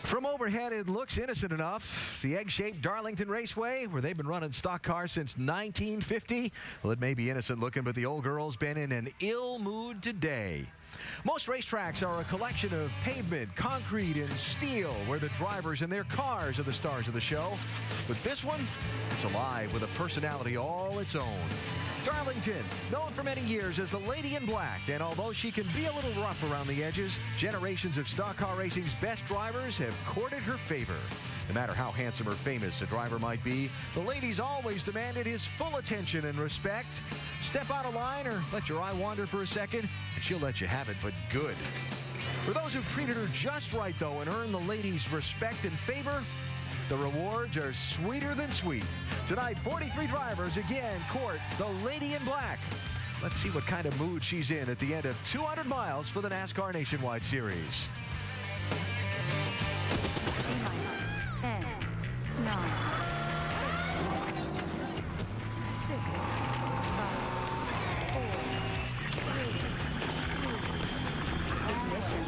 From overhead, it looks innocent enough. The egg-shaped Darlington Raceway, where they've been running stock cars since 1950. Well, it may be innocent looking, but the old girl's been in an ill mood today. Most racetracks are a collection of pavement, concrete, and steel, where the drivers and their cars are the stars of the show. But this one, it's alive with a personality all its own. Darlington, known for many years as the Lady in Black, and although she can be a little rough around the edges, generations of stock car racing's best drivers have courted her favor. No matter how handsome or famous a driver might be, the lady's always demanded his full attention and respect. Step out of line or let your eye wander for a second, and she'll let you have it, but good. For those who've treated her just right, though, and earned the lady's respect and favor, the rewards are sweeter than sweet. Tonight, 43 drivers again court the Lady in Black. Let's see what kind of mood she's in at the end of 200 miles for the NASCAR Nationwide Series. 10, 9, 6, 5, 4, 3, 2, ignition.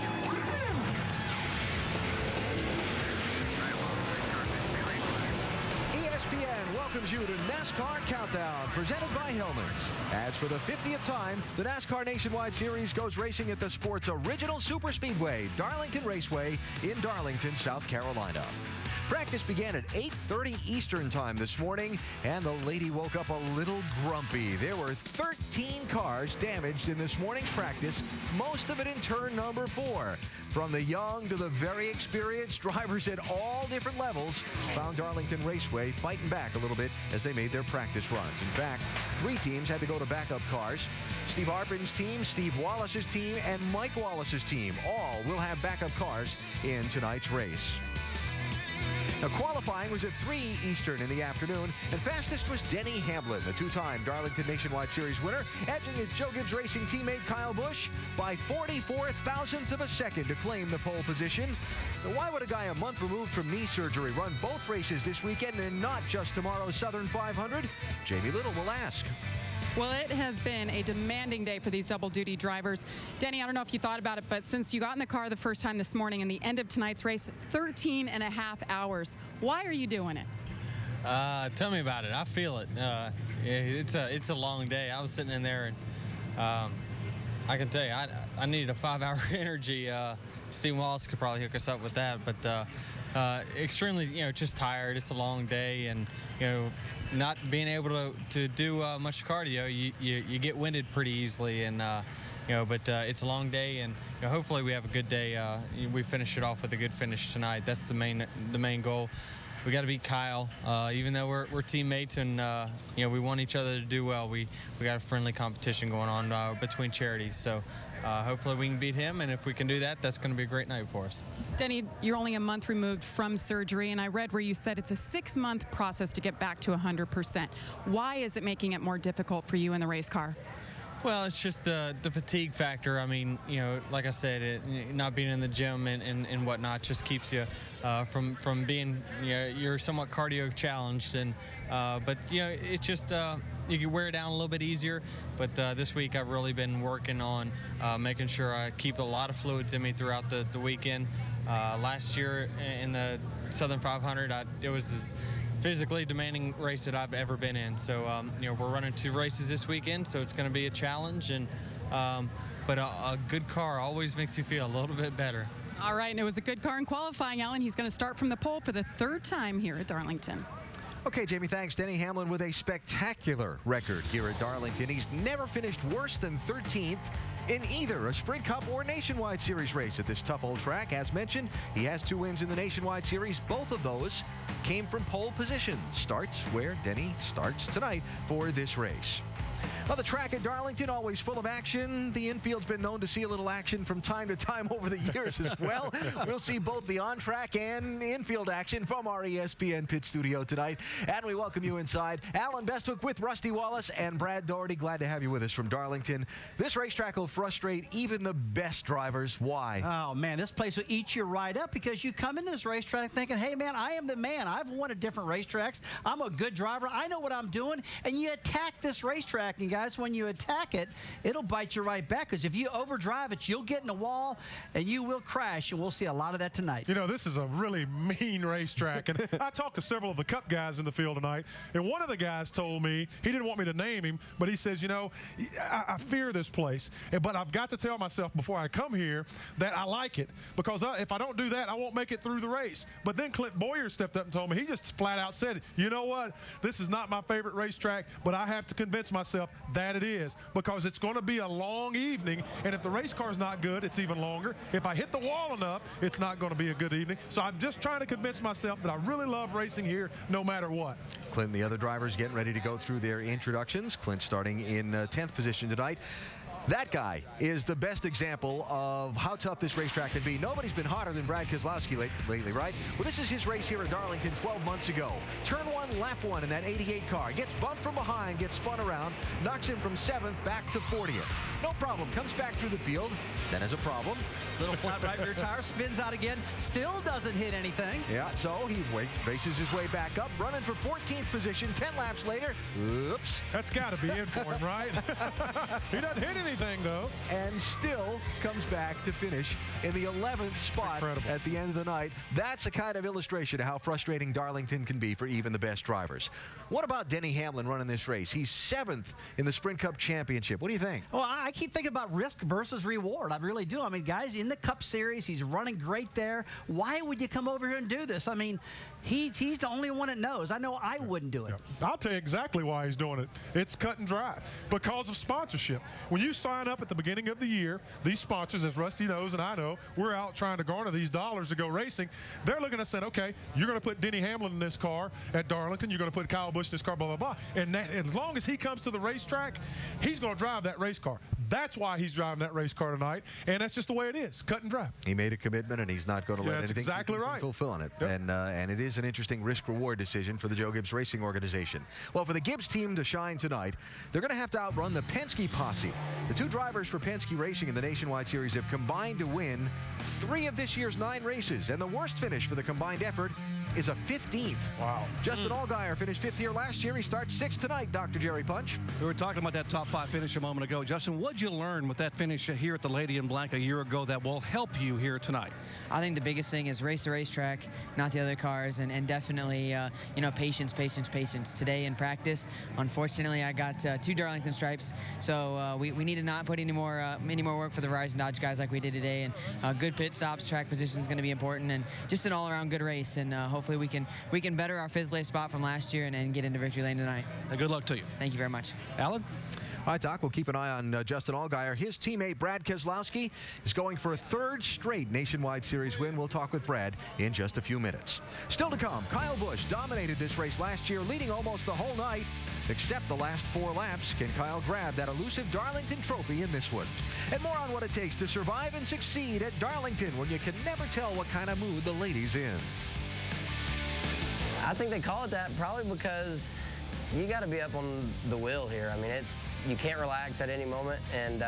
ESPN welcomes you to NASCAR Countdown, presented by Hellman's. As for the 50th time, the NASCAR Nationwide Series goes racing at the sport's original superspeedway, Darlington Raceway in Darlington, South Carolina. Practice began at 8:30 Eastern time this morning, and the lady woke up a little grumpy. There were 13 cars damaged in this morning's practice, most of it in turn number 4. From the young to the very experienced, drivers at all different levels found Darlington Raceway fighting back a little bit as they made their practice runs. In fact, 3 teams had to go to backup cars. Steve Arpin's team, Steve Wallace's team, and Mike Wallace's team all will have backup cars in tonight's race. Now, qualifying was at 3 Eastern in the afternoon, and fastest was Denny Hamlin, the 2-time Darlington Nationwide Series winner, edging his Joe Gibbs Racing teammate Kyle Busch by 44 thousandths of a second to claim the pole position. Now, why would a guy a month removed from knee surgery run both races this weekend and not just tomorrow's Southern 500? Jamie Little will ask. Well, it has been a demanding day for these double-duty drivers. Denny, I don't know if you thought about it, but since you got in the car the first time this morning and the end of tonight's race, 13 and a half hours. Why are you doing it? Tell me about it. I feel it. It's a long day. I was sitting in there, and I can tell you, I needed a 5-hour energy. Steve Wallace could probably hook us up with that, but extremely, just tired. It's a long day, and not being able to do much cardio, you get winded pretty easily, and but it's a long day, and hopefully we have a good day. We finish it off with a good finish tonight. That's the main goal. We got to beat Kyle, even though we're teammates, and we want each other to do well. We got a friendly competition going on between charities, so hopefully we can beat him, and if we can do that, that's going to be a great night for us. Denny, you're only a month removed from surgery, and I read where you said it's a 6-month process to get back to 100%. Why is it making it more difficult for you in the race car? Well, it's just the fatigue factor. I mean, like I said, not being in the gym and whatnot just keeps you from being, you're somewhat cardio challenged, and but it just you can wear it down a little bit easier. But this week I've really been working on making sure I keep a lot of fluids in me throughout the weekend. Last year in the Southern 500, it was as physically demanding race that I've ever been in. So we're running 2 races this weekend, so it's going to be a challenge, and but a good car always makes you feel a little bit better. All right, and it was a good car in qualifying, Alan. He's going to start from the pole for the 3rd time here at Darlington. Okay, Jamie, thanks. Denny Hamlin with a spectacular record here at Darlington. He's never finished worse than 13th in either a Sprint Cup or Nationwide Series race at this tough old track. As mentioned, he has 2 wins in the Nationwide Series. Both of those came from pole position. Starts where Denny starts tonight for this race. Well, the track at Darlington, always full of action. The infield's been known to see a little action from time to time over the years as well. We'll see both the on-track and infield action from our ESPN pit studio tonight. And we welcome you inside. Alan Bestwick with Rusty Wallace and Brad Doherty. Glad to have you with us from Darlington. This racetrack will frustrate even the best drivers. Why? Oh, man, this place will eat you right up because you come in this racetrack thinking, hey, man, I am the man. I've won at different racetracks. I'm a good driver. I know what I'm doing. And you attack this racetrack racetrack, and guys, when you attack it, it'll bite you right back, because if you overdrive it, you'll get in a wall and you will crash, and we'll see a lot of that tonight. You know, this is a really mean racetrack, and I talked to several of the Cup guys in the field tonight, and one of the guys told me, he didn't want me to name him, but he says, you know, I fear this place, but I've got to tell myself before I come here that I like it, because if I don't do that, I won't make it through the race. But then Clint Boyer stepped up and told me, he just flat out said, you know what, this is not my favorite racetrack, but I have to convince myself that it is, because it's going to be a long evening, and if the race car's not good, it's even longer. If I hit the wall enough, it's not going to be a good evening. So I'm just trying to convince myself that I really love racing here no matter what. Clint and the other drivers getting ready to go through their introductions. Clint starting in 10th position tonight. That guy is the best example of how tough this racetrack can be. Nobody's been hotter than Brad Keselowski lately, right? Well, this is his race here at Darlington 12 months ago. Turn 1, lap 1 in that 88 car. Gets bumped from behind, gets spun around, knocks him from 7th back to 40th. No problem. Comes back through the field. Then has a problem. Little flat right rear tire, spins out again, still doesn't hit anything. Yeah, so he races his way back up, running for 14th position. 10 laps later, oops. That's got to be in for him, right? He doesn't hit anything, though. And still comes back to finish in the 11th spot at the end of the night. That's a kind of illustration of how frustrating Darlington can be for even the best drivers. What about Denny Hamlin running this race? He's 7th in the Sprint Cup Championship. What do you think? Well, I keep thinking about risk versus reward. I really do. I mean, guys, in the Cup Series, he's running great there. Why would you come over here and do this? I mean, he's the only one that knows. I know I wouldn't do it. Yeah. I'll tell you exactly why he's doing it. It's cut and dry. Because of sponsorship. When you sign up at the beginning of the year, these sponsors, as Rusty knows and I know, we're out trying to garner these dollars to go racing. They're looking at saying, okay, you're going to put Denny Hamlin in this car at Darlington. You're going to put Kyle Busch in this car, blah, blah, blah. And that, as long as he comes to the racetrack, he's going to drive that race car. That's why he's driving that race car tonight, and that's just the way it is, cut and dry. He made a commitment, and he's not going to let anything exactly keep him right. from fulfilling it. Yep. And it is an interesting risk-reward decision for the Joe Gibbs Racing Organization. Well, for the Gibbs team to shine tonight, they're going to have to outrun the Penske posse. The two drivers for Penske Racing in the Nationwide Series have combined to win 3 of this year's 9 races, and the worst finish for the combined effort is a 15th. Wow. Justin Allgaier finished 5th here last year. He starts 6th tonight, Dr. Jerry Punch. We were talking about that top 5 finish a moment ago. Justin, what'd you learn with that finish here at the Lady in Black a year ago that will help you here tonight? I think the biggest thing is race the racetrack, not the other cars, and definitely, you know, patience. Today in practice, unfortunately, I got 2 Darlington stripes, so we need to not put any more work for the Verizon Dodge guys like we did today, and good pit stops, track position is going to be important, and just an all-around good race, and hopefully we can better our 5th place spot from last year and get into victory lane tonight. Good luck to you. Thank you very much. Alan? All right, Doc, we'll keep an eye on Justin Allgaier. His teammate, Brad Keselowski, is going for a 3rd straight Nationwide Series win. We'll talk with Brad in just a few minutes. Still to come, Kyle Busch dominated this race last year, leading almost the whole night, except the last 4 laps. Can Kyle grab that elusive Darlington trophy in this one? And more on what it takes to survive and succeed at Darlington when you can never tell what kind of mood the ladies in. I think they call it that probably because you got to be up on the wheel here. I mean, you can't relax at any moment, and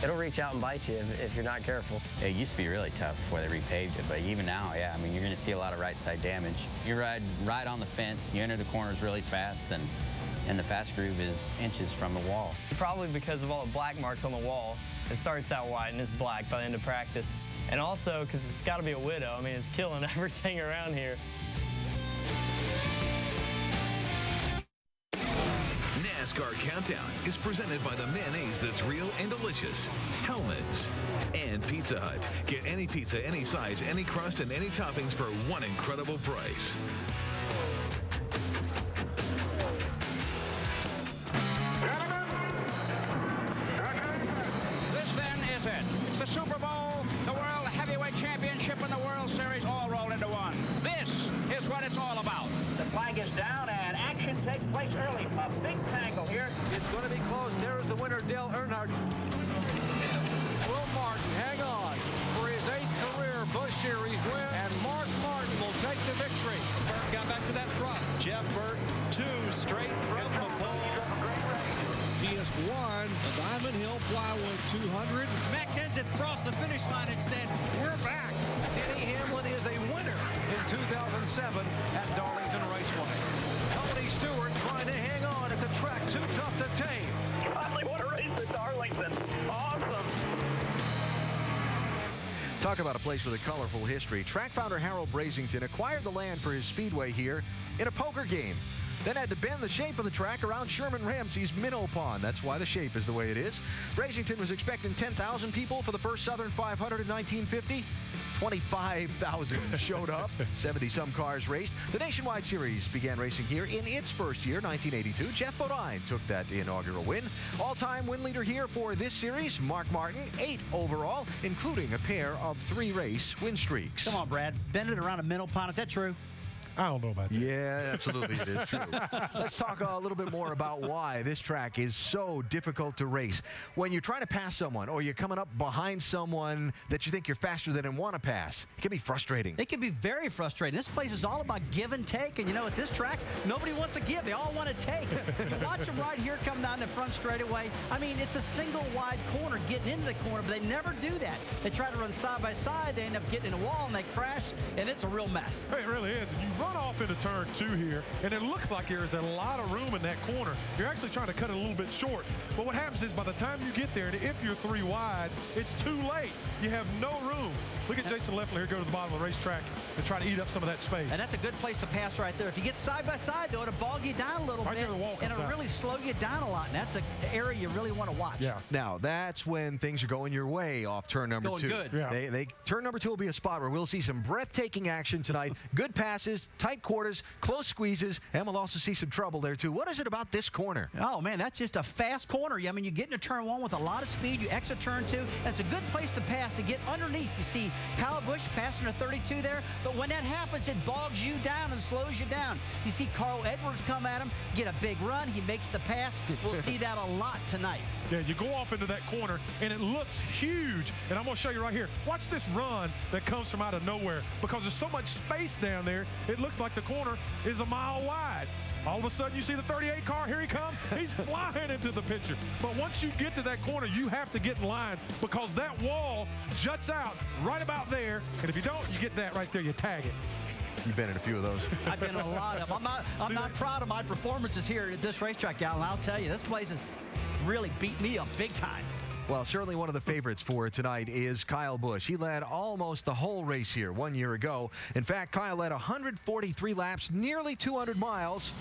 it'll reach out and bite you if you're not careful. It used to be really tough before they repaved it, but even now, yeah, I mean, you're going to see a lot of right side damage. You ride right on the fence, you enter the corners really fast, and the fast groove is inches from the wall. Probably because of all the black marks on the wall. It starts out white and it's black by the end of practice. And also because it's got to be a widow. I mean, it's killing everything around here. NASCAR Countdown is presented by the mayonnaise that's real and delicious, Hellman's, and Pizza Hut. Get any pizza, any size, any crust, and any toppings for one incredible price. This then is it. It's the Super Bowl, the World Heavyweight Championship, and the World Series all rolled into one. This is what it's all about. The flag is down and action takes place early. A big tangle here. It's going to be close. There's the winner, Dale Earnhardt. Will Martin hang on for his 8th career Busch Series win, and Mark Martin will take the victory. Burton got back to that front. Jeff Burton, 2 straight from the pole. He has won the Diamond Hill Plywood 200. Matt Kenseth crossed the finish line and said, we're back. Denny Hamlin is a winner in 2007 at Darlington Raceway. Tony Stewart trying to hang on at the track too tough to tame. Finally, what a race at Darlington. Awesome. Talk about a place with a colorful history. Track founder Harold Brasington acquired the land for his speedway here in a poker game. Then had to bend the shape of the track around Sherman Ramsey's minnow pond. That's why the shape is the way it is. Brasington was expecting 10,000 people for the first Southern 500 in 1950. 25,000 showed up. 70-some cars raced. The Nationwide Series began racing here in its first year, 1982. Jeff Bodine took that inaugural win. All-time win leader here for this series, Mark Martin, 8 overall, including a pair of 3-race win streaks. Come on, Brad. Bend it around a minnow pond. Is that true? I don't know about that. Yeah, absolutely it is true. Let's talk a little bit more about why this track is so difficult to race. When you're trying to pass someone or you're coming up behind someone that you think you're faster than and want to pass, it can be frustrating. It can be very frustrating. This place is all about give and take, and you know, at this track, nobody wants to give. They all want to take. You watch them right here come down the front straightaway. I mean, it's a single wide corner getting into the corner, but they never do that. They try to run side by side. They end up getting in a wall, and they crash, and it's a real mess. It really is. And you run off into turn 2 here, and it looks like there is a lot of room in that corner. You're actually trying to cut it a little bit short. But what happens is by the time you get there, if you're 3 wide, it's too late. You have no room. Look at Jason Leffler here go to the bottom of the racetrack and try to eat up some of that space. And that's a good place to pass right there. If you get side by side, though, it'll bog you down a little bit, and it'll really slow you down a lot. And that's an area you really want to watch. Yeah. Now, that's when things are going your way off turn number 2. Going good. Yeah. Turn number 2 will be a spot where we'll see some breathtaking action tonight. Good passes, tight quarters, close squeezes, and we'll also see some trouble there, too. What is it about this corner? Oh, man, that's just a fast corner. I mean, you get into turn 1 with a lot of speed. You exit turn 2. That's a good place to pass to get underneath. You see Kyle Busch passing a 32 there, but when that happens, it bogs you down and slows you down. You see Carl Edwards come at him, get a big run. He makes the pass. We'll see that a lot tonight. Yeah, you go off into that corner, and it looks huge. And I'm going to show you right here. Watch this run that comes from out of nowhere. Because there's so much space down there, it looks like the corner is a mile wide. All of a sudden, you see the 38 car. Here he comes. He's flying into the picture. But once you get to that corner, you have to get in line because that wall juts out right about there. And if you don't, you get that right there. You tag it. You've been in a few of those. I've been in a lot of them. I'm not proud of my performances here at this racetrack, Alan. I'll tell you, this place has really beat me up big time. Well, certainly one of the favorites for tonight is Kyle Busch. He led almost the whole race here 1 year ago. In fact, Kyle led 143 laps, nearly 200 miles.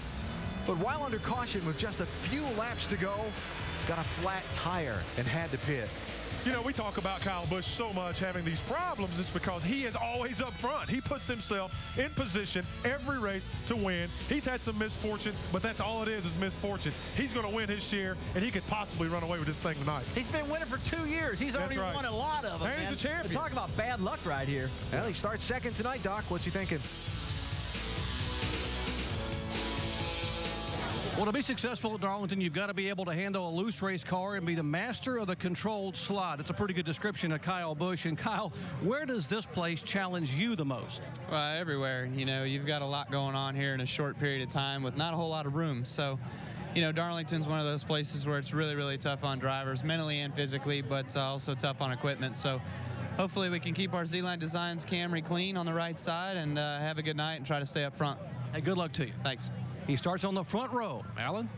But while under caution with just a few laps to go, got a flat tire and had to pit. You know, we talk about Kyle Busch so much having these problems. It's because he is always up front. He puts himself in position every race to win. He's had some misfortune, but that's all it is misfortune. He's going to win his share, and he could possibly run away with this thing tonight. He's been winning for 2 years. He's already won a lot of them. And he's a champion. Talk about bad luck right here. Well, he starts second tonight, Doc. What's he thinking? Well, to be successful at Darlington, you've got to be able to handle a loose race car and be the master of the controlled slot. It's a pretty good description of Kyle Busch. And Kyle, where does this place challenge you the most? Everywhere. You know, you've got a lot going on here in a short period of time with not a whole lot of room. So, you know, Darlington's one of those places where it's really, really tough on drivers, mentally and physically, but also tough on equipment. So hopefully we can keep our Z-Line Designs Camry clean on the right side and have a good night and try to stay up front. Hey, good luck to you. Thanks. He starts on the front row. Alan?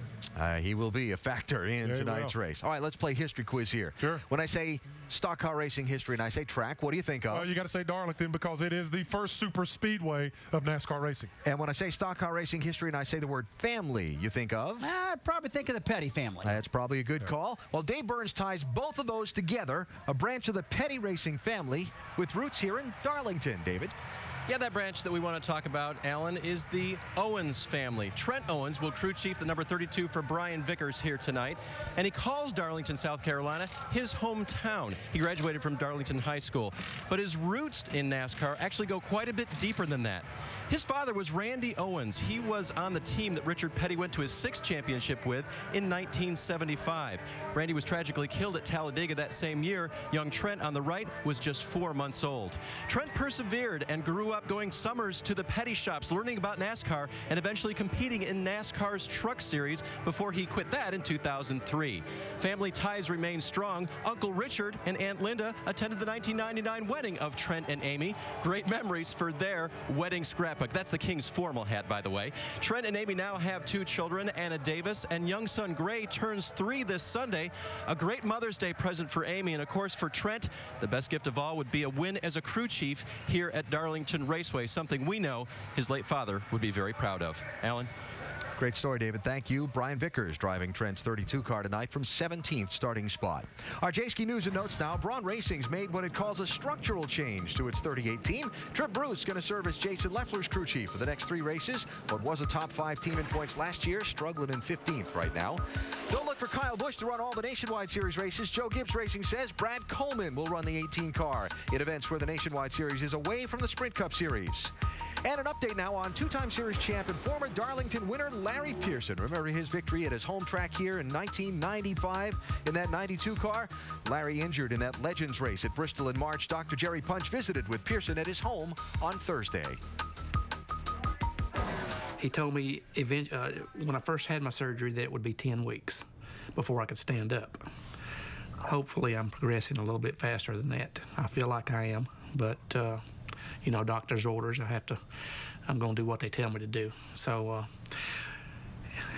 He will be a factor in tonight's race. All right, let's play history quiz here. Sure. When I say stock car racing history and I say track, what do you think of? Well, you got to say Darlington because it is the first super speedway of NASCAR racing. And when I say stock car racing history and I say the word family, you think of? I'd probably think of the Petty family. That's probably a good call. Well, Dave Burns ties both of those together, a branch of the Petty racing family with roots here in Darlington. David? Yeah, that branch that we want to talk about, Alan, is the Owens family. Trent Owens will crew chief the number 32 for Brian Vickers here tonight, and he calls Darlington, South Carolina, his hometown. He graduated from Darlington High School, but his roots in NASCAR actually go quite a bit deeper than that. His father was Randy Owens. He was on the team that Richard Petty went to his 6th championship with in 1975. Randy was tragically killed at Talladega that same year. Young Trent on the right was just 4 months old. Trent persevered and grew grew up going summers to the petty shops, learning about NASCAR, and eventually competing in NASCAR's Truck Series before he quit that in 2003. Family ties remain strong. Uncle Richard and Aunt Linda attended the 1999 wedding of Trent and Amy. Great memories for their wedding scrapbook. That's the King's formal hat, by the way. Trent and Amy now have 2 children, Anna Davis, and young son Gray turns 3 this Sunday. A great Mother's Day present for Amy, and of course for Trent, the best gift of all would be a win as a crew chief here at Darlington Raceway, something we know his late father would be very proud of. Alan? Great story, David. Thank you. Brian Vickers driving Trent's 32 car tonight from 17th starting spot. Our J-Ski news and notes now. Braun Racing's made what it calls a structural change to its 38 team. Trip Bruce going to serve as Jason Leffler's crew chief for the next 3 races. What was a top 5 team in points last year, struggling in 15th right now. Don't look for Kyle Busch to run all the Nationwide Series races. Joe Gibbs Racing says Brad Coleman will run the 18 car in events where the Nationwide Series is away from the Sprint Cup Series. And an update now on 2-time series champ and former Darlington winner Larry Pearson. Remember his victory at his home track here in 1995 in that 92 car? Larry injured in that Legends race at Bristol in March. Dr. Jerry Punch visited with Pearson at his home on Thursday. He told me when I first had my surgery that it would be 10 weeks before I could stand up. Hopefully I'm progressing a little bit faster than that. I feel like I am, but you know, doctor's orders. I'm going to do what they tell me to do. So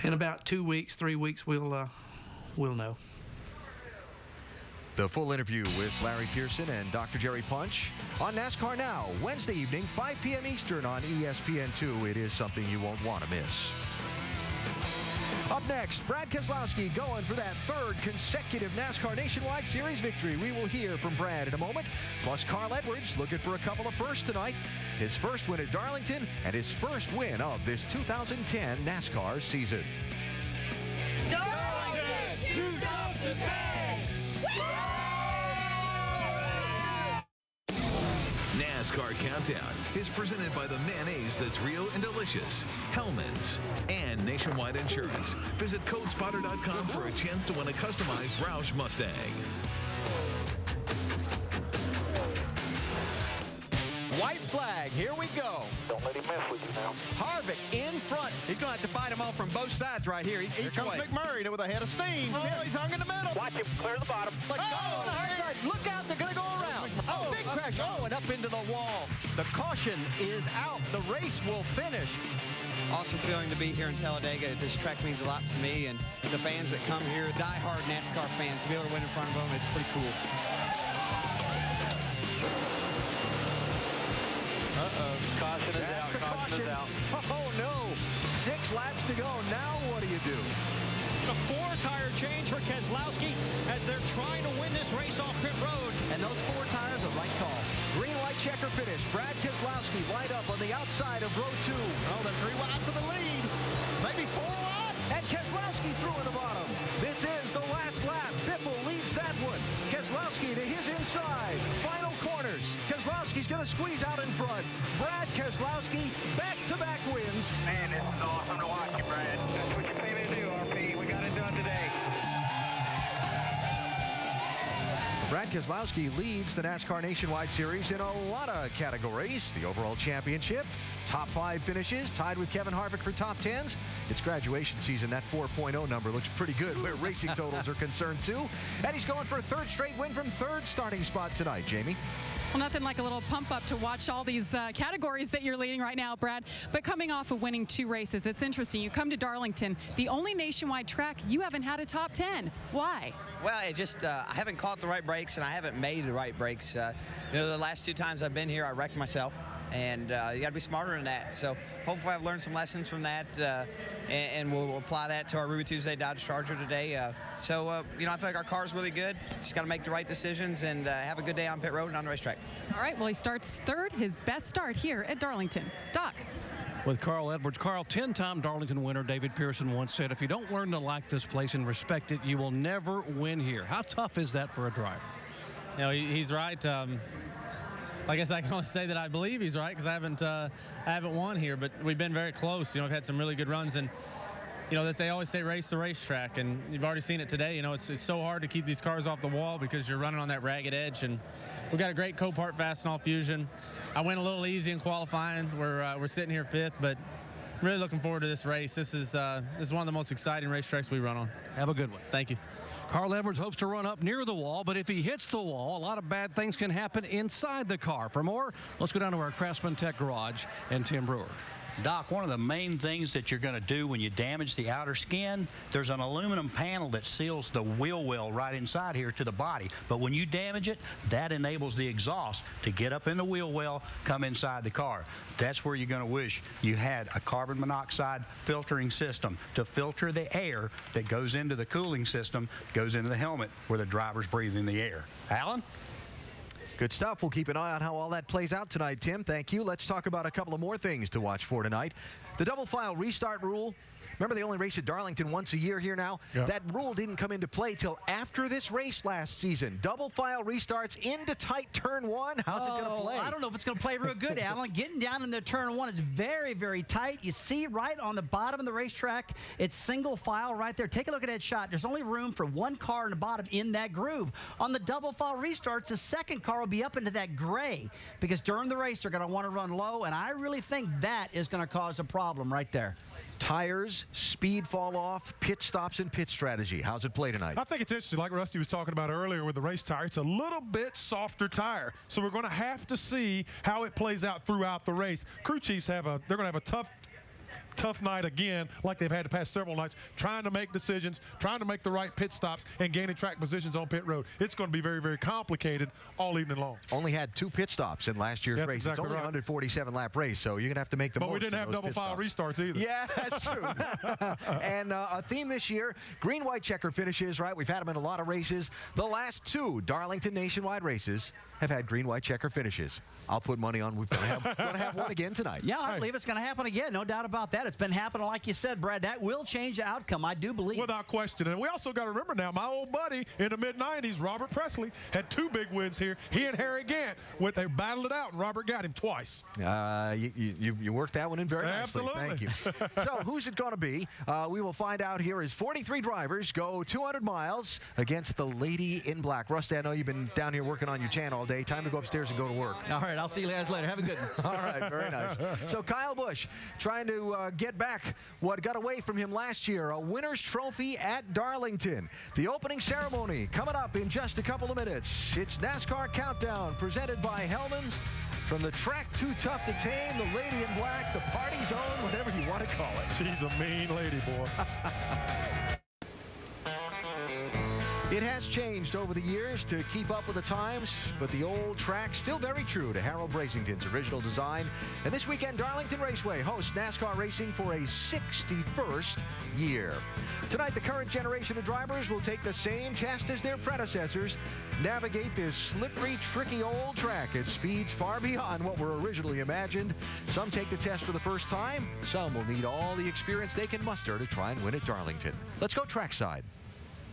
in about 2 weeks, 3 weeks, we'll know. The full interview with Larry Pearson and Dr. Jerry Punch on NASCAR Now, Wednesday evening, 5 p.m. Eastern on ESPN2. It is something you won't want to miss. Up next, Brad Keselowski going for that 3rd consecutive NASCAR Nationwide Series victory. We will hear from Brad in a moment. Plus, Carl Edwards looking for a couple of firsts tonight. His first win at Darlington and his first win of this 2010 NASCAR season. Darlington 2010! NASCAR Countdown is presented by the mayonnaise that's real and delicious, Hellman's, and Nationwide Insurance. Visit codespotter.com for a chance to win a customized Roush Mustang. White flag, here we go. Don't let him mess with you now. Harvick in front. He's going to have to fight them all from both sides right here. Here comes McMurray with a head of steam. Oh, he's hung in the middle. Watch him clear the bottom. On the hard side. Look out, they're going to go around. Oh, big crash. Oh, and up into the wall. The caution is out. The race will finish. Awesome feeling to be here in Talladega. This track means a lot to me, and the fans that come here, die-hard NASCAR fans, to be able to win in front of them, it's pretty cool. Caution is out. Caution is out. Oh, no. 6 laps to go. Now what do you do? A 4-tire change for Keselowski as they're trying to win this race off pit road. And those 4 tires are right call. Green light checker finish. Brad Keselowski right up on the outside of row 2. Oh, they're 3 wide for the lead. Maybe 4 wide. And Keselowski through in the bottom. This is the last lap. Biffle leads that one. Keselowski to his inside. Final corners. Keselowski's going to squeeze out in front. Brad Keselowski, back-to-back wins. Man, this is awesome to watch you, Brad. That's what you say they do, RP. We got it done today. Brad Keselowski leads the NASCAR Nationwide Series in a lot of categories. The overall championship, top 5 finishes, tied with Kevin Harvick for top 10s. It's graduation season. That 4.0 number looks pretty good where racing totals are concerned, too. And he's going for a 3rd straight win from 3rd starting spot tonight. Jamie? Well, nothing like a little pump up to watch all these categories that you're leading right now, Brad. But coming off of winning 2 races, it's interesting. You come to Darlington, the only nationwide track you haven't had a top 10. Why? Well, it just, I haven't caught the right brakes, and I haven't made the right brakes. You know, the last 2 times I've been here, I wrecked myself. And you got to be smarter than that. So hopefully I've learned some lessons from that, and we'll apply that to our Ruby Tuesday Dodge Charger today. You know, I feel like our car's really good. Just got to make the right decisions and have a good day on pit road and on the racetrack. All right, well, he starts 3rd, his best start here at Darlington. Doc. With Carl Edwards. Carl, 10-time Darlington winner David Pearson once said, if you don't learn to like this place and respect it, you will never win here. How tough is that for a driver? You know, he's right. I guess I can only say that I believe he's right because I haven't won here, but we've been very close. You know, we've had some really good runs, and you know, they always say race the racetrack, and you've already seen it today. You know, it's so hard to keep these cars off the wall because you're running on that ragged edge, and we've got a great Copart Fastenal Fusion. I went a little easy in qualifying. We're sitting here 5th, but really looking forward to this race. This is one of the most exciting racetracks we run on. Have a good one. Thank you. Carl Edwards hopes to run up near the wall, but if he hits the wall, a lot of bad things can happen inside the car. For more, let's go down to our Craftsman Tech garage and Tim Brewer. Doc, one of the main things that you're going to do when you damage the outer skin, there's an aluminum panel that seals the wheel well right inside here to the body. But when you damage it, that enables the exhaust to get up in the wheel well, come inside the car. That's where you're going to wish you had a carbon monoxide filtering system to filter the air that goes into the cooling system, goes into the helmet where the driver's breathing the air. Alan? Good stuff. We'll keep an eye on how all that plays out tonight, Tim. Thank you. Let's talk about a couple of more things to watch for tonight. The double file restart rule. Remember, they only race at Darlington once a year here now? Yep. That rule didn't come into play till after this race last season. Double file restarts into tight turn 1. How's it going to play? I don't know if it's going to play real good, Alan. Getting down in the turn 1 is very, very tight. You see right on the bottom of the racetrack, it's single file right there. Take a look at that shot. There's only room for one car in the bottom in that groove. On the double file restarts, the second car will be up into that gray because during the race, they're going to want to run low, and I really think that is going to cause a problem right there. Tires, speed fall off, pit stops, and pit strategy. How's it play tonight? I think it's interesting, like Rusty was talking about earlier with the race tire. It's a little bit softer tire, so we're going to have to see how it plays out throughout the race. Crew chiefs they're going to have a tough night again, like they've had the past several nights, trying to make decisions, trying to make the right pit stops, and gaining track positions on pit road. It's going to be very, very complicated all evening long. Only had 2 pit stops in last year's race. Exactly it's only a 147-lap race, so you're going to have to make the most. But we didn't have double file restarts either. Yeah, that's true. And a theme this year, green, white checker finishes, right? We've had them in a lot of races. The last 2 Darlington nationwide races have had green, white checker finishes. I'll put money on we're going to have one again tonight. Yeah, I believe it's going to happen again. No doubt about that. It's been happening, like you said, Brad. That will change the outcome, I do believe. Without question. And we also got to remember now, my old buddy in the mid-'90s, Robert Presley, had 2 big wins here. He and Harry Gant, they battled it out, and Robert got him twice. You worked that one in very nicely. Absolutely. Thank you. So who's it going to be? We will find out here as 43 drivers go 200 miles against the Lady in Black. Rusty, I know you've been down here working on your channel all day. Time to go upstairs and go to work. All right, I'll see you guys later. Have a good one. All right, very nice. So Kyle Busch trying to get back what got away from him last year, a winner's trophy at Darlington. The opening ceremony coming up in just a couple of minutes. It's NASCAR Countdown presented by Hellman's. From the track too tough to tame, the Lady in Black, the party's own, whatever you want to call it. She's a mean lady, boy. It has changed over the years to keep up with the times, but the old track still very true to Harold Brasington's original design. And this weekend, Darlington Raceway hosts NASCAR racing for a 61st year. Tonight, the current generation of drivers will take the same test as their predecessors, navigate this slippery, tricky old track at speeds far beyond what were originally imagined. Some take the test for the first time. Some will need all the experience they can muster to try and win at Darlington. Let's go trackside.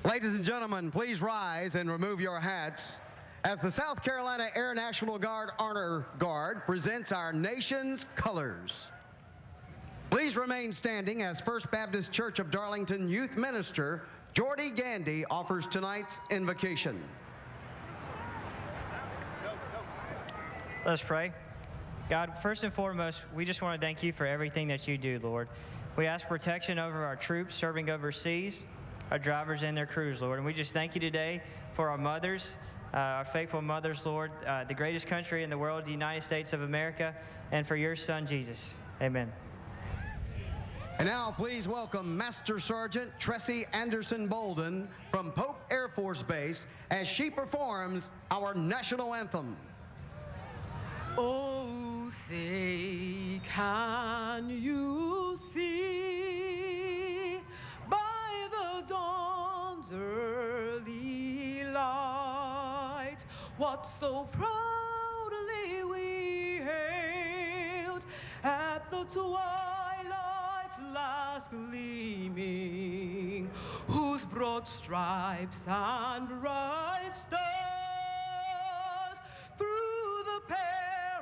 Ladies and gentlemen, please rise and remove your hats as the South Carolina Air National Guard Honor Guard presents our nation's colors. Please remain standing as First Baptist Church of Darlington Youth Minister Jordy Gandy offers tonight's invocation. Let's pray. God, first and foremost, we just want to thank you for everything that you do, Lord. We ask protection over our troops serving overseas, our drivers and their crews, Lord. And we just thank you today for our mothers, our faithful mothers, Lord, the greatest country in the world, the United States of America, and for your son, Jesus. Amen. And now please welcome Master Sergeant Tressie Anderson Bolden from Pope Air Force Base as she performs our national anthem. Oh, say, can you see by the dawn's early light what so proudly we hailed at the twilight's last gleaming, whose broad stripes and bright stars through the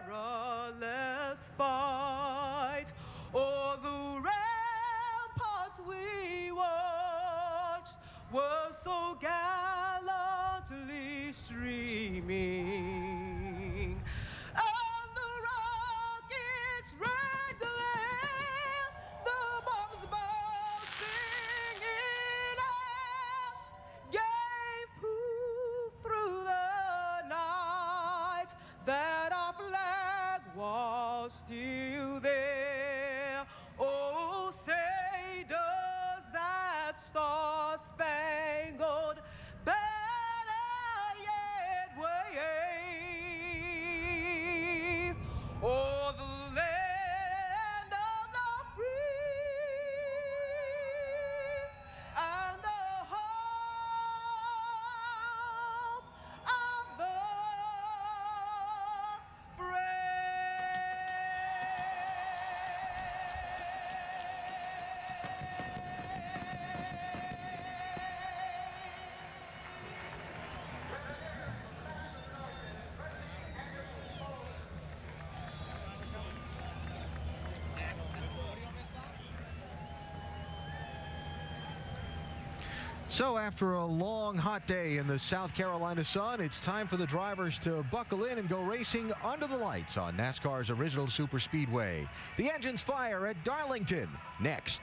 perilous fight o'er the ramparts we watched were so gallantly streaming, and the are still there. Oh, say does that star-spangled banner yet wave o'er the land of the free and the hope of the So after a long, hot day in the South Carolina sun, it's time for the drivers to buckle in and go racing under the lights on NASCAR's original superspeedway. The engines fire at Darlington next.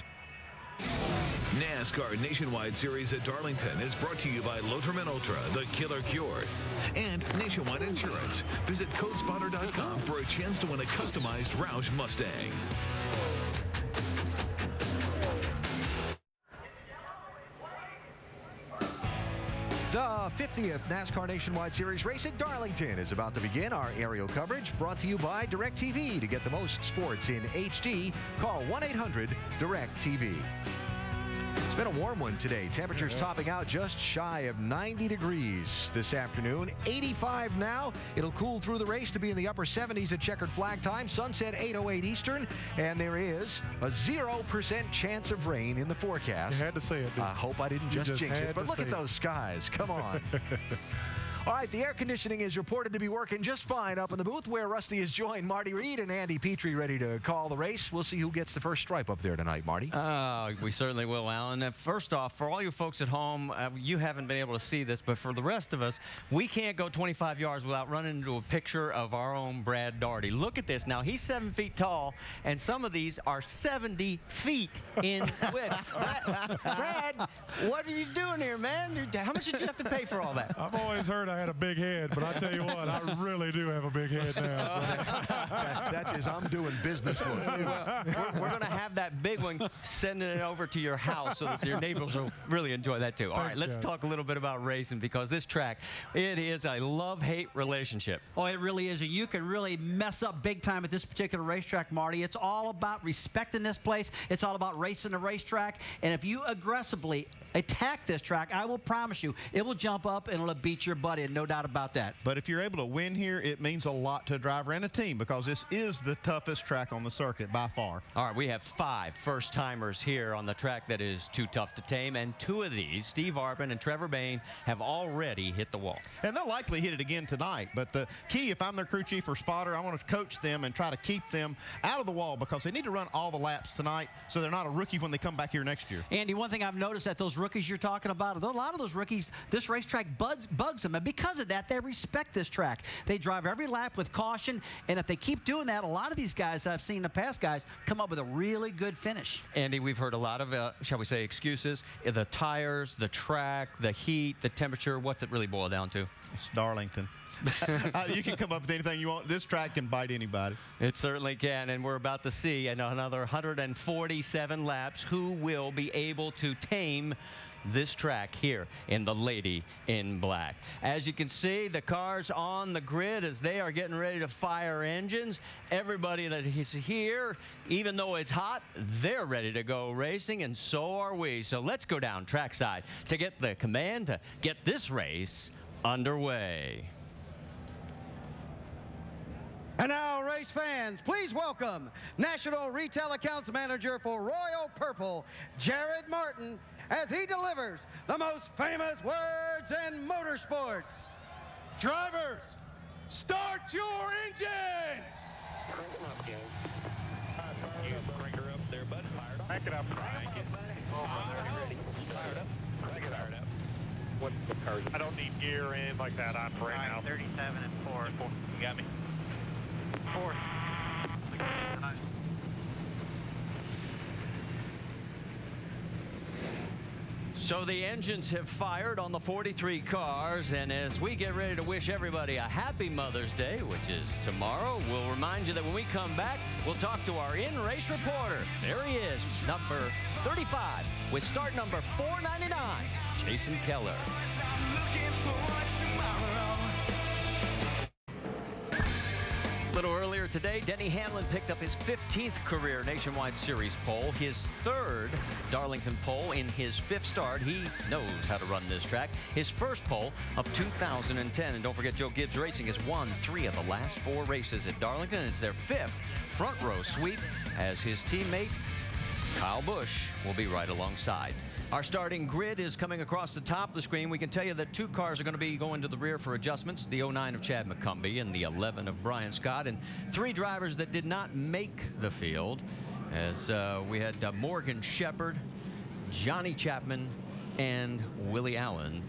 NASCAR Nationwide Series at Darlington is brought to you by Loterman Ultra, the killer cure, and Nationwide Insurance. Visit CodeSpotter.com for a chance to win a customized Roush Mustang. The 50th NASCAR Nationwide Series race at Darlington is about to begin. Our aerial coverage brought to you by DirecTV. To get the most sports in HD, call 1-800-DirecTV. It's been a warm one today. Temperatures topping out just shy of 90 degrees this afternoon. 85 now. It'll cool through the race to be in the upper 70s at checkered flag time. Sunset 8:08 Eastern. And there is a 0% chance of rain in the forecast. You had to say it, I hope I didn't just jinx it. But look at those skies. Come on. All right, the air conditioning is reported to be working just fine up in the booth where Rusty has joined Marty Reed and Andy Petrie ready to call the race. We'll see who gets the first stripe up there tonight, Marty. We certainly will, Alan. First off, for all you folks at home, you haven't been able to see this, but for the rest of us, we can't go 25 yards without running into a picture of our own Brad Daugherty. Look at this. Now, he's 7 feet tall, and some of these are 70 feet in width. Brad, what are you doing here, man? How much did you have to pay for all that? I've always heard I had a big head, but I tell you what, I really do have a big head now. So. That's his I'm doing business for. We're going to have that big one sending it over to your house so that your neighbors will really enjoy that too. All right, let's talk a little bit about racing because this track, it is a love-hate relationship. Oh, it really is. And you can really mess up big time at this particular racetrack, Marty. It's all about respecting this place. It's all about racing the racetrack. And if you aggressively attack this track, I will promise you, it will jump up and it'll beat your butt in, no doubt about that. But if you're able to win here, it means a lot to a driver and a team because this is the toughest track on the circuit by far. All right, we have 5 first-timers here on the track that is too tough to tame, and 2 of these, Steve Arbin and Trevor Bain, have already hit the wall. And they'll likely hit it again tonight, but the key, if I'm their crew chief or spotter, I want to coach them and try to keep them out of the wall because they need to run all the laps tonight so they're not a rookie when they come back here next year. Andy, one thing I've noticed that those rookies you're talking about, a lot of those rookies, this racetrack bugs them, and because of that, they respect this track. They drive every lap with caution, and if they keep doing that, a lot of these guys I've seen, the past guys, come up with a really good finish. Andy, we've heard a lot of, shall we say, excuses. The tires, the track, the heat, the temperature. What's it really boil down to? It's Darlington. You can come up with anything you want. This track can bite anybody. It certainly can, and we're about to see in another 147 laps who will be able to tame this track here in the Lady in Black. As you can see, the cars on the grid as they are getting ready to fire engines. Everybody that is here, even though it's hot, they're ready to go racing, and so are we. So let's go down trackside to get the command to get this race underway. And now, race fans, please welcome National Retail Accounts Manager for Royal Purple, Jared Martin, as he delivers the most famous words in motorsports. Drivers, start your engines! You bring her up there, bud. Fired up. Back it up. Crank it. Ready. Fired up. Crank it fired up. What's the car? I don't need gear or anything like that on for right now. 37 and 4. You got me. 4. So the engines have fired on the 43 cars, and as we get ready to wish everybody a happy Mother's Day, which is tomorrow, we'll remind you that when we come back, we'll talk to our in-race reporter. There he is, number 35, with start number 499, Jason Keller. A little earlier today, Denny Hamlin picked up his 15th career Nationwide Series pole, his 3rd Darlington pole in his 5th start. He knows how to run this track. His first pole of 2010. And don't forget, Joe Gibbs Racing has won 3 of the last 4 races at Darlington. It's their 5th front row sweep as his teammate Kyle Busch will be right alongside. Our starting grid is coming across the top of the screen. We can tell you that 2 cars are going to be going to the rear for adjustments. The 09 of Chad McCumbee and the 11 of Brian Scott. And 3 drivers that did not make the field, as we had Morgan Shepherd, Johnny Chapman, and Willie Allen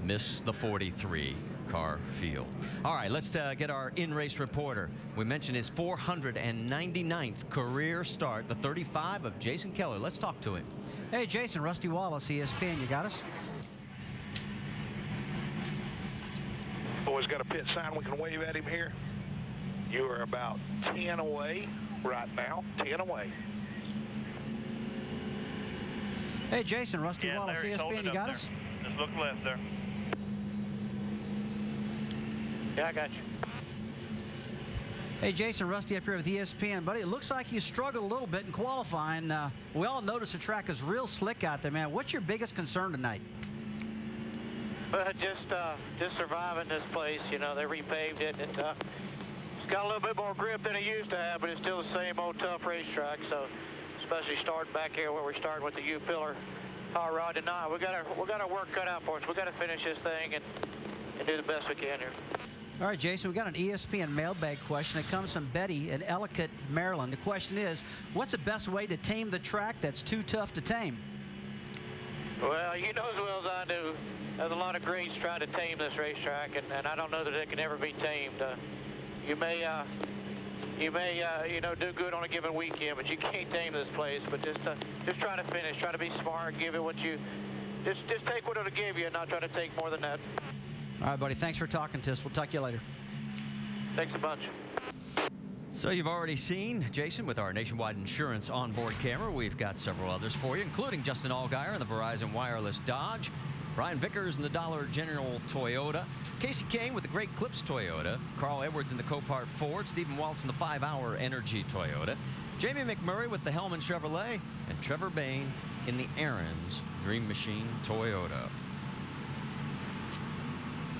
miss the 43 car field. All right, let's get our in-race reporter. We mentioned his 499th career start, the 35 of Jason Keller. Let's talk to him. Hey, Jason, Rusty Wallace, ESPN, you got us? Boys got a pit sign we can wave at him here. You are about 10 away right now, 10 away. Hey, Jason, Rusty Wallace, ESPN, you got us? Just look left there. Yeah, I got you. Hey, Jason, Rusty up here with ESPN, buddy. It looks like you struggled a little bit in qualifying. We all noticed the track is real slick out there, man. What's your biggest concern tonight? Well, just surviving this place. You know, they repaved it, and it's got a little bit more grip than it used to have, but it's still the same old tough racetrack. So, especially starting back here where we're starting with the U-pillar hot rod tonight, we got our work cut out for us. We got to finish this thing and do the best we can here. All right, Jason, we got an ESPN mailbag question. It comes from Betty in Ellicott, Maryland. The question is, what's the best way to tame the track that's too tough to tame? Well, you know as well as I do, there's a lot of greats trying to tame this racetrack, and I don't know that it can ever be tamed. You may do good on a given weekend, but you can't tame this place. But just try to finish, try to be smart, give it what you, just take what it'll give you, and not try to take more than that. All right, buddy. Thanks for talking to us. We'll talk to you later. Thanks a bunch. So you've already seen Jason with our Nationwide Insurance onboard camera. We've got several others for you, including Justin Allgaier in the Verizon Wireless Dodge, Brian Vickers in the Dollar General Toyota, Casey Kane with the Great Clips Toyota, Carl Edwards in the Copart Ford, Stephen Waltz in the 5-Hour Energy Toyota, Jamie McMurray with the Hellman Chevrolet, and Trevor Bain in the Aaron's Dream Machine Toyota.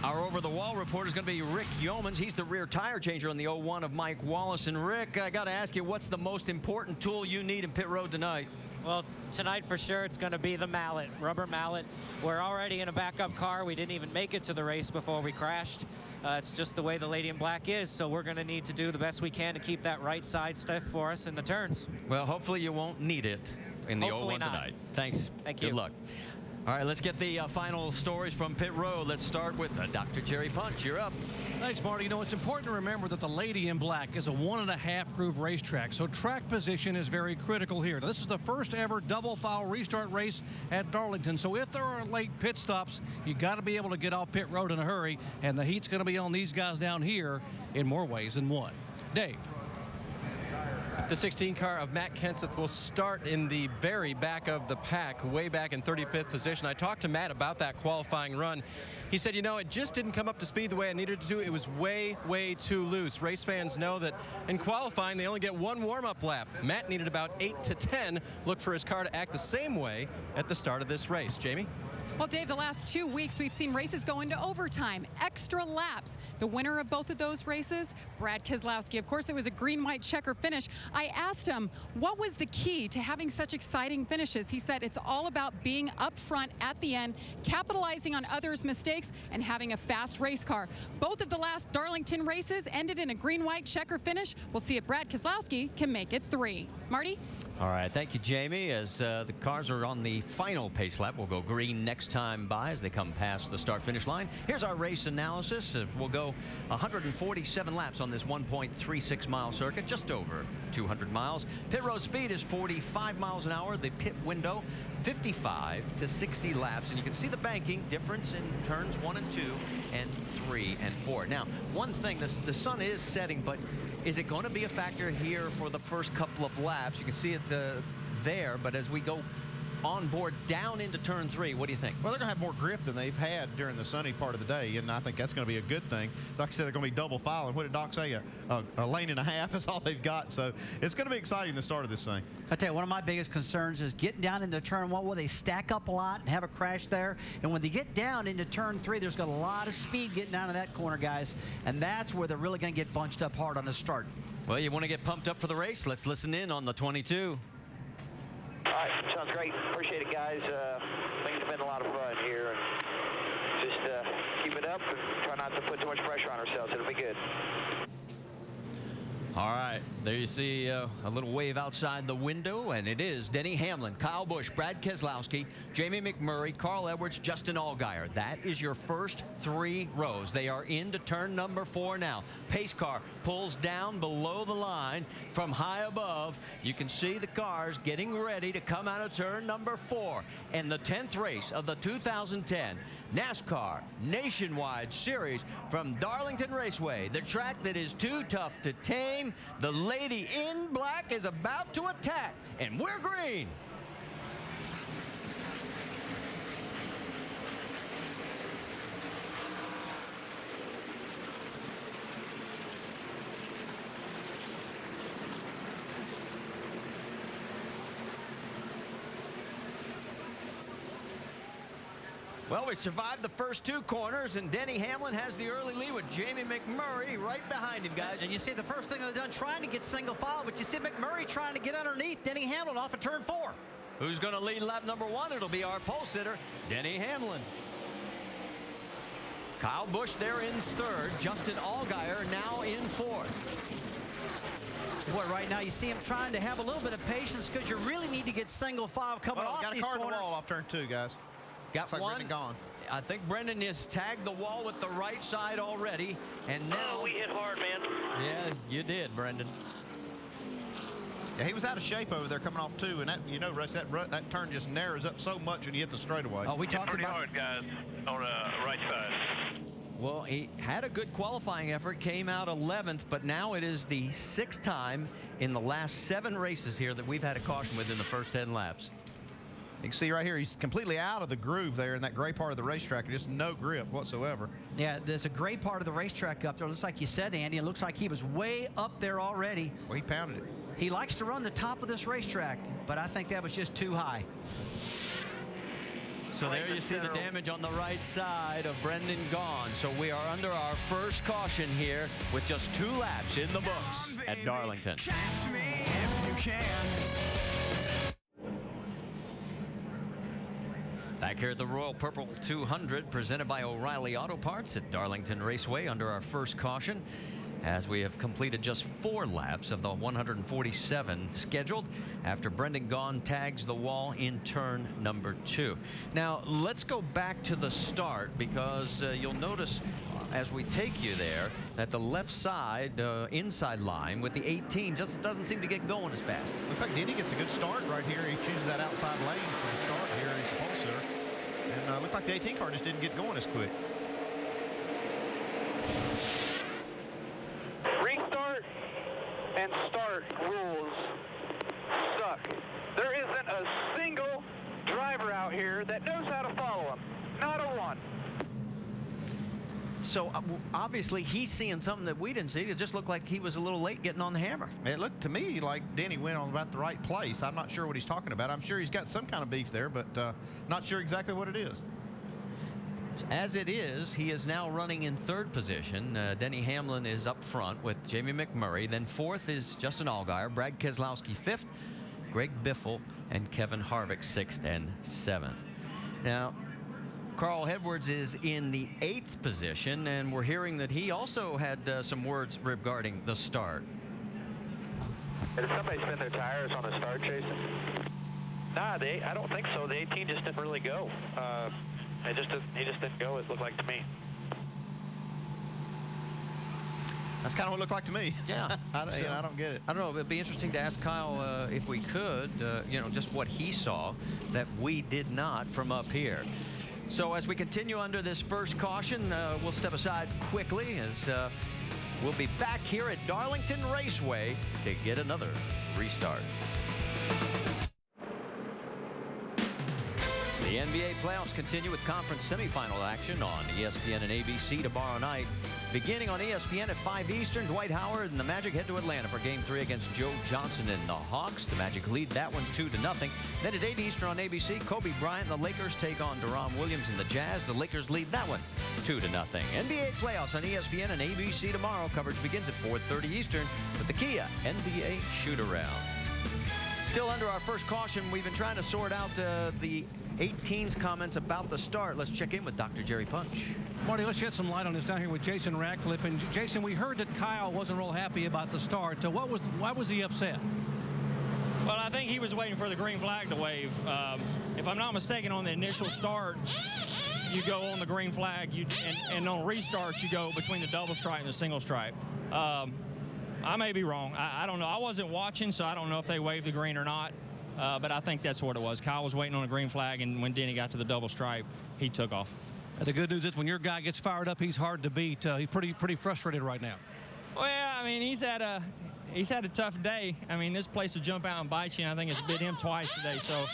Our over-the-wall reporter is going to be Rick Yeomans. He's the rear tire changer on the 01 of Mike Wallace. And Rick, I got to ask you, what's the most important tool you need in pit road tonight? Well, tonight for sure it's going to be the mallet, rubber mallet. We're already in a backup car. We didn't even make it to the race before we crashed. It's just the way the Lady in Black is, so we're going to need to do the best we can to keep that right side stiff for us in the turns. Well, hopefully you won't need it in the 01 tonight. Thanks. Thank you. Good luck. All right, let's get the final stories from pit road. Let's start with Dr. Jerry Punch. You're up. Thanks, Marty. You know, it's important to remember that the Lady in Black is a 1.5 groove racetrack, so track position is very critical here. Now, this is the first ever double foul restart race at Darlington, so if there are late pit stops, you got to be able to get off pit road in a hurry, and the heat's going to be on these guys down here in more ways than one. Dave. The 16 car of Matt Kenseth will start in the very back of the pack, way back in 35th position. I talked to Matt about that qualifying run. He said, you know, it just didn't come up to speed the way I needed it to. It was way, way too loose. Race fans know that in qualifying, they only get one warm-up lap. Matt needed about 8 to 10. Look for his car to act the same way at the start of this race. Jamie? Well, Dave, the last 2 weeks we've seen races go into overtime, extra laps. The winner of both of those races, Brad Keselowski. Of course, it was a green-white checker finish. I asked him, what was the key to having such exciting finishes? He said it's all about being up front at the end, capitalizing on others' mistakes, and having a fast race car. Both of the last Darlington races ended in a green-white checker finish. We'll see if Brad Keselowski can make it 3. Marty? All right, thank you, Jamie. As the cars are on the final pace lap, we'll go green next next time by as they come past the start-finish line. Here's our race analysis. We'll go 147 laps on this 1.36-mile circuit, just over 200 miles. Pit road speed is 45 miles an hour. The pit window, 55 to 60 laps. And you can see the banking difference in turns 1 and 2 and 3 and 4. Now, one thing, the sun is setting, but is it going to be a factor here for the first couple of laps? You can see it's there, but as we go on board down into turn 3, what do you think? Well, they're going to have more grip than they've had during the sunny part of the day, and I think that's going to be a good thing. Like I said, they're going to be double filing. What did Doc say? A lane and a half is all they've got, so it's going to be exciting the start of this thing. I tell you, one of my biggest concerns is getting down into turn 1 where they stack up a lot and have a crash there. And when they get down into turn 3, there's got a lot of speed getting down to that corner, guys, and that's where they're really going to get bunched up hard on the start. Well, you want to get pumped up for the race? Let's listen in on the 22. All right, sounds great. Appreciate it, guys. Things have been a lot of fun here. And just keep it up and try not to put too much pressure on ourselves. It'll be good. All right, there you see a little wave outside the window, and it is Denny Hamlin, Kyle Busch, Brad Keselowski, Jamie McMurray, Carl Edwards, Justin Allgaier. That is your first 3 rows. They are into turn number 4 now. Pace car pulls down below the line from high above. You can see the cars getting ready to come out of turn number 4. And the 10th race of the 2010 NASCAR Nationwide Series from Darlington Raceway, the track that is too tough to tame. The lady in black is about to attack, and we're green. Well, we survived the first 2 corners, and Denny Hamlin has the early lead with Jamie McMurray right behind him, guys. And you see the first thing they've done trying to get single file, but you see McMurray trying to get underneath Denny Hamlin off of turn 4. Who's going to lead lap number 1? It'll be our pole sitter, Denny Hamlin. Kyle Busch there in 3rd. Justin Allgaier now in 4th. Boy, right now you see him trying to have a little bit of patience because you really need to get single file coming off got a these car in corners. the wall off turn 2, guys. Got like one. Brendan gone. I think Brendan has tagged the wall with the right side already, and now we hit hard, man. Yeah, you did, Brendan. Yeah, he was out of shape over there coming off 2, and that, you know, Russ, that turn just narrows up so much when you hit the straightaway. Oh, we talked pretty about hard, guys, on the right side. Well, he had a good qualifying effort, came out 11th, but now it is the 6th time in the last 7 races here that we've had a caution within the first 10 laps. You can see right here, he's completely out of the groove there in that gray part of the racetrack. Just no grip whatsoever. Yeah, there's a great part of the racetrack up there. Looks like you said, Andy, it looks like he was way up there already. Well, he pounded it. He likes to run the top of this racetrack, but I think that was just too high. So there you see the damage on the right side of Brendan gone. So we are under our first caution here with just 2 laps in the books at Darlington. Catch me if you can. Back here at the Royal Purple 200, presented by O'Reilly Auto Parts at Darlington Raceway under our first caution, as we have completed just 4 laps of the 147 scheduled after Brendan Gaughan tags the wall in turn number 2. Now, let's go back to the start, because you'll notice as we take you there that the left side inside line with the 18 just doesn't seem to get going as fast. Looks like Denny gets a good start right here. He chooses that outside lane for the start here in his pole sitter. And looks like the 18 car just didn't get going as quick. Restart and start rules suck. There isn't a single driver out here that knows how to follow them. Not a one. So obviously he's seeing something that we didn't see. It just looked like he was a little late getting on the hammer. It looked to me like Denny went on about the right place. I'm not sure what he's talking about. I'm sure he's got some kind of beef there, but not sure exactly what it is. As it is, he is now running in 3rd position. Denny Hamlin is up front with Jamie McMurray. Then 4th is Justin Allgaier, Brad Keselowski 5th, Greg Biffle, and Kevin Harvick 6th and 7th. Now, Carl Edwards is in the 8th position, and we're hearing that he also had some words regarding the start. Did somebody spin their tires on the start, Jason? Nah, I don't think so. The 18 just didn't really go. He just didn't go, it looked like to me. That's kind of what it looked like to me. Yeah. I don't get it. I don't know. It'd be interesting to ask Kyle if we could, just what he saw that we did not from up here. So as we continue under this first caution, we'll step aside quickly as we'll be back here at Darlington Raceway to get another restart. The NBA playoffs continue with conference semifinal action on ESPN and ABC tomorrow night. Beginning on ESPN at 5 Eastern, Dwight Howard and the Magic head to Atlanta for Game 3 against Joe Johnson and the Hawks. The Magic lead that one 2-0. Then at 8 Eastern on ABC, Kobe Bryant and the Lakers take on Deron Williams and the Jazz. The Lakers lead that one 2-0. NBA playoffs on ESPN and ABC tomorrow. Coverage begins at 4:30 Eastern with the Kia NBA Shoot-Around. Still under our first caution, we've been trying to sort out the 18's comments about the start. Let's check in with Dr. Jerry Punch. Marty, let's shed some light on this down here with Jason Ratcliffe. And Jason, we heard that Kyle wasn't real happy about the start. Why was he upset? Well, I think he was waiting for the green flag to wave. If I'm not mistaken, on the initial start, you go on the green flag, and on restarts, you go between the double stripe and the single stripe. I may be wrong. I don't know. I wasn't watching, so I don't know if they waved the green or not. But I think that's what it was. Kyle was waiting on a green flag, and when Denny got to the double stripe, he took off. The good news is when your guy gets fired up, he's hard to beat. He's pretty frustrated right now. Well, I mean, he's had a tough day. I mean, this place will jump out and bite you, and I think it's bit him twice today. So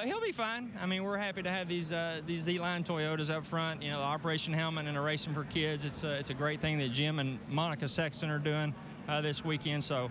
he'll be fine. I mean, we're happy to have these Z-Line Toyotas up front. You know, the Operation Helmet and the Racing for Kids. It's a great thing that Jim and Monica Sexton are doing this weekend. So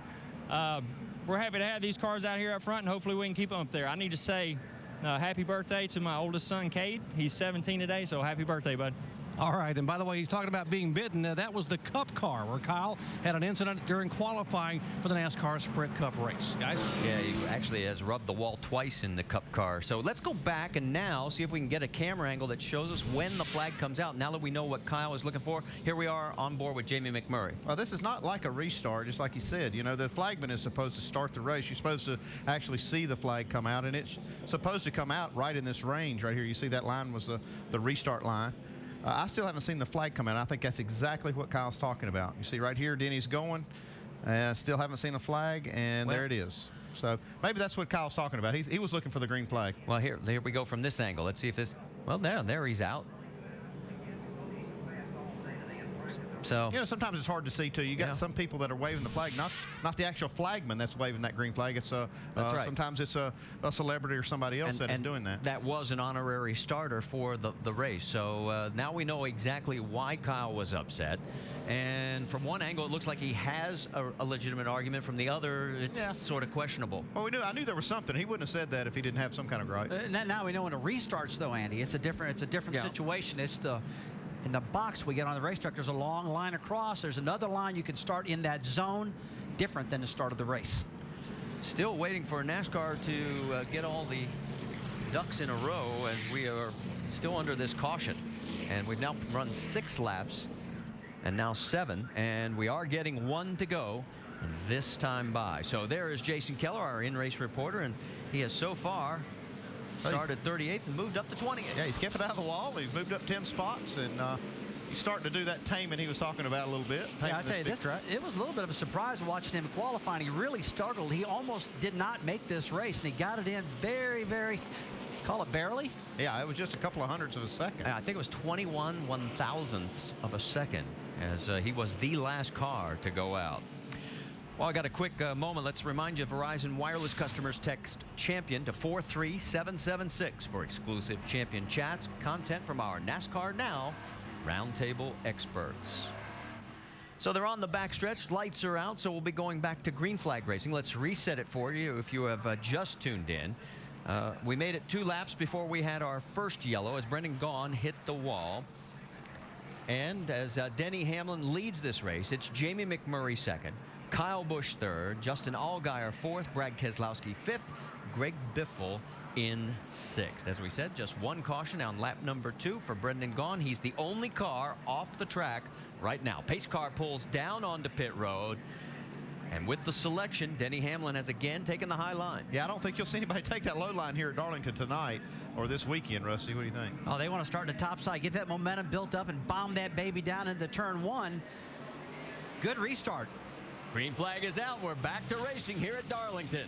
we're happy to have these cars out here up front, and hopefully we can keep them up there. I need to say happy birthday to my oldest son, Cade. He's 17 today, so happy birthday, bud. All right, and by the way, he's talking about being bitten. That was the Cup car where Kyle had an incident during qualifying for the NASCAR Sprint Cup race. Guys? Yeah, he actually has rubbed the wall twice in the Cup car. So let's go back and now see if we can get a camera angle that shows us when the flag comes out. Now that we know what Kyle is looking for, here we are on board with Jamie McMurray. Well, this is not like a restart, just like he said. You know, the flagman is supposed to start the race. You're supposed to actually see the flag come out, and it's supposed to come out right in this range right here. You see that line was the restart line. I still haven't seen the flag come out. I think that's exactly what Kyle's talking about. You see right here, Denny's going, and I still haven't seen a flag, and there it is. So maybe that's what Kyle's talking about. He was looking for the green flag. Well, here we go from this angle. Let's see if this, well, there he's out. So, you know, sometimes it's hard to see too. You got some people that are waving the flag, not the actual flagman that's waving that green flag. It's right. Sometimes it's a celebrity or somebody else that is doing that. That was an honorary starter for the race. So now we know exactly why Kyle was upset. And from one angle, it looks like he has a legitimate argument. From the other, it's sort of questionable. Well, I knew there was something. He wouldn't have said that if he didn't have some kind of gripe. Now we know when it restarts, though, Andy. It's a different situation. It's in the box we get on the racetrack, there's a long line across. There's another line you can start in that zone, different than the start of the race. Still waiting for NASCAR to get all the ducks in a row as we are still under this caution. And we've now run 6 laps and now 7, and we are getting 1 to go this time by. So there is Jason Keller, our in-race reporter, and he has so far started 38th and moved up to 20th. Yeah, he's kept it out of the wall. He's moved up 10 spots, and he's starting to do that taming he was talking about a little bit. Yeah, I tell you, it was a little bit of a surprise watching him qualifying. He really struggled. He almost did not make this race, and he got it in very, very, call it barely. Yeah, it was just a couple of hundredths of a second. I think it was 21 1,000ths of a second as he was the last car to go out. Well, I got a quick moment. Let's remind you, Verizon Wireless customers text champion to 43776 for exclusive champion chats, content from our NASCAR Now Roundtable experts. So they're on the backstretch. Lights are out, so we'll be going back to green flag racing. Let's reset it for you if you have just tuned in. We made it 2 laps before we had our first yellow as Brendan Gaughan hit the wall. And as Denny Hamlin leads this race, it's Jamie McMurray second, Kyle Busch third, Justin Allgaier fourth, Brad Keselowski fifth, Greg Biffle in 6th. As we said, just 1 caution on lap number 2 for Brendan Gaughan. He's the only car off the track right now. Pace car pulls down onto pit road. And with the selection, Denny Hamlin has again taken the high line. Yeah, I don't think you'll see anybody take that low line here at Darlington tonight or this weekend, Rusty. What do you think? Oh, they want to start in the top side, get that momentum built up, and bomb that baby down into turn 1. Good restart. Green flag is out. We're back to racing here at Darlington.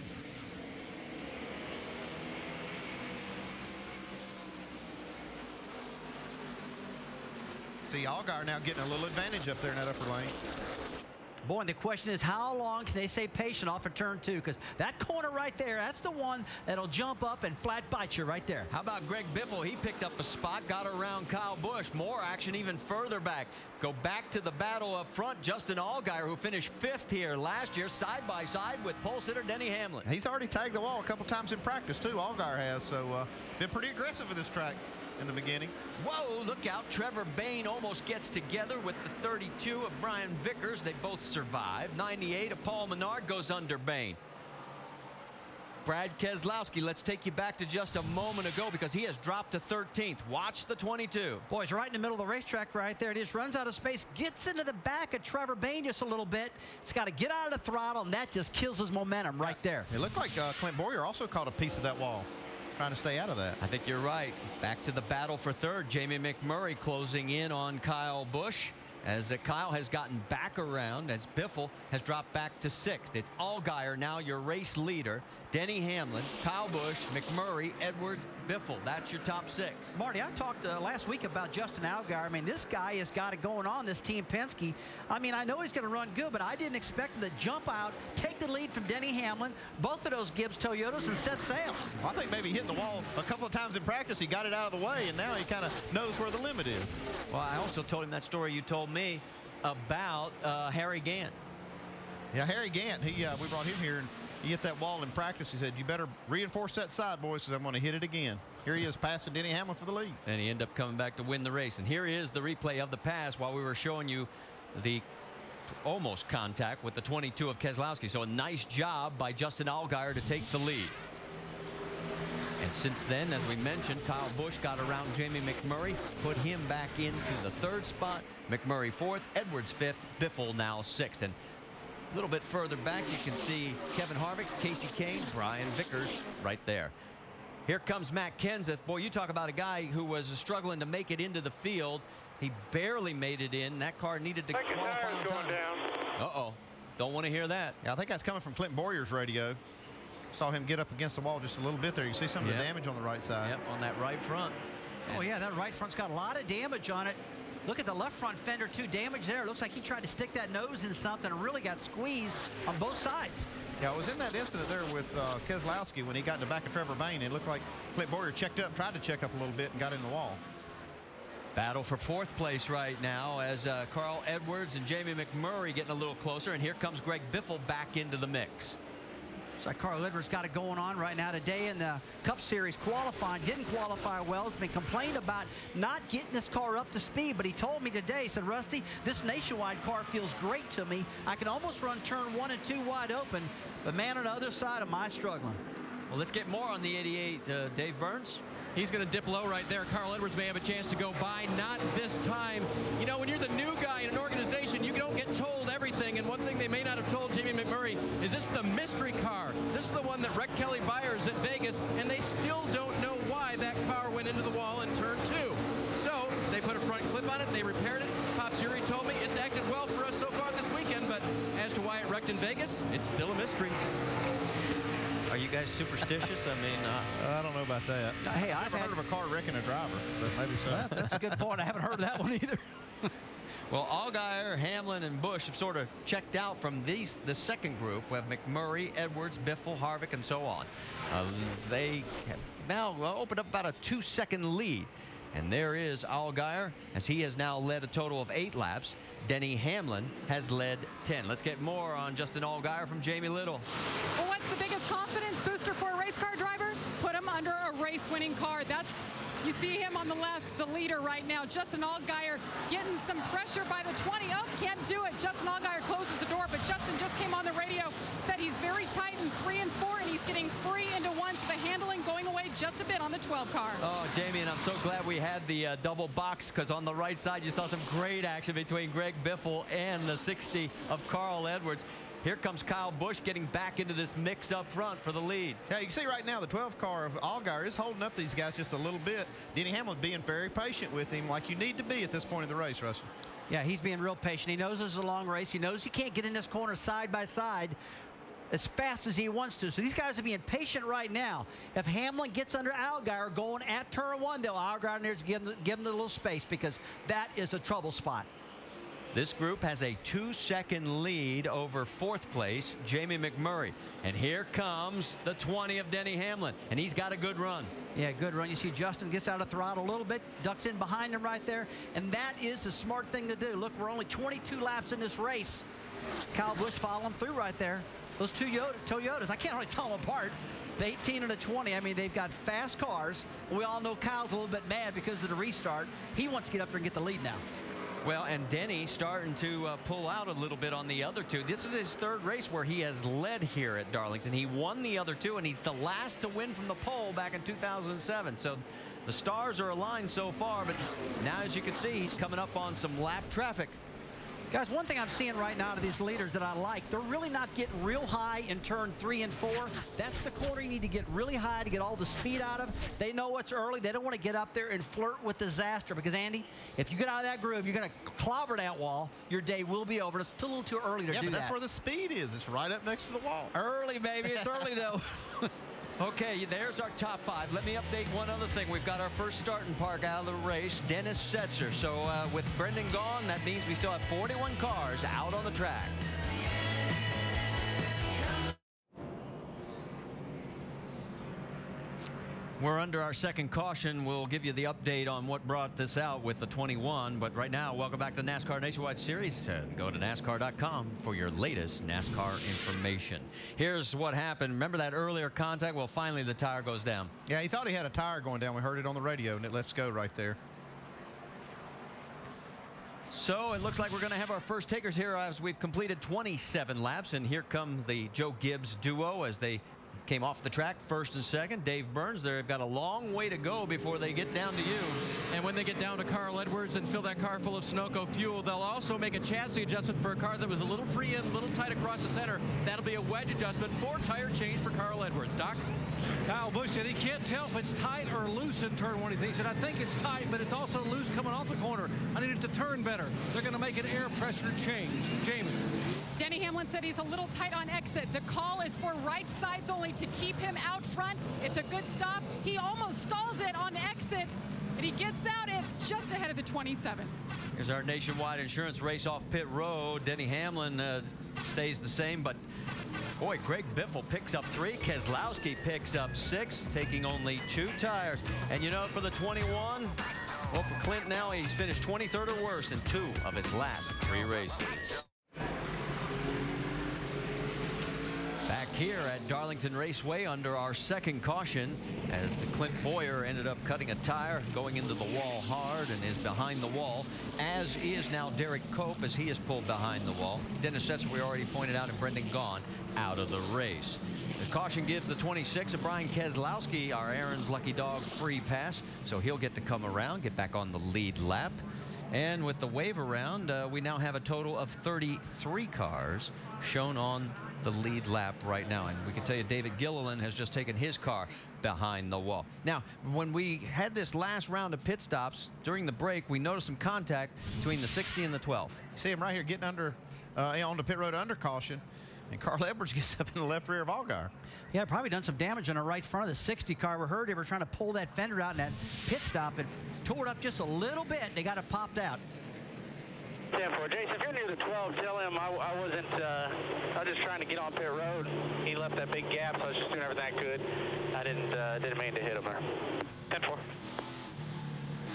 See, Allgaier now getting a little advantage up there in that upper lane. Boy, and the question is, how long can they stay patient off of turn 2? Because that corner right there, that's the one that'll jump up and flat bite you right there. How about Greg Biffle? He picked up a spot, got around Kyle Busch. More action even further back. Go back to the battle up front. Justin Allgaier, who finished 5th here last year, side by side with pole sitter Denny Hamlin. He's already tagged the wall a couple times in practice, too. Allgaier has, so been pretty aggressive with this track in the beginning. Whoa, look out. Trevor Bayne almost gets together with the 32 of Brian Vickers. They both survive. 98 of Paul Menard goes under Bayne. Brad Keselowski, let's take you back to just a moment ago because he has dropped to 13th. Watch the 22. Boys, right in the middle of the racetrack right there. It just runs out of space, gets into the back of Trevor Bayne just a little bit. It's got to get out of the throttle, and that just kills his momentum right there. It looked like Clint Boyer also caught a piece of that wall, trying to stay out of that. I think you're right. Back to the battle for 3rd. Jamie McMurray closing in on Kyle Busch as Kyle has gotten back around as Biffle has dropped back to 6th. It's Allgaier now your race leader. Denny Hamlin, Kyle Busch, McMurray, Edwards, Biffle. That's your top 6. Marty, I talked last week about Justin Allgaier. I mean, this guy has got it going on, this Team Penske. I mean, I know he's going to run good, but I didn't expect him to jump out, take the lead from Denny Hamlin, both of those Gibbs Toyotas, and set sail. I think maybe hitting the wall a couple of times in practice, he got it out of the way, and now he kind of knows where the limit is. Well, I also told him that story you told me about Harry Gant. Yeah, Harry Gant, we brought him here, and he hit that wall in practice. He said, you better reinforce that side, boys, because I'm going to hit it again. Here he is passing Denny Hamlin for the lead. And he ended up coming back to win the race. And here is the replay of the pass while we were showing you the almost contact with the 22 of Keselowski. So a nice job by Justin Allgaier to take the lead. And since then, as we mentioned, Kyle Busch got around Jamie McMurray, put him back into the 3rd spot. McMurray 4th, Edwards 5th, Biffle now 6th. And a little bit further back, you can see Kevin Harvick, Casey Kane, Brian Vickers right there. Here comes Matt Kenseth. Boy, you talk about a guy who was struggling to make it into the field. He barely made it in. That car needed to qualify on time. Uh-oh. Don't want to hear that. Yeah, I think that's coming from Clint Boyer's radio. Saw him get up against the wall just a little bit there. You see some of the damage on the right side. Yep, on that right front. Oh, yeah, that right front's got a lot of damage on it. Look at the left front fender, too. Damage there. Looks like he tried to stick that nose in something and really got squeezed on both sides. Yeah, it was in that incident there with Keselowski when he got in the back of Trevor Bayne. It looked like Clint Boyer checked up, tried to check up a little bit, and got in the wall. Battle for 4th place right now as Carl Edwards and Jamie McMurray getting a little closer. And here comes Greg Biffle back into the mix. So Carl Edwards got it going on right now today in the Cup Series qualifying. Didn't qualify well. Has been complained about not getting this car up to speed. But he told me today, he said, Rusty, this Nationwide car feels great to me. I can almost run turn 1 and 2 wide open. But man, on the other side, am I struggling? Well, let's get more on the 88. Dave Burns. He's going to dip low right there. Carl Edwards may have a chance to go by. Not this time. You know, when you're the new guy in an organization, you don't get told everything. And one thing they may not have told Jamie McMurray is this is the mystery car. This is the one that wrecked Kelly Byers at Vegas, and they still don't know why that car went into the wall in turn 2. So they put a front clip on it. They repaired it. Pop Zuri told me it's acted well for us so far this weekend, but as to why it wrecked in Vegas, it's still a mystery. Are you guys superstitious? I mean, I don't know about that. Hey, I've never heard of a car wrecking a driver, but maybe so. That's a good point. I haven't heard of that one either. Well, Allgaier, Hamlin, and Busch have sort of checked out from the second group. We have McMurray, Edwards, Biffle, Harvick, and so on. They have now opened up about a 2-second lead. And there is Allgaier, as he has now led a total of 8 laps. Denny Hamlin has led 10. Let's get more on Justin Allgaier from Jamie Little. Well, what's the biggest confidence booster for a race car driver? Put him under a race-winning car. You see him on the left, the leader right now. Justin Allgaier getting some pressure by the 20. Oh, can't do it. Justin Allgaier closes the door, but Justin just came on the radio, said he's very tight in 3 and 4, and he's getting free into 1, so the handling going away just a bit on the 12 car. Oh, Jamie, and I'm so glad we had the double box, because on the right side you saw some great action between Greg Biffle and the 60 of Carl Edwards. Here comes Kyle Busch getting back into this mix up front for the lead. Yeah, you can see right now the 12 car of Allgaier is holding up these guys just a little bit. Denny Hamlin being very patient with him, like you need to be at this point in the race, Russell. Yeah, he's being real patient. He knows this is a long race. He knows he can't get in this corner side by side as fast as he wants to. So these guys are being patient right now. If Hamlin gets under Allgaier going at turn 1, they'll Allgaier needs to give him a little space because that is a trouble spot. This group has a 2-second lead over 4th place, Jamie McMurray. And here comes the 20 of Denny Hamlin, and he's got a good run. Yeah, good run. You see Justin gets out of throttle a little bit, ducks in behind him right there, and that is the smart thing to do. Look, we're only 22 laps in this race. Kyle Busch following through right there. Those two Toyotas, I can't really tell them apart. The 18 and the 20, I mean, they've got fast cars. We all know Kyle's a little bit mad because of the restart. He wants to get up there and get the lead now. Well, and Denny starting to pull out a little bit on the other two. This is his 3rd race where he has led here at Darlington. He won the other 2, and he's the last to win from the pole back in 2007. So the stars are aligned so far, but now, as you can see, he's coming up on some lap traffic. Guys, one thing I'm seeing right now to these leaders that I like, they're really not getting real high in turn 3 and 4. That's the corner you need to get really high to get all the speed out of. They know it's early. They don't want to get up there and flirt with disaster because, Andy, if you get out of that groove, you're going to clobber that wall. Your day will be over. It's a little too early to do that. Yeah, but that's where the speed is. It's right up next to the wall. Early, baby. It's early, though. Okay, there's our top 5. Let me update one other thing. We've got our first starting park out of the race, Dennis Setzer. So with Brendan gone, that means we still have 41 cars out on the track. We're under our second caution. We'll give you the update on what brought this out with the 21. But right now, welcome back to the NASCAR Nationwide Series. Go to NASCAR.com for your latest NASCAR information. Here's what happened. Remember that earlier contact? Well, finally, the tire goes down. Yeah, he thought he had a tire going down. We heard it on the radio, and it lets go right there. So it looks like we're going to have our first takers here as we've completed 27 laps. And here come the Joe Gibbs duo as they came off the track, 1st and 2nd. Dave Burns, they've got a long way to go before they get down to you. And when they get down to Carl Edwards and fill that car full of Sunoco fuel, they'll also make a chassis adjustment for a car that was a little free and a little tight across the center. That'll be a wedge adjustment, 4 tire change for Carl Edwards. Doc? Kyle Busch said he can't tell if it's tight or loose in turn 1. He said, I think it's tight, but it's also loose coming off the corner. I need it to turn better. They're going to make an air pressure change. Jamie. Denny Hamlin said he's a little tight on exit. The call is for right sides only to keep him out front. It's a good stop. He almost stalls it on exit, and he gets out at just ahead of the 27. Here's our nationwide insurance race off pit road. Denny Hamlin stays the same, but boy, Greg Biffle picks up 3. Keselowski picks up 6, taking only 2 tires. And you know, for the 21, well, for Clint now, he's finished 23rd or worse in 2 of his last 3 races. Back here at Darlington Raceway under our second caution as Clint Boyer ended up cutting a tire, going into the wall hard and is behind the wall, as is now Derek Cope as he is pulled behind the wall. Dennis Setzer, we already pointed out, and Brendan Gaughan out of the race. The caution gives the 26 of Brian Keselowski, our Aaron's lucky dog, free pass, so he'll get to come around, get back on the lead lap. And with the wave around, we now have a total of 33 cars shown on the lead lap right now. And we can tell you David Gilliland has just taken his car behind the wall. Now, when we had this last round of pit stops during the break, we noticed some contact between the 60 and the 12. See him right here getting under on the pit road under caution. And Carl Edwards gets up in the left rear of Allgaier. Yeah, probably done some damage on the right front of the 60 car. We heard they were trying to pull that fender out in that pit stop and tore it up just a little bit. They got it popped out. 10-4. Jason, if you're near the 12, tell him I was just trying to get on pit road. He left that big gap, so I was just doing everything I could. I didn't mean to hit him there. 10-4.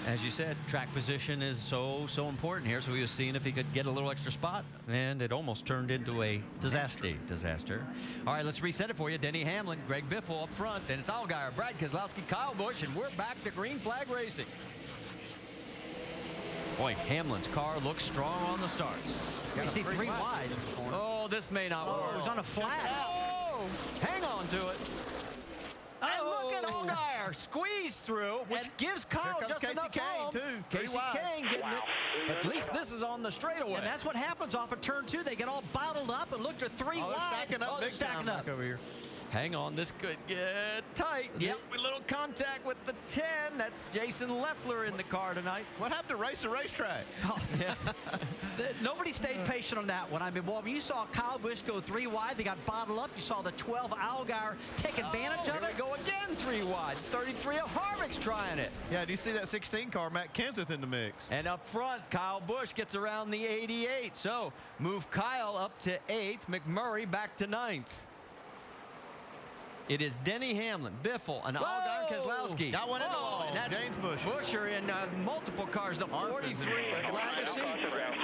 As you said, track position is so important here, so he was seeing if he could get a little extra spot, and it almost turned into a disaster. All right, let's reset it for you. Denny Hamlin, Greg Biffle up front, then it's Allgaier, Brad Keselowski, Kyle Busch, and we're back to green flag racing. Boy, Hamlin's car looks strong on the starts. You see 3 wide. Oh, this may not work. It was on a flat. Oh, hang on to it. And look at Allgaier. there. Squeezed through, which gives Kyle just Casey enough Kane, room. too. Casey Kane getting it. At least this is on the straightaway. And that's what happens off of turn 2. They get all bottled up and look to 3 they're wide. stacking up they're big time stacking up. back over here. Hang on, this could get tight. Yep, a little contact with the 10. That's Jason Leffler in the car tonight. What happened to Race the Racetrack? Oh, yeah. Nobody stayed patient on that one. I mean, well, you saw Kyle Busch go 3 wide. They got bottled up. You saw the 12 Allgaier take advantage of Here it. we go again, 3 wide. 33 of Harvick's trying it. Yeah, do you see that 16 car? Matt Kenseth in the mix. And up front, Kyle Busch gets around the 88. So move Kyle up to 8th, McMurray back to 9th. It is Denny Hamlin, Biffle, and Allgaier Keselowski. Got one in the wall. And that's James Busher. Busher in multiple cars. The 43 of Legacy.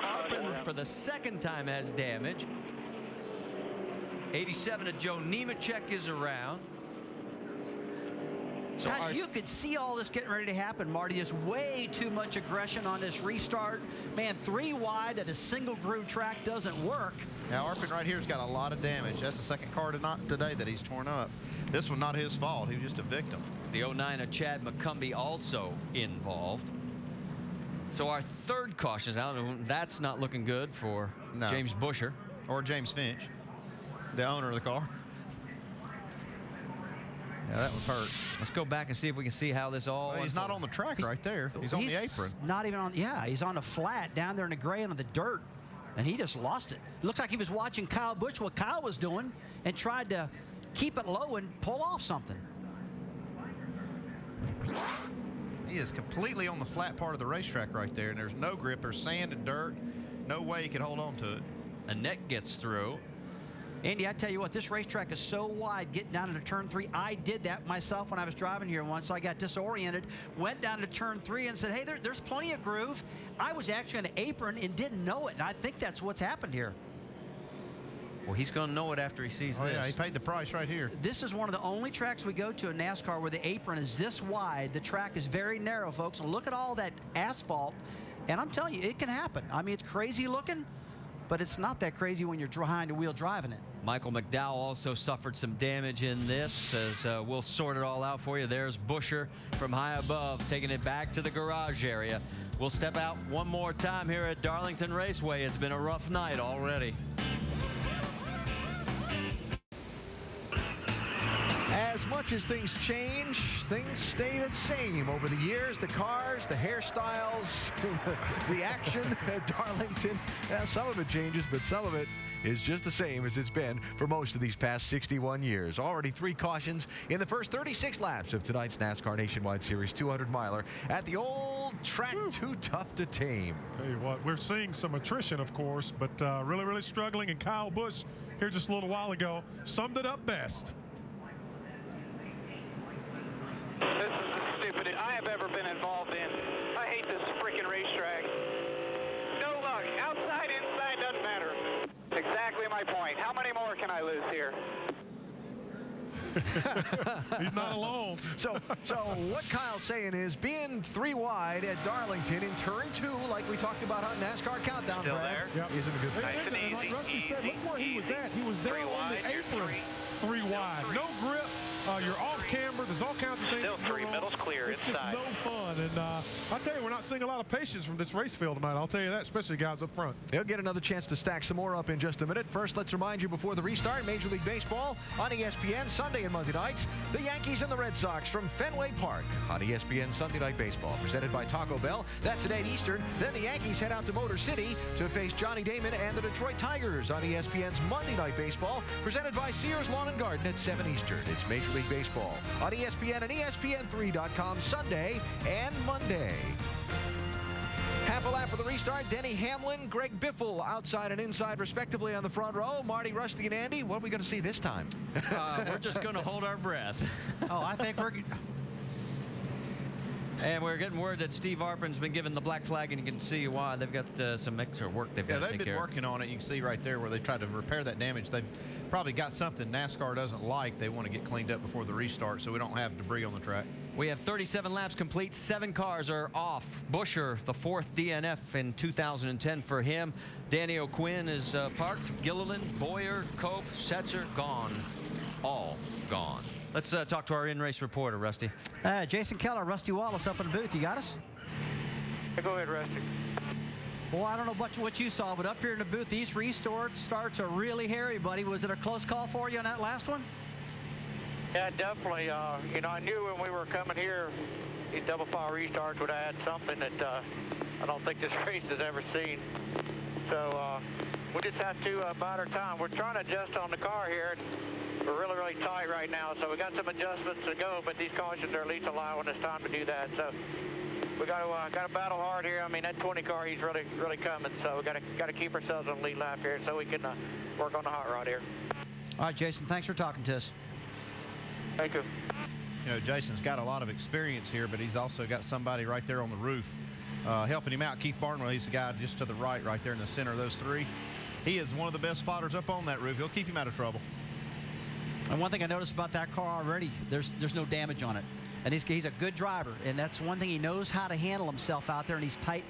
Arpin for the second time has damage. 87 of Joe Nemechek is around. So God, you could see all this getting ready to happen, Marty. Just way too much aggression on this restart. Man, 3 wide at a single groove track doesn't work. Now, Arpin right here has got a lot of damage. That's the second car today that he's torn up. This was not his fault. He was just a victim. The 09 of Chad McCumbee also involved. So our third caution, that's not looking good for James Busher. Or James Finch, the owner of the car. Yeah, that was hurt. Let's go back and see if we can see how this all Well, he's not on the track right there. He's on the apron. Not even on, yeah, he's on the flat down there in the gray and on the dirt, and he just lost it. It looks like he was watching Kyle Busch, what Kyle was doing, and tried to keep it low and pull off something. He is completely on the flat part of the racetrack right there, and there's no grip. There's sand and dirt. No way he could hold on to it. Annette gets through. Andy, I tell you what, this racetrack is so wide getting down into turn 3. I did that myself when I was driving here once, so I got disoriented, went down to turn 3 and said, hey, there's plenty of groove. I was actually on an apron and didn't know it, and I think that's what's happened here. Well, he's going to know it after he sees this. Yeah, he paid the price right here. This is one of the only tracks we go to in NASCAR where the apron is this wide. The track is very narrow, folks, and look at all that asphalt, and I'm telling you, it can happen. I mean, it's crazy looking, but it's not that crazy when you're behind the wheel driving it. Michael McDowell also suffered some damage in this, as we'll sort it all out for you. There's Busher from high above, taking it back to the garage area. We'll step out one more time here at Darlington Raceway. It's been a rough night already. As much as things change, things stay the same over the years. The cars, the hairstyles, the action at Darlington. Yeah, some of it changes, but some of it is just the same as it's been for most of these past 61 years. Already 3 cautions in the first 36 laps of tonight's NASCAR Nationwide Series 200-miler at the old track. Too tough to tame. Tell you what, we're seeing some attrition, of course, but really, really struggling. And Kyle Busch here just a little while ago summed it up best. This is the stupidest I have ever been involved in. I hate this freaking racetrack. No luck. Outside, inside, doesn't matter. Exactly my point. How many more can I lose here? He's not alone. So what Kyle's saying is being 3 wide at Darlington in turn 2, like we talked about on NASCAR Countdown, Still Brad, Yep. isn't a good thing. Hey, listen, like Rusty said, look where he was at. He was there on the apron. 3 wide. No grip. You're off camber. There's all kinds of things. Still 3, middle's clear. It's just no fun. And I tell you, we're not seeing a lot of patience from this race field tonight. I'll tell you that, especially guys up front. They'll get another chance to stack some more up in just a minute. First, let's remind you before the restart, Major League Baseball on ESPN Sunday and Monday nights. The Yankees and the Red Sox from Fenway Park on ESPN Sunday Night Baseball, presented by Taco Bell. That's at 8 Eastern. Then the Yankees head out to Motor City to face Johnny Damon and the Detroit Tigers on ESPN's Monday Night Baseball, presented by Sears Lawn and Garden at 7 Eastern. It's Major League Baseball on ESPN and ESPN3.com Sunday and Monday. Half a lap for the restart. Denny Hamlin, Greg Biffle outside and inside respectively on the front row. Marty, Rusty, and Andy, what are we going to see this time? We're just going to hold our breath. Oh, I think we're... And we're getting word that Steve Arpin's been given the black flag, and you can see why. They've got some extra work they've got to take care of. Yeah, they've been working on it. You can see right there where they tried to repair that damage. They've probably got something NASCAR doesn't like. They want to get cleaned up before the restart so we don't have debris on the track. We have 37 laps complete. 7 cars are off. Busher, the 4th DNF in 2010 for him. Danny O'Quinn is parked. Gilliland, Boyer, Cope, Setzer, gone. all gone. Let's talk to our in-race reporter, Rusty. Jason Keller, Rusty Wallace up in the booth. You got us? Go ahead, Rusty. Well, I don't know what you saw, but up here in the booth, these starts are really hairy, buddy. Was it a close call for you on that last one? Yeah, definitely. You know, I knew when we were coming here, these double file restarts would add something that I don't think this race has ever seen. So we just have to bide our time. We're trying to adjust on the car here, and we're really, really tight right now. So we got some adjustments to go, but these cautions are at least allowing us time to do that. So we got to battle hard here. I mean, that 20 car, he's really, really coming. So we got to keep ourselves on the lead lap here so we can work on the hot rod here. All right, Jason, thanks for talking to us. Thank you. You know, Jason's got a lot of experience here, but he's also got somebody right there on the roof helping him out. Keith Barnwell, he's the guy just to the right there in the center of those three. He is one of the best spotters up on that roof. He'll keep him out of trouble. And one thing I noticed about that car already, there's no damage on it. And he's a good driver, and that's one thing. He knows how to handle himself out there in these tight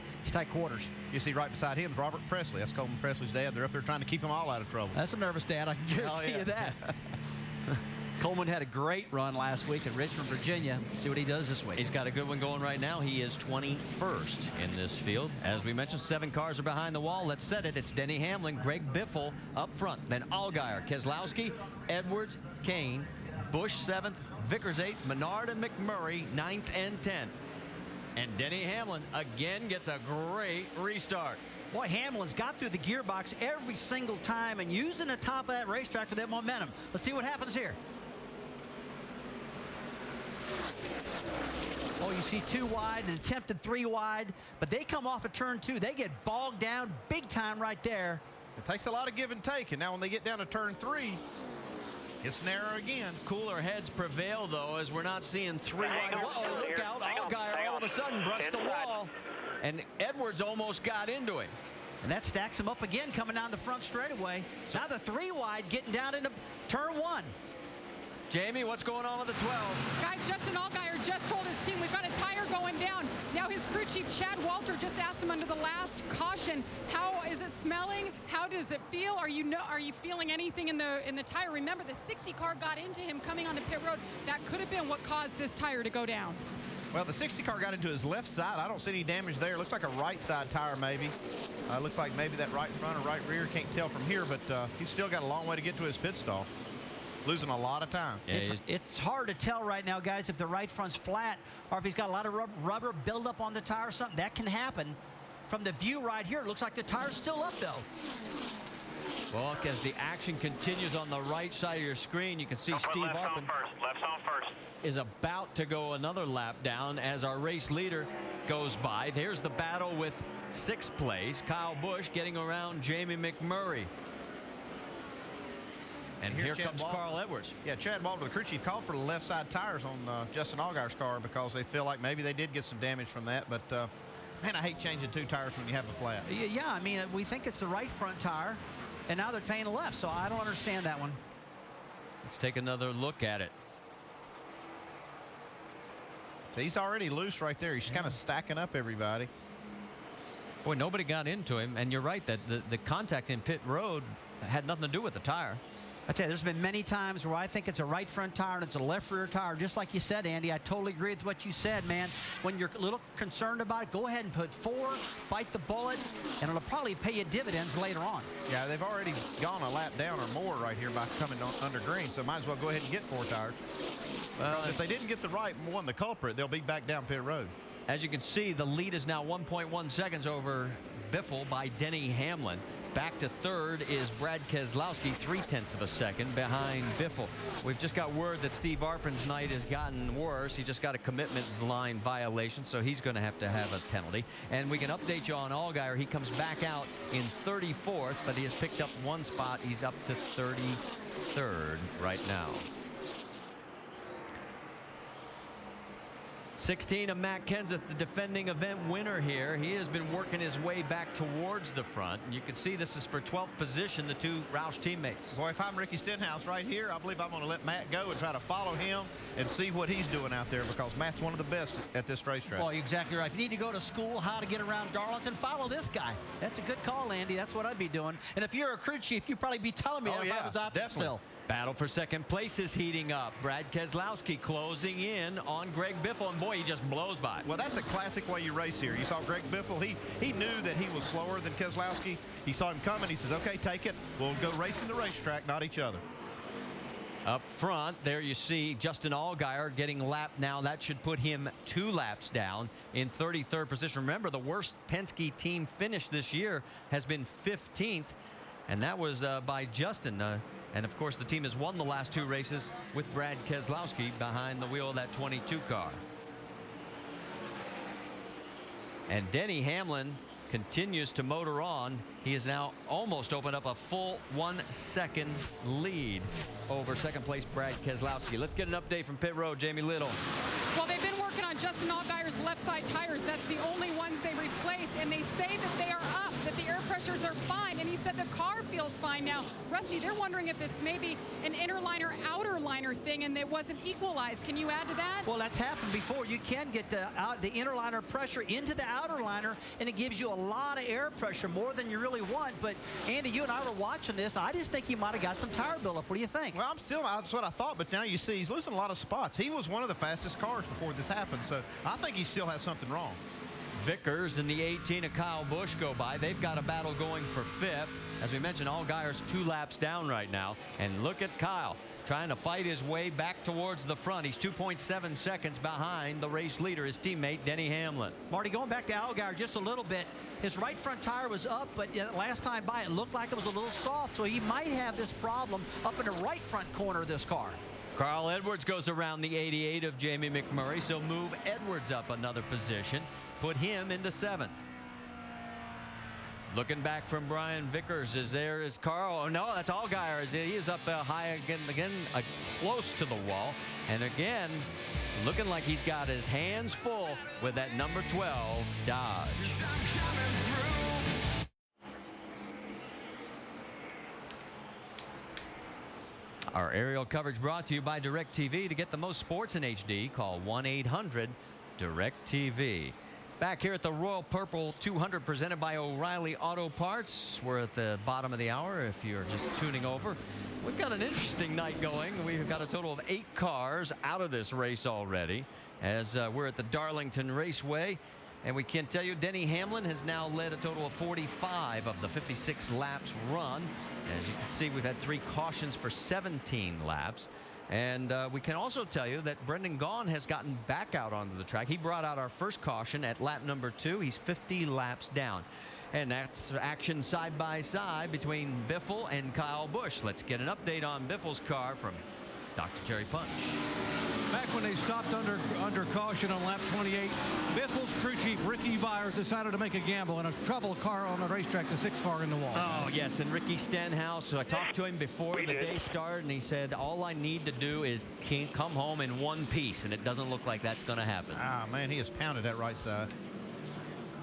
quarters. You see right beside him, Robert Presley. That's Coleman Presley's dad. They're up there trying to keep them all out of trouble. That's a nervous dad, I can guarantee you that. Coleman had a great run last week in Richmond, Virginia. See what he does this week. He's got a good one going right now. He is 21st in this field. As we mentioned, 7 cars are behind the wall. Let's set it. It's Denny Hamlin, Greg Biffle up front. Then Allgaier, Keselowski, Edwards, Kane, Busch 7th, Vickers 8th, Menard and McMurray 9th and 10th. And Denny Hamlin again gets a great restart. Boy, Hamlin's got through the gearbox every single time and using the top of that racetrack for that momentum. Let's see what happens here. Oh, you see 2 wide, an attempted 3 wide, but they come off of turn 2. They get bogged down big time right there. It takes a lot of give and take, and now when they get down to turn 3, it's narrow again. Cooler heads prevail, though, as we're not seeing 3 wide. Uh-oh, look out. Allgaier all of a sudden brushed the wall, and Edwards almost got into him. And that stacks him up again coming down the front straightaway. Now the 3 wide getting down into turn 1. Jamie, what's going on with the 12? Guys, Justin Allgaier just told his team we've got a tire going down. Now his crew chief, Chad Walter, just asked him under the last caution, how is it smelling? How does it feel? Are you feeling anything in the tire? Remember, the 60 car got into him coming onto pit road. That could have been what caused this tire to go down. Well, the 60 car got into his left side. I don't see any damage there. Looks like a right side tire maybe. Looks like maybe that right front or right rear. Can't tell from here, but he's still got a long way to get to his pit stall. Losing a lot of time. Yeah, it's hard to tell right now, guys, if the right front's flat or if he's got a lot of rubber buildup on the tire or something. That can happen. From the view right here, it looks like the tire's still up, though. Well, as the action continues on the right side of your screen, you can see Steve Arpin is about to go another lap down as our race leader goes by. There's the battle with 6th place. Kyle Busch getting around Jamie McMurray. And here comes Carl Edwards. Yeah, Chad Walter, the crew chief, called for the left side tires on Justin Allgaier's car because they feel like maybe they did get some damage from that. But, man, I hate changing 2 tires when you have a flat. Yeah, I mean, we think it's the right front tire, and now they're paying the left, so I don't understand that one. Let's take another look at it. So he's already loose right there. He's kind of stacking up everybody. Boy, nobody got into him, and you're right that the contact in pit road had nothing to do with the tire. I tell you, there's been many times where I think it's a right front tire and it's a left rear tire. Just like you said, Andy, I totally agree with what you said, man. When you're a little concerned about it, go ahead and put 4, bite the bullet, and it'll probably pay you dividends later on. Yeah, they've already gone a lap down or more right here by coming on under green, so might as well go ahead and get 4 tires. If they didn't get the right one, the culprit, they'll be back down pit road. As you can see, the lead is now 1.1 seconds over Biffle by Denny Hamlin. Back to 3rd is Brad Keselowski, 0.3 of a second behind Biffle. We've just got word that Steve Arpin's night has gotten worse. He just got a commitment line violation, so he's going to have a penalty. And we can update you on Allgaier. He comes back out in 34th, but he has picked up 1 spot. He's up to 33rd right now. 16 of Matt Kenseth, the defending event winner here. He has been working his way back towards the front. And you can see this is for 12th position, the 2 Roush teammates. Boy, if I'm Ricky Stenhouse right here, I believe I'm going to let Matt go and try to follow him and see what he's doing out there because Matt's one of the best at this racetrack. Oh, you're exactly right. If you need to go to school, how to get around Darlington, follow this guy. That's a good call, Andy. That's what I'd be doing. And if you're a crew chief, you'd probably be telling me if I was out there still. Battle for second place is heating up. Brad Keselowski closing in on Greg Biffle, and boy, he just blows by. Well, that's a classic way you race here. You saw Greg Biffle. He knew that he was slower than Keselowski. He saw him coming. He says, okay, take it. We'll go racing the racetrack, not each other. Up front, there you see Justin Allgaier getting lapped now. That should put him 2 laps down in 33rd position. Remember, the worst Penske team finish this year has been 15th, and that was by Justin. And, of course, the team has won the last 2 races with Brad Keselowski behind the wheel of that 22 car. And Denny Hamlin continues to motor on. He has now almost opened up a full 1 second lead over second place Brad Keselowski. Let's get an update from pit road. Jamie Little. Well, they've been working on Justin Allgaier's left side tires. That's the only ones they replace, and they say that they are up, that the air pressures are fine, and he said the car feels fine now. Rusty, they're wondering if it's maybe an inner liner, outer liner thing, and it wasn't equalized. Can you add to that? Well, that's happened before. You can get the inner liner pressure into the outer liner, and it gives you a lot of air pressure, more than you really want. But, Andy, you and I were watching this. I just think he might have got some tire buildup. What do you think? Well, that's what I thought, but now you see he's losing a lot of spots. He was one of the fastest cars before this happened, so I think he still has something wrong. Vickers and the 18 of Kyle Busch go by. They've got a battle going for 5th. As we mentioned, Allgaier's 2 laps down right now. And look at Kyle trying to fight his way back towards the front. He's 2.7 seconds behind the race leader, his teammate Denny Hamlin. Marty, going back to Allgaier just a little bit, his right front tire was up, but last time by it looked like it was a little soft, so he might have this problem up in the right front corner of this car. Carl Edwards goes around the 88 of Jamie McMurray, so move Edwards up another position, put him into 7th. Looking back from Brian Vickers, is Carl. Oh, no, that's Allgaier. He is up high again, close to the wall. And again, looking like he's got his hands full with that number 12 Dodge. Our aerial coverage brought to you by DirecTV. To get the most sports in HD, call 1-800-DirecTV. Back here at the Royal Purple 200 presented by O'Reilly Auto Parts. We're at the bottom of the hour if you're just tuning over. We've got an interesting night going. We've got a total of 8 cars out of this race already as we're at the Darlington Raceway. And we can tell you Denny Hamlin has now led a total of 45 of the 56 laps run. As you can see, we've had 3 cautions for 17 laps. And we can also tell you that Brendan Gaughan has gotten back out onto the track. He brought out our first caution at lap number 2. He's 50 laps down. And that's action side by side between Biffle and Kyle Busch. Let's get an update on Biffle's car from Dr. Jerry Punch. Back when they stopped under caution on lap 28, Biffle's crew chief Ricky Byers decided to make a gamble and a trouble car on the racetrack, the 6th car in the wall. Oh, yes, and Ricky Stenhouse, I talked to him before the day started, and he said, all I need to do is come home in one piece, and it doesn't look like that's going to happen. Ah, man, he has pounded that right side.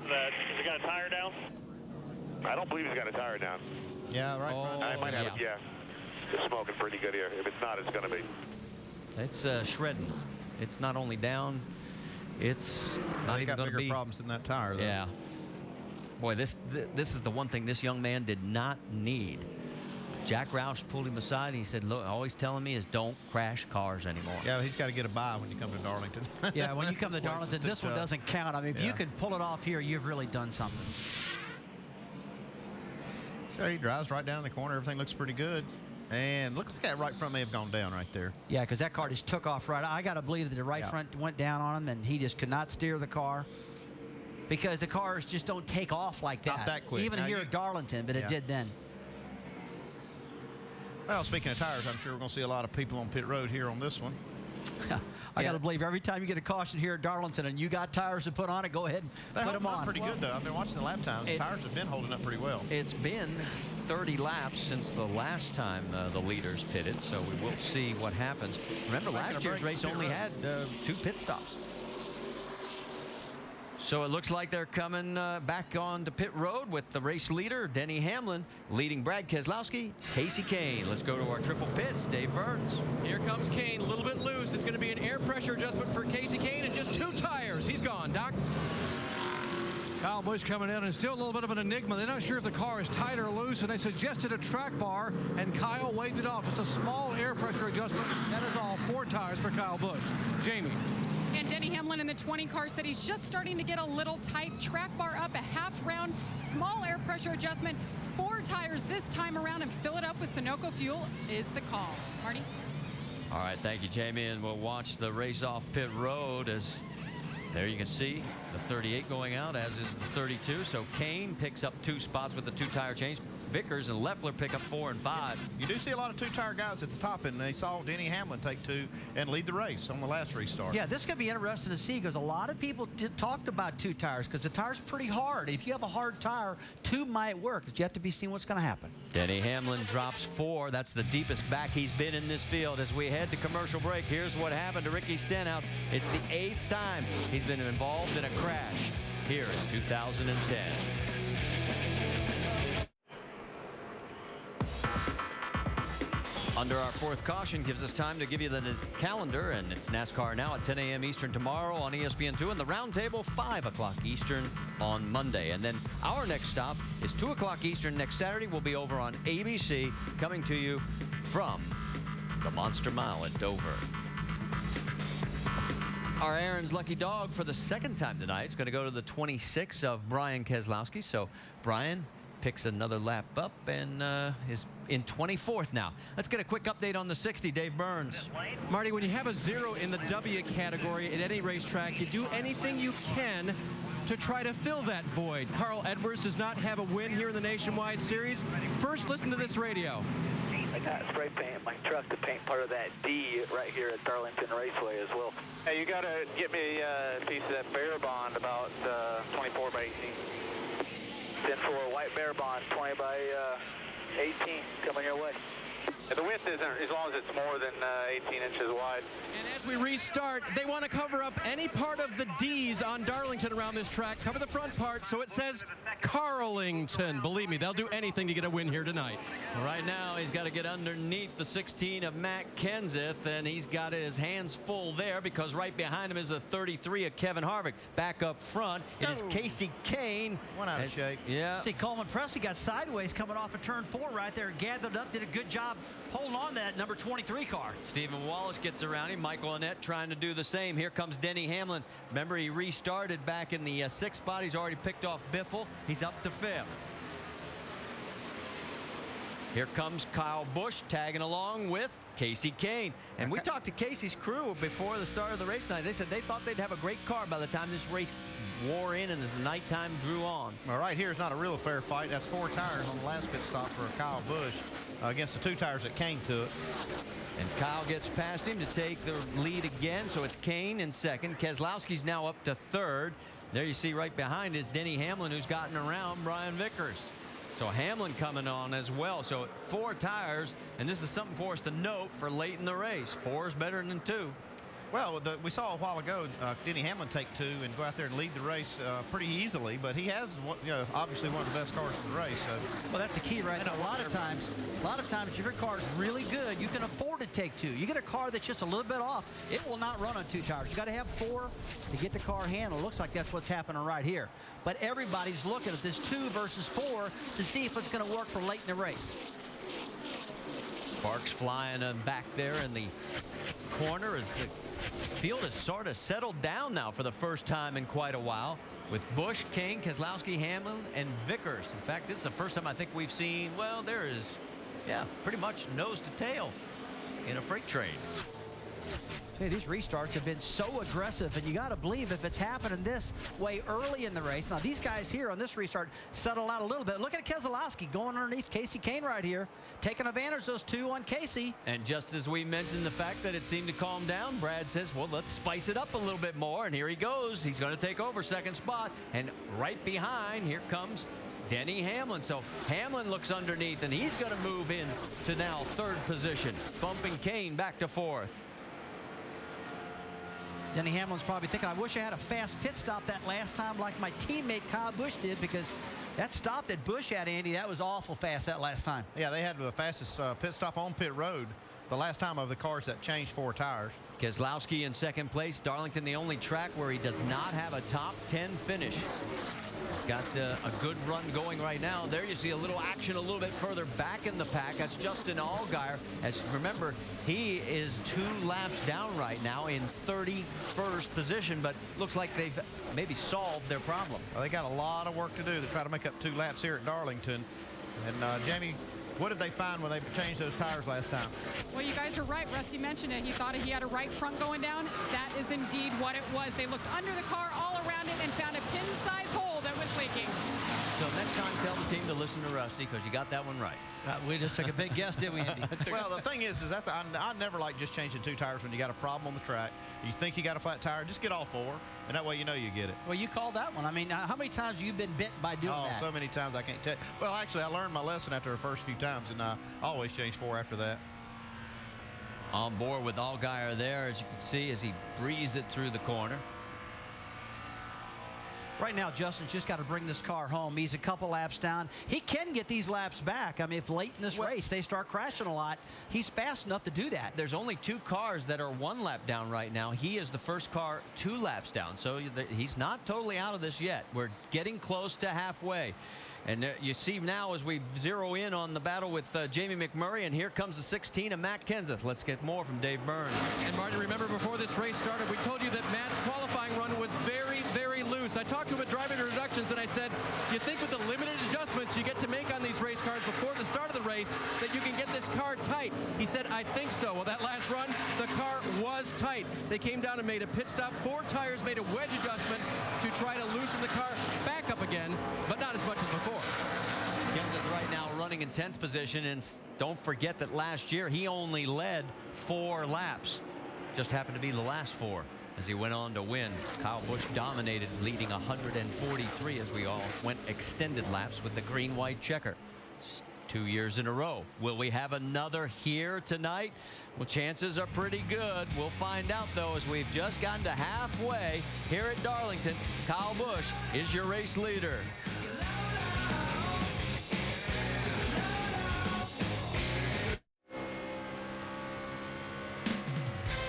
Has he got a tire down? I don't believe he's got a tire down. Yeah, right front. I might have it, yeah. It's smoking pretty good here. If it's not, it's going to be. It's shredding. It's not only down, it's not even going to be. Bigger problems than that tire, though. Yeah. Boy, this is the one thing this young man did not need. Jack Roush pulled him aside and he said, look, always telling me is don't crash cars anymore. Yeah, he's got to get a bye when you come to Darlington. Yeah, when you come to Darlington, this one doesn't count. I mean, if you can pull it off here, you've really done something. So he drives right down the corner. Everything looks pretty good. And look like that right front may have gone down right there. Yeah, because that car just took off right. I got to believe that the right front went down on him, and he just could not steer the car. Because the cars just don't take off like that. Not that quick. Even here at Darlington, but it did then. Well, speaking of tires, I'm sure we're going to see a lot of people on pit road here on this one. I got to believe every time you get a caution here at Darlington and you got tires to put on it, go ahead and put them on. Pretty good, though. I've been watching the lap times. The tires have been holding up pretty well. It's been 30 laps since the last time the leaders pitted, so we will see what happens. Remember, last year's race only had 2 pit stops. So it looks like they're coming back on to pit road with the race leader, Denny Hamlin, leading Brad Keselowski, Casey Kane. Let's go to our triple pits, Dave Burns. Here comes Kane, a little bit loose. It's going to be an air pressure adjustment for Casey Kane and just 2 tires. He's gone, Doc. Kyle Busch coming in, and still a little bit of an enigma. They're not sure if the car is tight or loose, and they suggested a track bar, and Kyle waved it off. Just a small air pressure adjustment. That is all. 4 tires for Kyle Busch. Jamie. And Denny Hamlin in the 20 car said he's just starting to get a little tight. Track bar up a half round, small air pressure adjustment, 4 tires this time around, and fill it up with Sunoco fuel is the call. Marty? All right, thank you, Jamie, and we'll watch the race off pit road as there you can see the 38 going out, as is the 32. So Kane picks up 2 spots with the 2-tire change. Vickers and Leffler pick up 4 and 5. You do see a lot of 2-tire guys at the top, and they saw Denny Hamlin take 2 and lead the race on the last restart. Yeah, this could be interesting to see because a lot of people talked about 2 tires because the tire's pretty hard. If you have a hard tire, 2 might work. It's yet to be seen what's going to happen. Denny Hamlin drops 4. That's the deepest back he's been in this field. As we head to commercial break, here's what happened to Ricky Stenhouse. It's the 8th time he's been involved in a crash here in 2010. Under our 4th caution gives us time to give you the calendar, and it's NASCAR Now at 10 a.m. Eastern tomorrow on ESPN2, and the roundtable 5 o'clock Eastern on Monday. And then our next stop is 2 o'clock Eastern next Saturday. We'll be over on ABC, coming to you from the Monster Mile at Dover. Our Aaron's Lucky Dog for the 2nd time tonight is going to go to the 26 of Brian Keselowski. So Brian picks another lap up and is in 24th now. Let's get a quick update on the 60. Dave Burns. Marty, when you have a 0 in the W category at any racetrack, you do anything you can to try to fill that void. Carl Edwards does not have a win here in the Nationwide Series. First, listen to this radio. I got spray paint in my truck to paint part of that D right here at Darlington Raceway as well. Hey, you got to get me a piece of that bear bond about 24 by 18. 10 for a white bear bond, 20 by 18, coming your way. The width isn't, as long as it's more than 18 inches wide. And as we restart, they want to cover up any part of the D's on Darlington around this track. Cover the front part so it says Carlington. Believe me, they'll do anything to get a win here tonight. Right now, he's got to get underneath the 16 of Matt Kenseth, and he's got his hands full there because right behind him is the 33 of Kevin Harvick. Back up front, it is Casey Kane. One out of shape. Yeah. See, Coleman Presley got sideways coming off of turn 4 right there. Gathered up, did a good job holding on to that number 23 car. Stephen Wallace gets around him. Michael Annett trying to do the same. Here comes Denny Hamlin. Remember, he restarted back in the 6th spot. He's already picked off Biffle. He's up to 5th. Here comes Kyle Busch tagging along with Casey Kane. And we talked to Casey's crew before the start of the race tonight. They said they thought they'd have a great car by the time this race wore in and as nighttime drew on. Well, right here is not a real fair fight. That's 4 tires on the last pit stop for Kyle Busch against the 2 tires that Kane took. And Kyle gets past him to take the lead again. So it's Kane in 2nd. Keselowski's now up to 3rd. There you see right behind is Denny Hamlin, who's gotten around Brian Vickers. So Hamlin coming on as well. So 4 tires, and this is something for us to note for late in the race. 4 is better than 2. Well, we saw a while ago Denny Hamlin take 2 and go out there and lead the race pretty easily, but he has, obviously one of the best cars in the race. So. Well, that's the key right now. A lot of times, if your car is really good, you can afford to take 2. You get a car that's just a little bit off, it will not run on 2 tires. You got to have 4 to get the car handled. Looks like that's what's happening right here. But everybody's looking at this 2 versus 4 to see if it's going to work for late in the race. Sparks flying back there in the corner as the field has sort of settled down now for the first time in quite a while with Busch, Kane, Keselowski, Hamlin, and Vickers. In fact, this is the first time I think we've seen, well, there is, pretty much nose to tail in a freight train. Hey, these restarts have been so aggressive, and you got to believe if it's happening this way early in the race. Now, these guys here on this restart settle out a little bit. Look at Keselowski going underneath Casey Kane right here, taking advantage of those 2 on Casey. And just as we mentioned the fact that it seemed to calm down, Brad says, well, let's spice it up a little bit more. And here he goes. He's going to take over 2nd spot. And right behind, here comes Denny Hamlin. So Hamlin looks underneath, and he's going to move in to now 3rd position, bumping Kane back to 4th. Denny Hamlin's probably thinking, I wish I had a fast pit stop that last time like my teammate Kyle Busch did, because that stop that Busch had, Andy, that was awful fast that last time. Yeah, they had the fastest pit stop on pit road the last time of the cars that changed 4 tires. Keselowski in 2nd place. Darlington, the only track where he does not have a top 10 finish. got a good run going right now. There you see a little action a little bit further back in the pack. That's Justin Allgaier. As remember, he is 2 laps down right now in 31st position, but looks like they've maybe solved their problem. Well, they got a lot of work to do to try to make up 2 laps here at Darlington. And Jamie, what did they find when they changed those tires last time? Well, you guys are right. Rusty mentioned it. He thought he had a right front going down. That is indeed what it was. They looked under the car, all around it, and found a pin-size hole that was leaking. So next time, tell the team to listen to Rusty, because you got that one right. We just took a big guess, did we, Andy? Well, the thing is I never like just changing 2 tires when you got a problem on the track. You think you got a flat tire, just get all 4, and that way you know you get it. Well, you called that one. I mean, how many times have you been bit by doing that? Oh, so many times I can't tell. Well, actually, I learned my lesson after the first few times, and I always change 4 after that. On board with Allgaier there, as you can see, as he breezed it through the corner. Right now, Justin's just got to bring this car home. He's a couple laps down. He can get these laps back. I mean, if late in this race they start crashing a lot, he's fast enough to do that. There's only 2 cars that are 1 lap down right now. He is the first car 2 laps down, so he's not totally out of this yet. We're getting close to halfway. And you see now as we zero in on the battle with Jamie McMurray, and here comes the 16 of Matt Kenseth. Let's get more from Dave Burns. And Martin, remember before this race started, we told you that Matt's qualifying run was very, very loose. I talked to him at driving introductions, and I said, you think with the limited adjustments you get to make on these race cars before the start of the race that you can get this car tight? He said, I think so. Well, that last run, the car was tight. They came down and made a pit stop. 4 tires made a wedge adjustment to try to loosen the car back up again, but not as much as before. Kenseth right now running in 10th position, and don't forget that last year he only led 4 laps. Just happened to be the last 4 as he went on to win. Kyle Busch dominated, leading 143 as we all went extended laps with the green-white checker. 2 years in a row. Will we have another here tonight? Well, chances are pretty good. We'll find out, though, as we've just gotten to halfway here at Darlington. Kyle Busch is your race leader.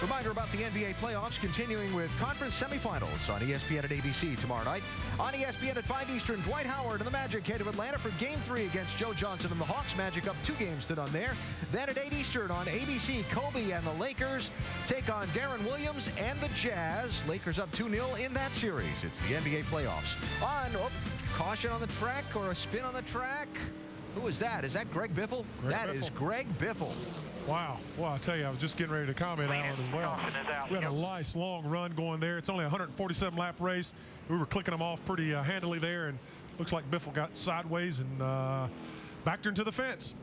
Reminder about the NBA playoffs continuing with conference semifinals on ESPN and ABC tomorrow night. On ESPN at 5 Eastern, Dwight Howard and the Magic head to Atlanta for Game 3 against Joe Johnson and the Hawks. Magic up 2 games to none there. Then at 8 Eastern on ABC, Kobe and the Lakers take on Darren Williams and the Jazz. Lakers up 2-0 in that series. It's the NBA playoffs. Caution on the track or a spin on the track. Who is that? Is that Greg Biffle? That is Greg Biffle. Wow. Well, I tell you, I was just getting ready to comment, Alan, as well. We had a nice long run going there. It's only a 147-lap race. We were clicking them off pretty handily there, and looks like Biffle got sideways and backed her into the fence.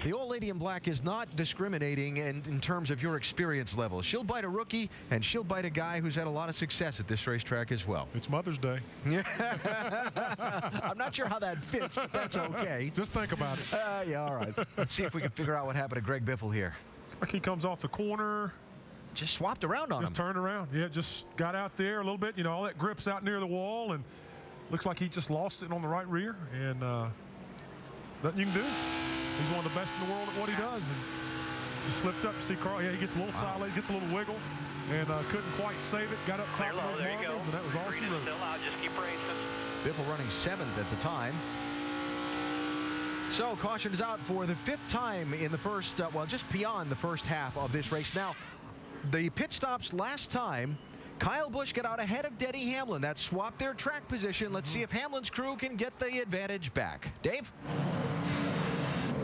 The old lady in black is not discriminating in terms of your experience level. She'll bite a rookie, and she'll bite a guy who's had a lot of success at this racetrack as well. It's Mother's Day. I'm not sure how that fits, but that's okay. Just think about it. Yeah, all right. Let's see if we can figure out what happened to Greg Biffle here. Like he comes off the corner. Just swapped around on him. Just turned around. Yeah, just got out there a little bit. You know, all that grip's out near the wall, and looks like he just lost it on the right rear. And nothing you can do. He's one of the best in the world at what he does. And he slipped up. See Carl, yeah, he gets a little solid, gets a little wiggle, and couldn't quite save it. Got up top of those marbles, and that was all she wrote. Just keep racing. Biffle running 7th at the time. So caution is out for the 5th time in the first, well, just beyond the first half of this race. Now, the pit stops last time, Kyle Busch got out ahead of Denny Hamlin. That swapped their track position. Let's see if Hamlin's crew can get the advantage back. Dave?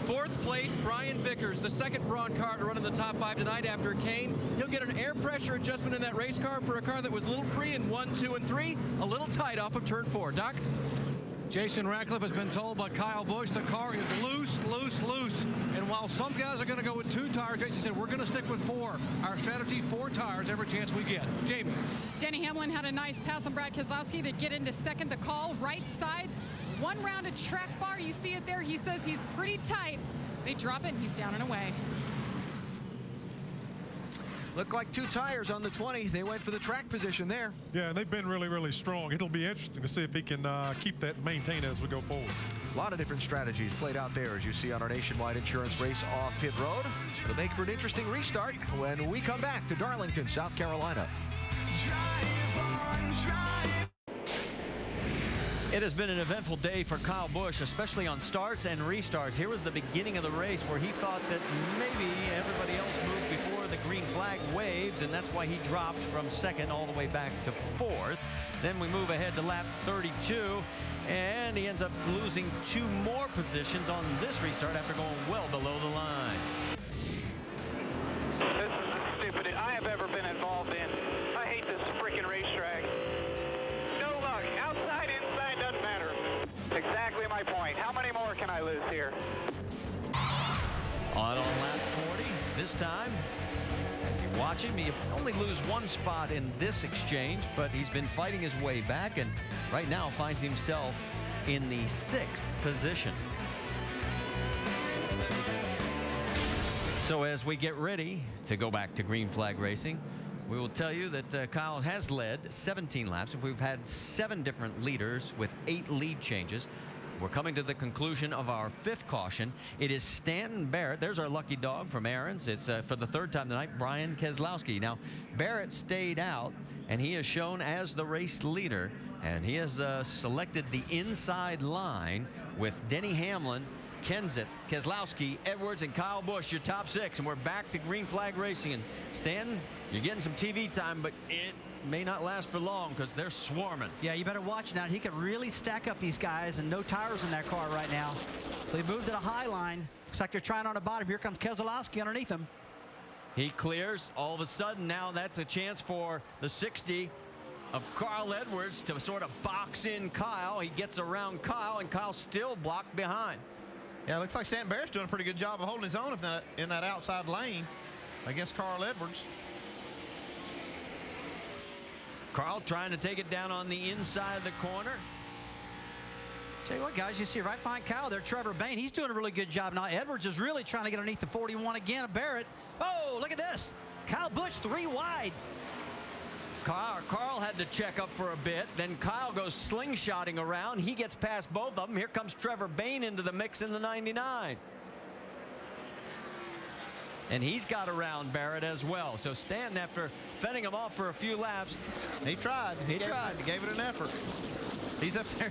4th place, Brian Vickers, the second Braun car to run in the top 5 tonight after Kane. He'll get an air pressure adjustment in that race car for a car that was a little free in 1, 2, and 3, a little tight off of turn 4. Doc? Jason Ratcliffe has been told by Kyle Busch the car is loose, loose, loose. And while some guys are going to go with 2 tires, Jason said we're going to stick with 4. Our strategy, 4 tires every chance we get. Jamie. Denny Hamlin had a nice pass on Brad Keselowski to get into second. The call, right sides. 1 round of track bar. You see it there. He says he's pretty tight. They drop it, and he's down and away. Looked like 2 tires on the 20. They went for the track position there. Yeah, and they've been really, really strong. It'll be interesting to see if he can keep that and maintain as we go forward. A lot of different strategies played out there, as you see on our Nationwide Insurance race off pit road. It'll make for an interesting restart when we come back to Darlington, South Carolina. It has been an eventful day for Kyle Busch, especially on starts and restarts. Here was the beginning of the race where he thought that maybe everybody else moved before the green flag waved, and that's why he dropped from second all the way back to fourth. Then we move ahead to lap 32, and he ends up losing 2 more positions on this restart after going well below the line. This is the stupidest I have ever been involved in. I hate this freaking racetrack. No luck. Outside, inside, doesn't matter. Exactly my point. How many more can I lose here? On lap 40, this time, as you watch him, he only lose 1 spot in this exchange, but he's been fighting his way back and right now finds himself in the 6th position. So as we get ready to go back to green flag racing, we will tell you that Kyle has led 17 laps. We've had 7 different leaders with 8 lead changes. We're coming to the conclusion of our 5th caution. It is Stanton Barrett. There's our lucky dog from Aaron's. It's for the 3rd time tonight, Brian Keselowski. Now, Barrett stayed out, and he is shown as the race leader, and he has selected the inside line with Denny Hamlin, Kenseth, Keselowski, Edwards, and Kyle Busch, your top 6, and we're back to green flag racing. And Stanton, you're getting some TV time, but it may not last for long because they're swarming. Yeah, you better watch now. He could really stack up these guys, and no tires in that car right now. So he moved to the high line. Looks like they're trying on the bottom. Here comes Keselowski underneath him. He clears. All of a sudden now that's a chance for the 60 of Carl Edwards to sort of box in Kyle. He gets around Kyle, and Kyle's still blocked behind. Yeah, it looks like Stanton Barrett's doing a pretty good job of holding his own in that outside lane against Carl Edwards. Carl trying to take it down on the inside of the corner. Tell you what, guys, you see right behind Kyle there, Trevor Bayne. He's doing a really good job. Now, Edwards is really trying to get underneath the 41 again of Barrett. Oh, look at this. Kyle Busch 3 wide. Carl had to check up for a bit. Then Kyle goes slingshotting around. He gets past both of them. Here comes Trevor Bayne into the mix in the 99. And he's got around Barrett as well. So Stanton, after fending him off for a few laps, he tried. He gave it an effort. He's up there,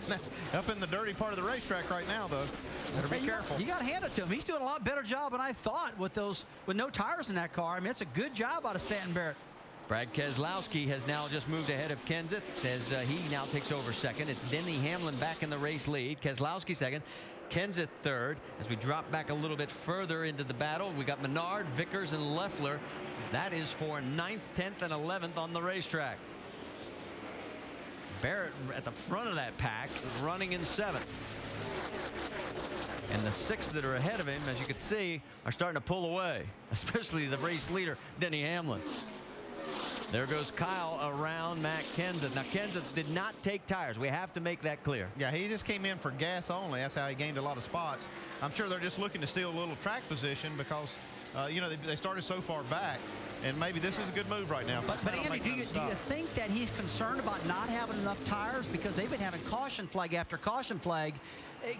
up in the dirty part of the racetrack right now, though. Better be careful. You got to hand it to him. He's doing a lot better job than I thought with no tires in that car. I mean, it's a good job out of Stanton Barrett. Brad Keselowski has now just moved ahead of Kenseth as he now takes over second. It's Denny Hamlin back in the race lead. Keselowski second. Kenseth third. As we drop back a little bit further into the battle, we got Menard, Vickers, and Leffler. That is for 9th, 10th, and 11th on the racetrack. Barrett at the front of that pack, running in 7th. And the 6 that are ahead of him, as you can see, are starting to pull away, especially the race leader, Denny Hamlin. There goes Kyle around Matt Kenseth. Now, Kenseth did not take tires. We have to make that clear. Yeah, he just came in for gas only. That's how he gained a lot of spots. I'm sure they're just looking to steal a little track position because, you know, they started so far back. And maybe this is a good move right now. But Andy, do you think that he's concerned about not having enough tires because they've been having caution flag after caution flag?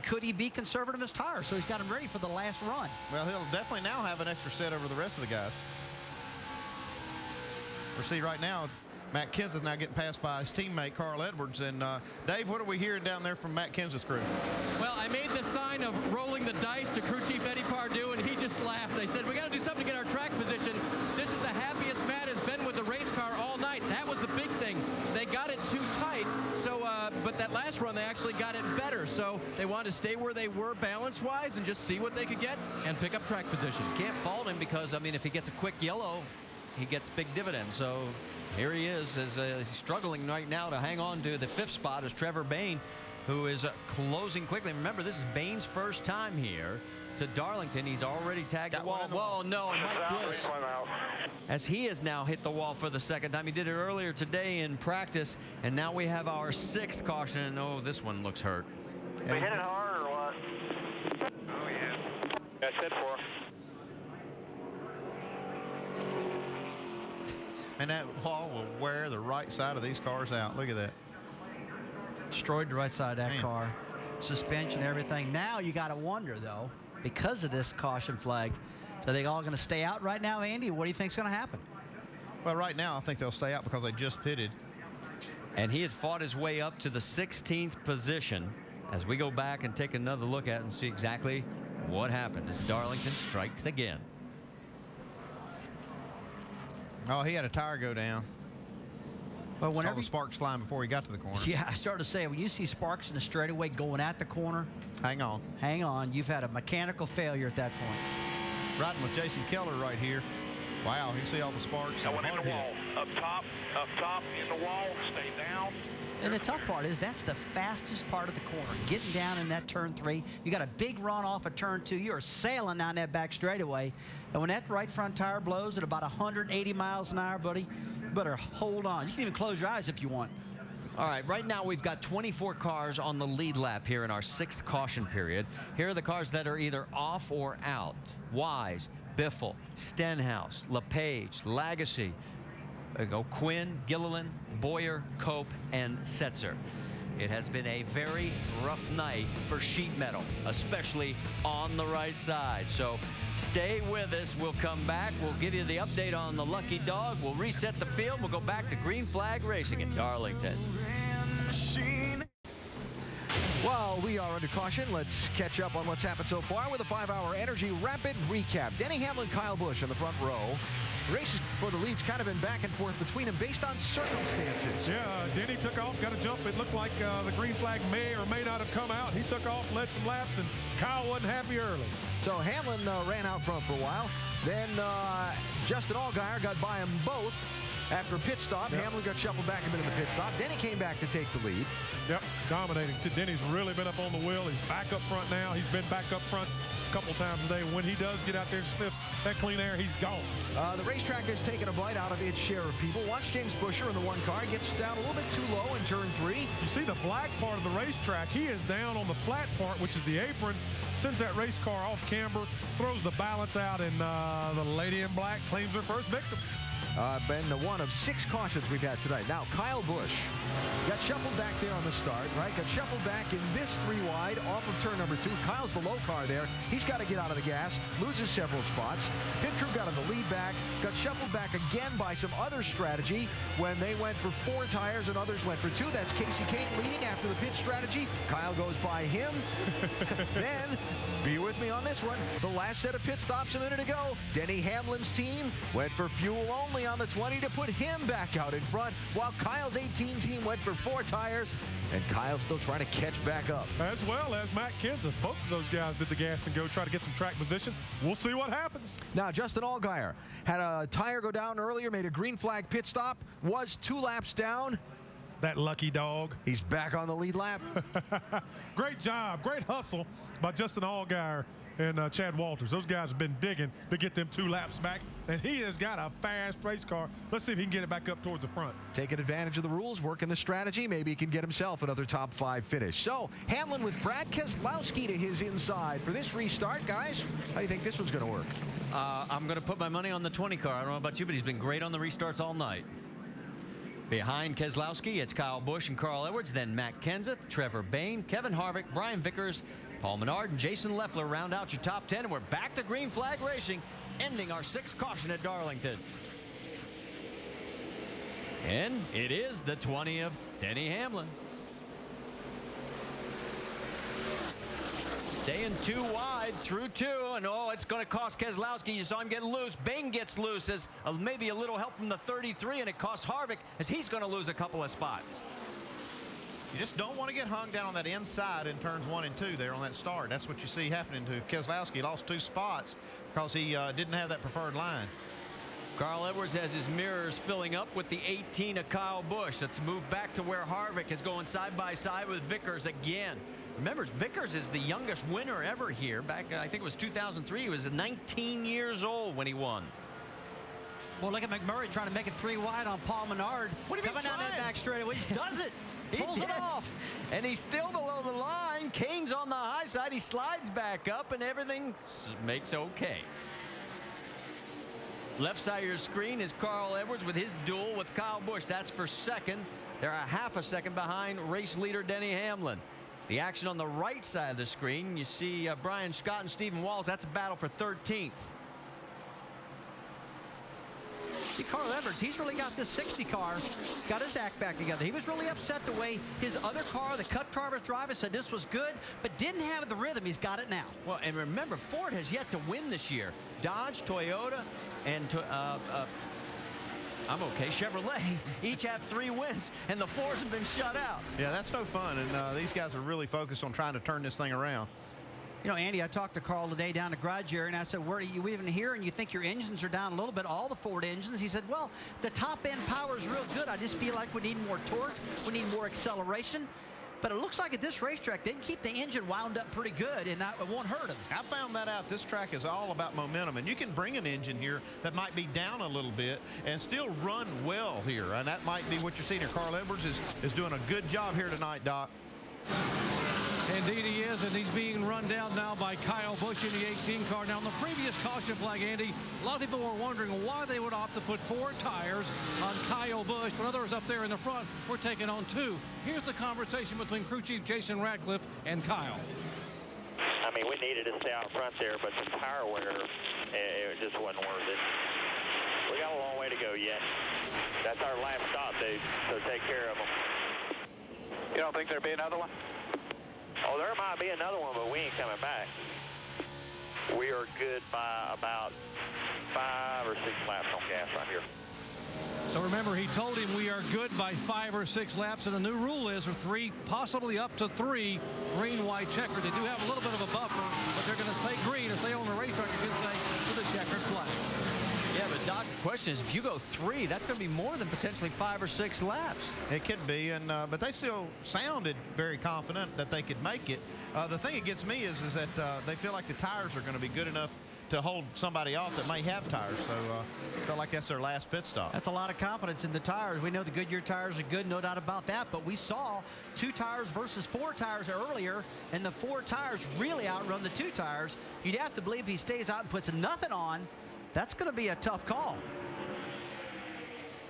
Could he be conservative with his tires so he's got them ready for the last run? Well, he'll definitely now have an extra set over the rest of the guys. We'll see right now, Matt Kenseth now getting passed by his teammate, Carl Edwards. And Dave, what are we hearing down there from Matt Kenseth's crew? Well, I made the sign of rolling the dice to crew chief Eddie Pardue, and he just laughed. I said, we got to do something to get our track position. This is the happiest Matt has been with the race car all night. That was the big thing. They got it too tight, so but that last run, they actually got it better. So they wanted to stay where they were balance-wise and just see what they could get and pick up track position. Can't fault him because, I mean, if he gets a quick yellow, he gets big dividends. So here he is as he's struggling right now to hang on to the 5th spot as Trevor Bayne, who is closing quickly. Remember, this is Bayne's first time here to Darlington. He's already tagged the wall. Whoa, no, and Mike Bliss, as he has now hit the wall for the 2nd time. He did it earlier today in practice, and now we have our 6th caution. And oh, this one looks hurt. We hit it hard or what? Oh, yeah. That's it for him. And that wall will wear the right side of these cars out. Look at that. Destroyed the right side of that car. Suspension, everything. Now you got to wonder, though, because of this caution flag, are they all going to stay out right now, Andy? What do you think's going to happen? Well, right now, I think they'll stay out because they just pitted. And he had fought his way up to the 16th position. As we go back and take another look at it and see exactly what happened as Darlington strikes again. Oh, he had a tire go down. Well, Saw whenever the sparks flying before he got to the corner. Yeah, I started to say, when you see sparks in the straightaway going at the corner, hang on. Hang on. You've had a mechanical failure at that point. Riding with Jason Keller right here. Wow, you see all the sparks. I went in the wall. Up top, in the wall, stay down. And the tough part is that's the fastest part of the corner. Getting down in that turn 3. You got a big run off of turn 2. You're sailing down that back straightaway. And when that right front tire blows at about 180 miles an hour, buddy, you better hold on. You can even close your eyes if you want. All right, right now we've got 24 cars on the lead lap here in our 6th caution period. Here are the cars that are either off or out. Wise, Biffle, Stenhouse, LePage, Lagasse, Quinn, Gilliland, Boyer, Cope, and Setzer. It has been a very rough night for sheet metal, especially on the right side. So stay with us. We'll come back. We'll give you the update on the Lucky Dog. We'll reset the field. We'll go back to green flag racing in Darlington. While we are under caution, let's catch up on what's happened so far with a 5-hour Energy Rapid Recap. Denny Hamlin, Kyle Busch in the front row. Races for the lead's kind of been back and forth between them based on circumstances. Yeah, Denny took off, got a jump. It looked like the green flag may or may not have come out. He took off, led some laps, and Kyle wasn't happy early. So Hamlin ran out front for a while. Then Justin Allgaier got by them both. After a pit stop, Hamlin got shuffled back a minute in the pit stop. Denny came back to take the lead. Yep, dominating. Denny's really been up on the wheel. He's back up front now. He's been back up front a couple times a day. When he does get out there and sniffs that clean air, he's gone. The racetrack has taken a bite out of its share of people. Watch James Buescher in the 1 car. Gets down a little bit too low in turn 3. You see the black part of the racetrack. He is down on the flat part, which is the apron. Sends that race car off camber, throws the balance out, and the lady in black claims her first victim. Been one of 6 cautions we've had tonight. Now, Kyle Busch got shuffled back there on the start, right? Got shuffled back in this 3 wide off of turn number 2. Kyle's the low car there. He's got to get out of the gas, loses several spots. Pit crew got him the lead back, got shuffled back again by some other strategy when they went for 4 tires and others went for 2. That's Casey Kane leading after the pit strategy. Kyle goes by him. Then, be with me on this one. The last set of pit stops a minute ago, Denny Hamlin's team went for fuel only on the 20 to put him back out in front, while Kyle's 18 team went for 4 tires, and Kyle's still trying to catch back up. As well as Matt Kenseth. Both of those guys did the gas and go, try to get some track position. We'll see what happens. Now, Justin Allgaier had a tire go down earlier, made a green flag pit stop, was 2 laps down. That lucky dog. He's back on the lead lap. Great job, great hustle by Justin Allgaier and Chad Walters. Those guys have been digging to get them 2 laps back, and he has got a fast race car. Let's see if he can get it back up towards the front. Taking advantage of the rules, working the strategy, maybe he can get himself another top 5 finish. So, Hamlin with Brad Keselowski to his inside for this restart. Guys, how do you think this one's going to work? I'm going to put my money on the 20 car. I don't know about you, but he's been great on the restarts all night. Behind Keselowski, it's Kyle Busch and Carl Edwards, then Matt Kenseth, Trevor Bayne, Kevin Harvick, Brian Vickers, Paul Menard, and Jason Leffler round out your top 10, and we're back to green flag racing, ending our 6th caution at Darlington. And it is the 20 of Denny Hamlin. Staying 2 wide through 2, and it's going to cost Keselowski. You saw him get loose. Bayne gets loose as maybe a little help from the 33, and it costs Harvick as he's going to lose a couple of spots. You just don't want to get hung down on that inside in turns 1 and 2 there on that start. That's what you see happening to Keselowski. He lost 2 spots because he didn't have that preferred line. Carl Edwards has his mirrors filling up with the 18 of Kyle Busch. Let's move back to where Harvick is going side by side with Vickers again. Remember, Vickers is the youngest winner ever here. Back, I think it was 2003. He was 19 years old when he won. Well, look at McMurray trying to make it 3 wide on Paul Menard. What do you mean coming down that back straightaway? He does it. Pulls it off. And he's still below the line. Kane's on the high side. He slides back up, and everything makes okay. Left side of your screen is Carl Edwards with his duel with Kyle Busch. That's for 2nd. They're a half a second behind race leader Denny Hamlin. The action on the right side of the screen, you see Brian Scott and Stephen Walls. That's a battle for 13th. See, Carl Edwards, he's really got this 60 car, got his act back together. He was really upset the way his other car, the Cup car, was driving, said this was good, but didn't have the rhythm. He's got it now. Well, and remember, Ford has yet to win this year. Dodge, Toyota, and Chevrolet each have 3 wins, and the Fords have been shut out. Yeah, that's no fun, and these guys are really focused on trying to turn this thing around. You know, Andy, I talked to Carl today down the garage area, and I said, where are you even here? And you think your engines are down a little bit, all the Ford engines? He said, well, the top-end power is real good. I just feel like we need more torque. We need more acceleration. But it looks like at this racetrack, they can keep the engine wound up pretty good, and it won't hurt them. I found that out. This track is all about momentum, and you can bring an engine here that might be down a little bit and still run well here, and that might be what you're seeing here. Carl Edwards is doing a good job here tonight, Doc. Indeed he is, and he's being run down now by Kyle Busch in the 18 car. Now, on the previous caution flag, Andy, a lot of people were wondering why they would opt to put 4 tires on Kyle Busch when others up there in the front were taking on 2. Here's the conversation between crew chief Jason Ratcliffe and Kyle. I mean, we needed to stay out front there, but the tire wear, it just wasn't worth it. We got a long way to go yet. That's our last stop, dude, so take care of them. You don't think there'd be another one? Oh, there might be another one, but we ain't coming back. We are good by about 5 or 6 laps on gas right here. So remember, he told him we are good by 5 or 6 laps, and the new rule is for 3, possibly up to 3 green, white, checkered. They do have a little bit of a buffer, but they're going to stay green. If they own the racetrack, you could say, to the checkered flag. Yeah, but Doc, the question is, if you go 3, that's going to be more than potentially 5 or 6 laps. It could be, and but they still sounded very confident that they could make it. The thing that gets me is that they feel like the tires are going to be good enough to hold somebody off that may have tires. So felt like that's their last pit stop. That's a lot of confidence in the tires. We know the Goodyear tires are good, no doubt about that, but we saw 2 tires versus 4 tires earlier, and the 4 tires really outrun the 2 tires. You'd have to believe if he stays out and puts nothing on, that's going to be a tough call.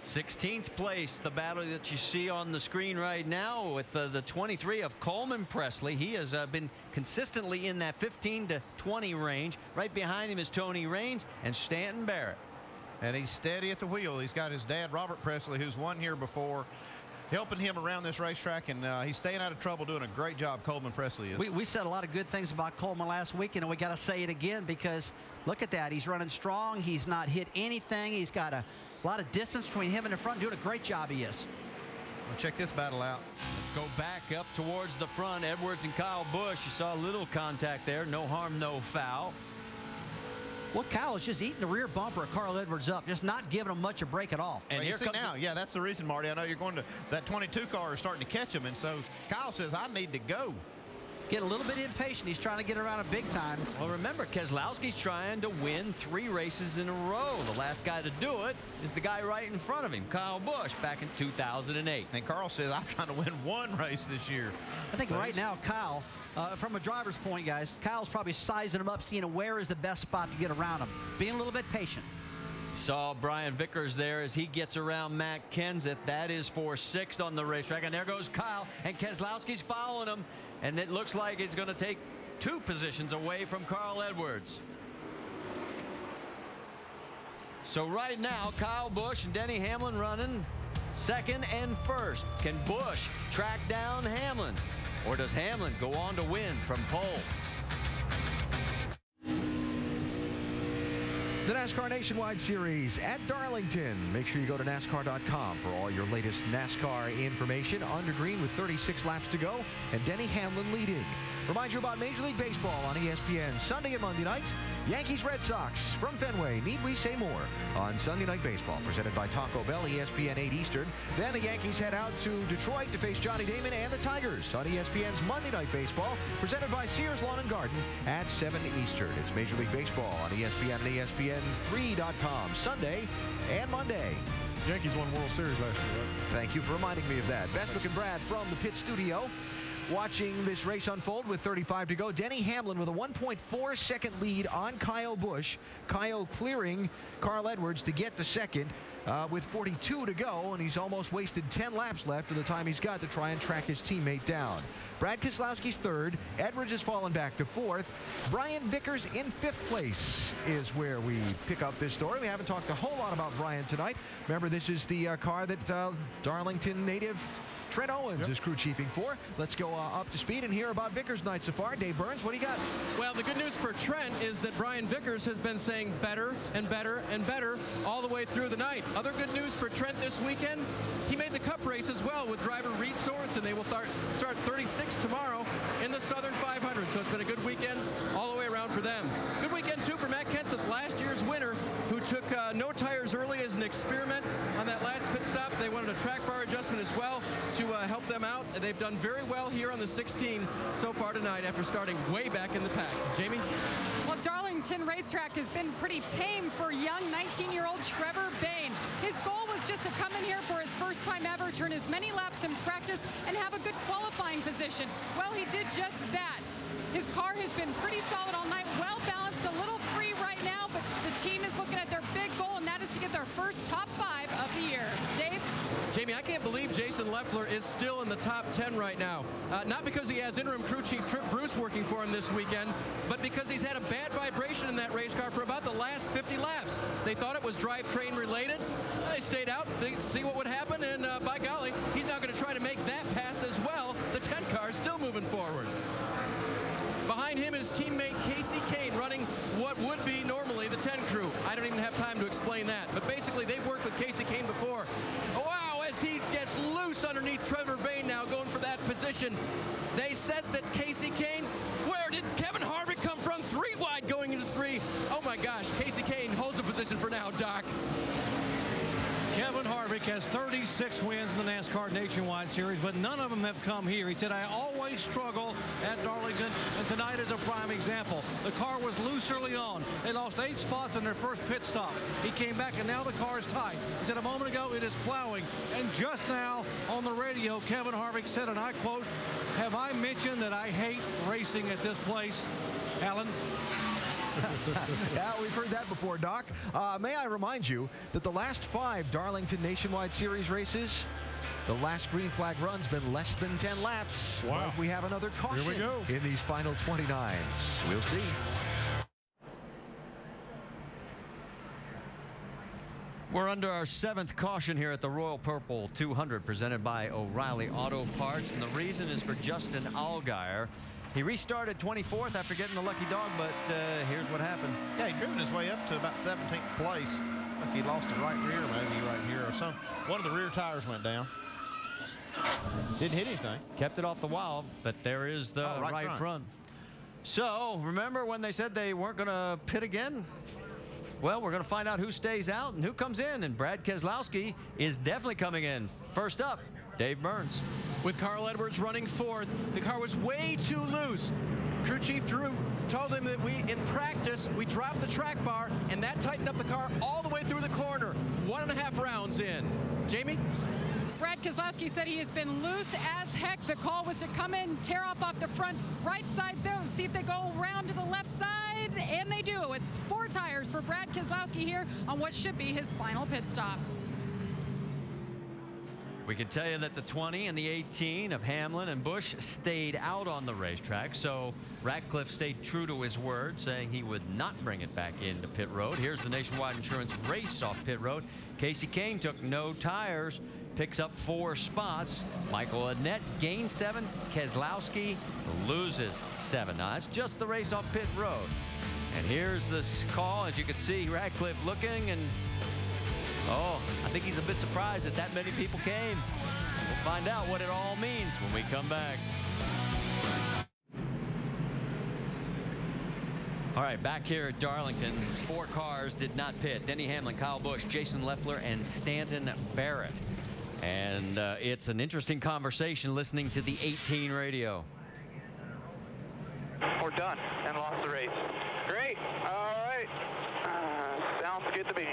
16th place, the battle that you see on the screen right now with the 23 of Coleman Presley. He has been consistently in that 15 to 20 range. Right behind him is Tony Raines and Stanton Barrett. And he's steady at the wheel. He's got his dad, Robert Presley, who's won here before, helping him around this racetrack, and he's staying out of trouble, doing a great job, Coleman Presley is. We said a lot of good things about Coleman last week, and we got to say it again because look at that. He's running strong. He's not hit anything. He's got a lot of distance between him and the front. Doing a great job he is. Well, check this battle out. Let's go back up towards the front. Edwards and Kyle Busch. You saw a little contact there. No harm, no foul. Well, Kyle is just eating the rear bumper of Carl Edwards up, just not giving him much a break at all. And here comes now. Yeah, that's the reason, Marty. I know you're going to that 22 car is starting to catch him, and so Kyle says, I need to go. Get a little bit impatient. He's trying to get around a big time. Well, remember, Keselowski's trying to win 3 races in a row. The last guy to do it is the guy right in front of him, Kyle Busch, back in 2008. And Carl says, I'm trying to win 1 race this year. I think right now, Kyle, from a driver's point, guys, Kyle's probably sizing him up, seeing where is the best spot to get around him. Being a little bit patient. Saw Brian Vickers there as he gets around Matt Kenseth. That is for 6th on the racetrack. And there goes Kyle, and Keselowski's following him. And it looks like it's going to take 2 positions away from Carl Edwards. So right now, Kyle Busch and Denny Hamlin running 2nd and 1st. Can Busch track down Hamlin? Or does Hamlin go on to win from pole? The NASCAR Nationwide Series at Darlington. Make sure you go to NASCAR.com for all your latest NASCAR information. Under green with 36 laps to go, and Denny Hamlin leading. Remind you about Major League Baseball on ESPN Sunday and Monday nights. Yankees Red Sox from Fenway. Need we say more? On Sunday Night Baseball, presented by Taco Bell, ESPN 8 Eastern. Then the Yankees head out to Detroit to face Johnny Damon and the Tigers on ESPN's Monday Night Baseball, presented by Sears Lawn and Garden at 7 Eastern. It's Major League Baseball on ESPN and ESPN3.com Sunday and Monday. Yankees won World Series last year, right? Thank you for reminding me of that. Bestwick and Brad from the pit studio. watching this race unfold with 35 to go. Denny Hamlin with a 1.4 second lead on Kyle Busch. Kyle clearing Carl Edwards to get to second with 42 to go, and he's almost wasted 10 laps left of the time he's got to try and track his teammate down. Brad Keselowski's third. Edwards has fallen back to fourth. Brian Vickers in fifth place is where we pick up this story. We haven't talked a whole lot about Brian tonight. Remember, this is the car that Darlington native Trent Owens is crew chiefing for. Let's go up to speed and hear about Vickers' night so far. Dave Burns, what do you got? Well, the good news for Trent is that Brian Vickers has been saying better and better and better all the way through the night. Other good news for Trent this weekend, he made the Cup race as well with driver Reed Sorensen. They will start 36 tomorrow in the Southern 500. So it's been a good weekend all the way around for them. Good weekend, too, for Matt Kenseth, last year's winner, who took no tires early as an experiment on that last pit stop. They wanted a track bar adjustment as well to help them out. They've done very well here on the 16 so far tonight after starting way back in the pack. Jamie? Well, Darlington Racetrack has been pretty tame for young 19-year-old Trevor Bayne. His goal was just to come in here for his first time ever, turn as many laps in practice, and have a good qualifying position. Well, he did just that. His car has been pretty solid all night, well balanced, a little free right now, but the team is looking at their big goal, and that is to get their first top 5 of the year. Dave? Jamie, I can't believe Jason Leffler is still in the top 10 right now. Not because he has interim crew chief Trip Bruce working for him this weekend, but because he's had a bad vibration in that race car for about the last 50 laps. They thought it was drivetrain related. They stayed out to see what would happen, and by golly, he's now going to try to make that pass as well. The 10 car is still moving forward. Behind him is teammate Casey Kane running what would be normally the 10 crew. I don't even have time to explain that. But basically, they've worked with Casey Kane before. Wow, as he gets loose underneath Trevor Bayne now going for that position. They said that Casey Kane, where did Kevin Harvick come from? 3 wide going into 3. Oh my gosh, Casey Kane holds a position for now, Doc. Kevin Harvick has 36 wins in the NASCAR Nationwide Series, but none of them have come here. He said, I always struggle at Darlington, and tonight is a prime example. The car was loose early on. They lost 8 spots in their first pit stop. He came back, and now the car is tight. He said a moment ago, it is plowing. And just now on the radio, Kevin Harvick said, and I quote, have I mentioned that I hate racing at this place? Alan? Yeah, we've heard that before, Doc. May I remind you that the last 5 Darlington Nationwide Series races, the last green flag run's been less than 10 laps. Wow. But we have another caution Here we go. in these final 29. We'll see. We're under our 7th caution here at the Royal Purple 200 presented by O'Reilly Auto Parts, and the reason is for Justin Allgaier. He restarted 24th after getting the lucky dog, but here's what happened. Yeah, he driven his way up to about 17th place. I think he lost the right rear, maybe right here, or some. One of the rear tires went down. Didn't hit anything. Kept it off the wall, but there is the right front. So, remember when they said they weren't going to pit again? Well, we're going to find out who stays out and who comes in, and Brad Keselowski is definitely coming in. First up, Dave Burns. With Carl Edwards running 4th, the car was way too loose. Crew Chief Drew told him that in practice, we dropped the track bar, and that tightened up the car all the way through the corner. 1.5 rounds in. Jamie? Brad Keselowski said he has been loose as heck. The call was to come in, tear off the front right sides there. Let's see if they go around to the left side, and they do. It's 4 tires for Brad Keselowski here on what should be his final pit stop. We can tell you that the 20 and the 18 of Hamlin and Busch stayed out on the racetrack, so Ratcliffe stayed true to his word, saying he would not bring it back into pit road. Here's the Nationwide Insurance race off pit road. Casey Kane took no tires, picks up 4 spots. Michael Annett gains 7. Keselowski loses 7. Now, that's just the race off pit road. And here's the call. As you can see, Ratcliffe looking, and oh, I think he's a bit surprised that many people came. We'll find out what it all means when we come back. All right, back here at Darlington, 4 cars did not pit. Denny Hamlin, Kyle Busch, Jason Leffler, and Stanton Barrett. And it's an interesting conversation listening to the 18 radio. We're done and lost the race. Great. All right. Sounds good to me.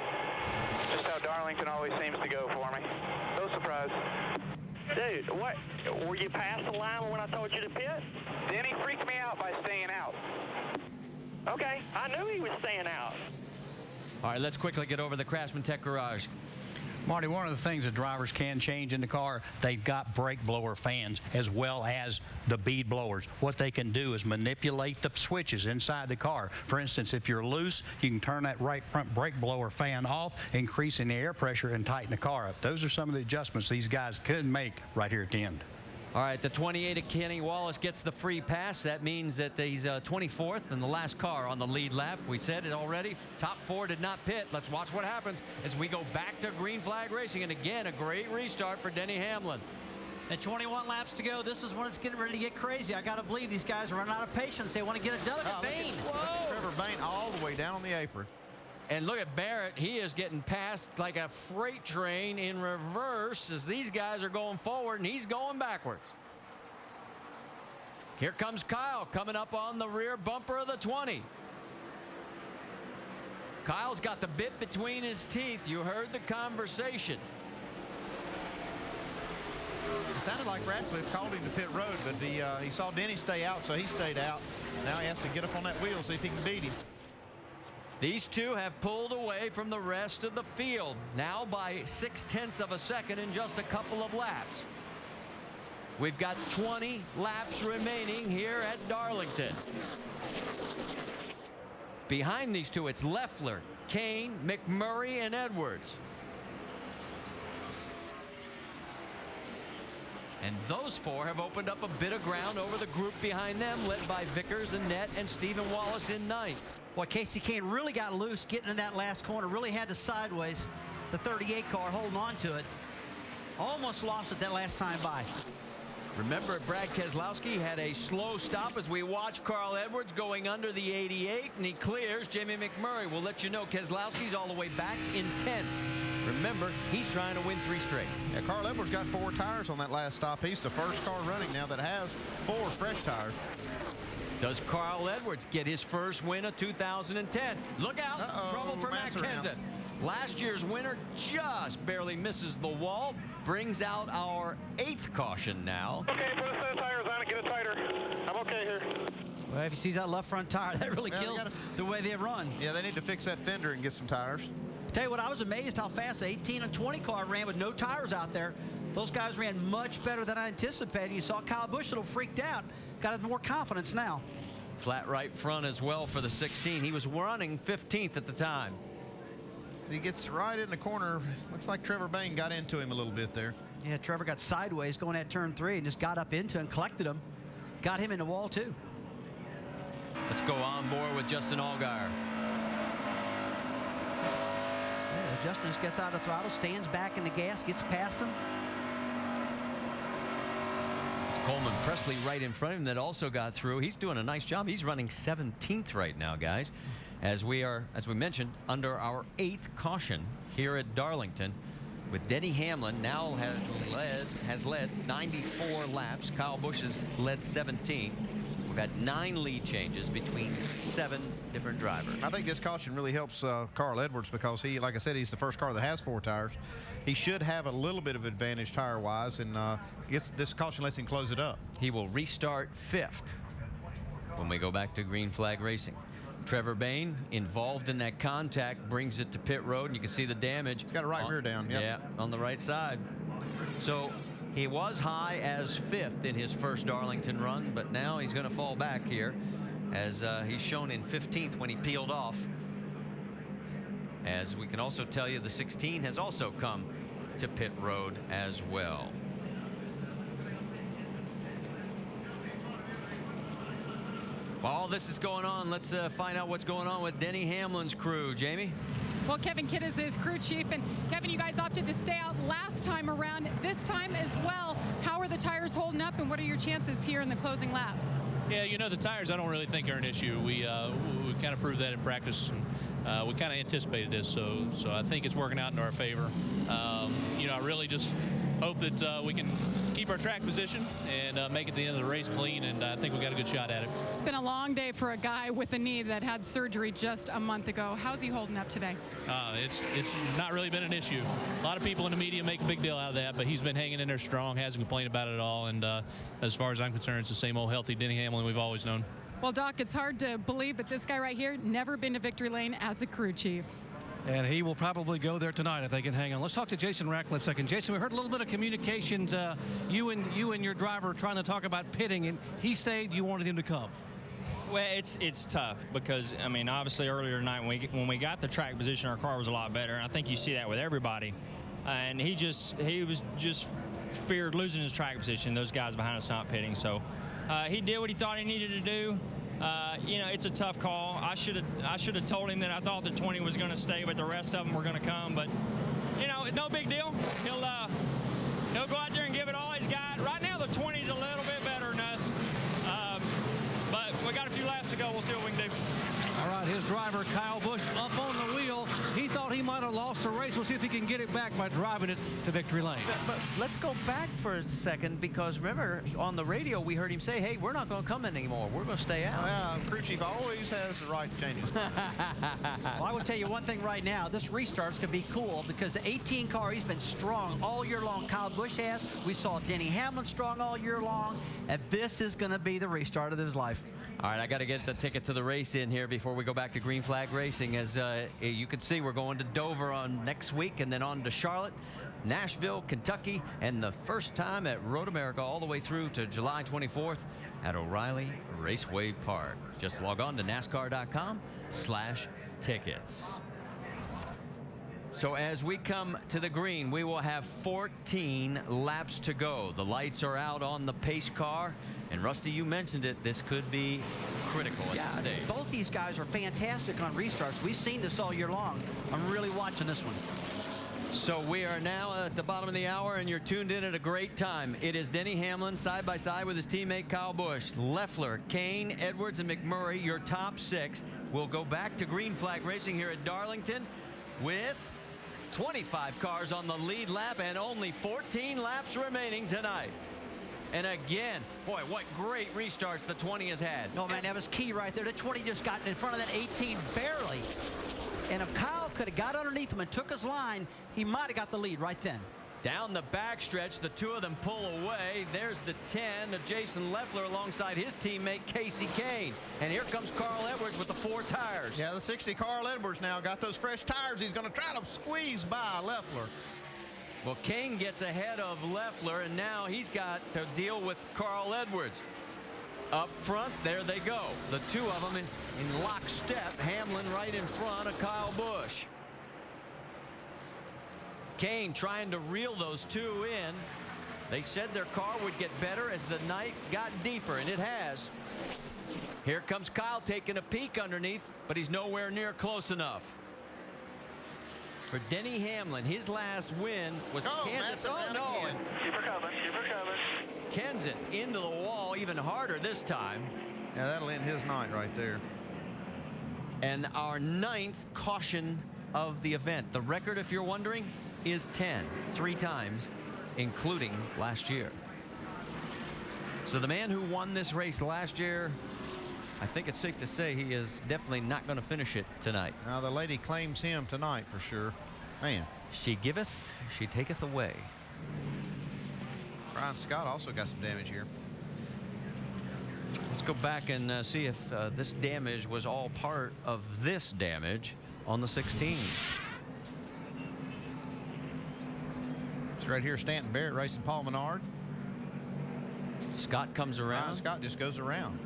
Just how Darlington always seems to go for me. No surprise. Dude, what? Were you past the line when I told you to pit? Then he freaked me out by staying out. Okay, I knew he was staying out. All right, let's quickly get over the Craftsman Tech Garage. Marty, one of the things that drivers can change in the car, they've got brake blower fans as well as the bead blowers. What they can do is manipulate the switches inside the car. For instance, if you're loose, you can turn that right front brake blower fan off, increasing the air pressure and tighten the car up. Those are some of the adjustments these guys could make right here at the end. All right, the 28 of Kenny Wallace gets the free pass. That means that he's 24th and the last car on the lead lap. We said it already. Top 4 did not pit. Let's watch what happens as we go back to green flag racing. And again, a great restart for Denny Hamlin. And 21 laps to go. This is when it's getting ready to get crazy. I got to believe these guys are running out of patience. They want to get it done. Look at Bain. Trevor Bain all the way down on the apron. And look at Barrett. He is getting passed like a freight train in reverse as these guys are going forward and he's going backwards. Here comes Kyle coming up on the rear bumper of the 20. Kyle's got the bit between his teeth. You heard the conversation. It sounded like Ratcliffe called him to pit road, but he saw Denny stay out, so he stayed out. Now he has to get up on that wheel, see if he can beat him. These two have pulled away from the rest of the field, now by 0.6 of a second in just a couple of laps. We've got 20 laps remaining here at Darlington. Behind these two, it's Leffler, Kane, McMurray, and Edwards. And those four have opened up a bit of ground over the group behind them, led by Vickers, Annette, and Stephen Wallace in ninth. Boy, Casey Kane really got loose getting in that last corner. Really had to sideways. The 38 car holding on to it. Almost lost it that last time by. Remember, Brad Keselowski had a slow stop as we watch Carl Edwards going under the 88, and he clears. Jamie McMurray will let you know Keselowski's all the way back in 10th. Remember, he's trying to win 3 straight. Yeah, Carl Edwards got 4 tires on that last stop. He's the first car running now that has 4 fresh tires. Does Carl Edwards get his first win of 2010? Look out. Trouble for Matt Kenseth. Last year's winner just barely misses the wall. Brings out our 8th caution now. Okay, put a set of tires on it, get it tighter. I'm okay here. Well, if he sees that left front tire, that really kills the way they run. Yeah, they need to fix that fender and get some tires. Tell you what, I was amazed how fast the 18 and 20 car ran with no tires out there. Those guys ran much better than I anticipated. You saw Kyle Busch a little freaked out. Got more confidence now. Flat right front as well for the 16. He was running 15th at the time. He gets right in the corner. Looks like Trevor Bain got into him a little bit there. Yeah, Trevor got sideways going at turn 3 and just got up into and collected him. Got him in the wall, too. Let's go on board with Justin Allgaier. Yeah, Justin just gets out of the throttle, stands back in the gas, gets past him. It's Coleman Presley right in front of him that also got through. He's doing a nice job. He's running 17th right now, guys. As we mentioned, under our 8th caution here at Darlington, with Denny Hamlin now has led 94 laps. Kyle Busch has led 17. We've had 9 lead changes between 7 different drivers. I think this caution really helps Carl Edwards because he, like I said, he's the first car that has 4 tires. He should have a little bit of advantage tire-wise, and this caution lets him close it up. He will restart 5th when we go back to green flag racing. Trevor Bain involved in that contact, brings it to pit road, and you can see the damage. He's got a right rear down. Yep. Yeah, on the right side. So he was high as 5th in his first Darlington run, but now he's going to fall back here as he's shown in 15th when he peeled off. As we can also tell you, the 16 has also come to pit road as well. While all this is going on, let's find out what's going on with Denny Hamlin's crew. Jamie? Well, Kevin Kidd is his crew chief. And Kevin, you guys opted to stay out last time around. This time as well, how are the tires holding up and what are your chances here in the closing laps? Yeah, you know, the tires I don't really think are an issue. We kind of proved that in practice. We kind of anticipated this, so I think it's working out in our favor. You know, I really just hope that we can keep our track position and make it to the end of the race clean, and I think we got a good shot at it. It's been a long day for a guy with a knee that had surgery just a month ago. How's he holding up today? It's not really been an issue. A lot of people in the media make a big deal out of that, but he's been hanging in there strong, hasn't complained about it at all, and as far as I'm concerned, it's the same old healthy Denny Hamlin we've always known. Well, Doc, it's hard to believe, but this guy right here, never been to victory lane as a crew chief. And he will probably go there tonight if they can hang on. Let's talk to Jason Ratcliffe a second. Jason, we heard a little bit of communications. You and your driver trying to talk about pitting, and he stayed. You wanted him to come. Well, it's tough because, I mean, obviously earlier tonight when we got the track position, our car was a lot better, and I think you see that with everybody. And he was just feared losing his track position, those guys behind us not pitting. So he did what he thought he needed to do. You know, it's a tough call. I should have told him that I thought the 20 was going to stay, but the rest of them were going to come. But you know, no big deal. He'll go out there and give it all he's got. Right now, the 20's a little bit better than us, but we got a few laps to go. We'll see what we can do. All right, his driver, Kyle Busch, up on the wheel. He thought he might have lost the race. We'll see if he can get it back by driving it to victory lane. But let's go back for a second, because remember, on the radio, we heard him say, hey, we're not going to come in anymore. We're going to stay out. Yeah, crew chief always has the right to change his mind. Well, I will tell you one thing right now. This restart's going to be cool because the 18 car, he's been strong all year long. Kyle Busch has. We saw Denny Hamlin strong all year long. And this is going to be the restart of his life. All right, I got to get the ticket to the race in here before we go back to Green Flag Racing. As you can see, we're going to Dover on next week, and then on to Charlotte, Nashville, Kentucky, and the first time at Road America all the way through to July 24th at O'Reilly Raceway Park. Just log on to NASCAR.com/tickets. So as we come to the green, we will have 14 laps to go. The lights are out on the pace car. And Rusty, you mentioned it, this could be critical at this stage. Both these guys are fantastic on restarts. We've seen this all year long. I'm really watching this one. So we are now at the bottom of the hour, and you're tuned in at a great time. It is Denny Hamlin side by side with his teammate Kyle Busch. Leffler, Kane, Edwards, and McMurray, your top 6. We'll go back to Green Flag Racing here at Darlington with 25 cars on the lead lap and only 14 laps remaining tonight. And again, boy, what great restarts the 20 has had. No, man, that was key right there. The 20 just got in front of that 18 barely. And if Kyle could have got underneath him and took his line, he might have got the lead right then. Down the backstretch, the two of them pull away. There's the 10 of Jason Leffler alongside his teammate Casey Kane. And here comes Carl Edwards with the 4 tires. Yeah, the 60 Carl Edwards now got those fresh tires. He's going to try to squeeze by Leffler. Well, Kane gets ahead of Leffler, and now he's got to deal with Carl Edwards. Up front, there they go. The two of them in lockstep. Hamlin right in front of Kyle Busch. Kane trying to reel those two in. They said their car would get better as the night got deeper, and it has. Here comes Kyle taking a peek underneath, but he's nowhere near close enough. For Denny Hamlin, his last win was Kansas. Oh, no. Keep her coming. Keep her coming. Kenseth into the wall even harder this time. Yeah, that'll end his night right there. And our 9th caution of the event. The record, if you're wondering, is 10, 3 times, including last year. So the man who won this race last year, I think it's safe to say he is definitely not going to finish it tonight. Now the lady claims him tonight for sure. Man. She giveth, she taketh away. Brian Scott also got some damage here. Let's go back and see if this damage was all part of this damage on the 16. It's right here, Stanton Barrett racing Paul Menard. Scott comes around. Brian Scott just goes around.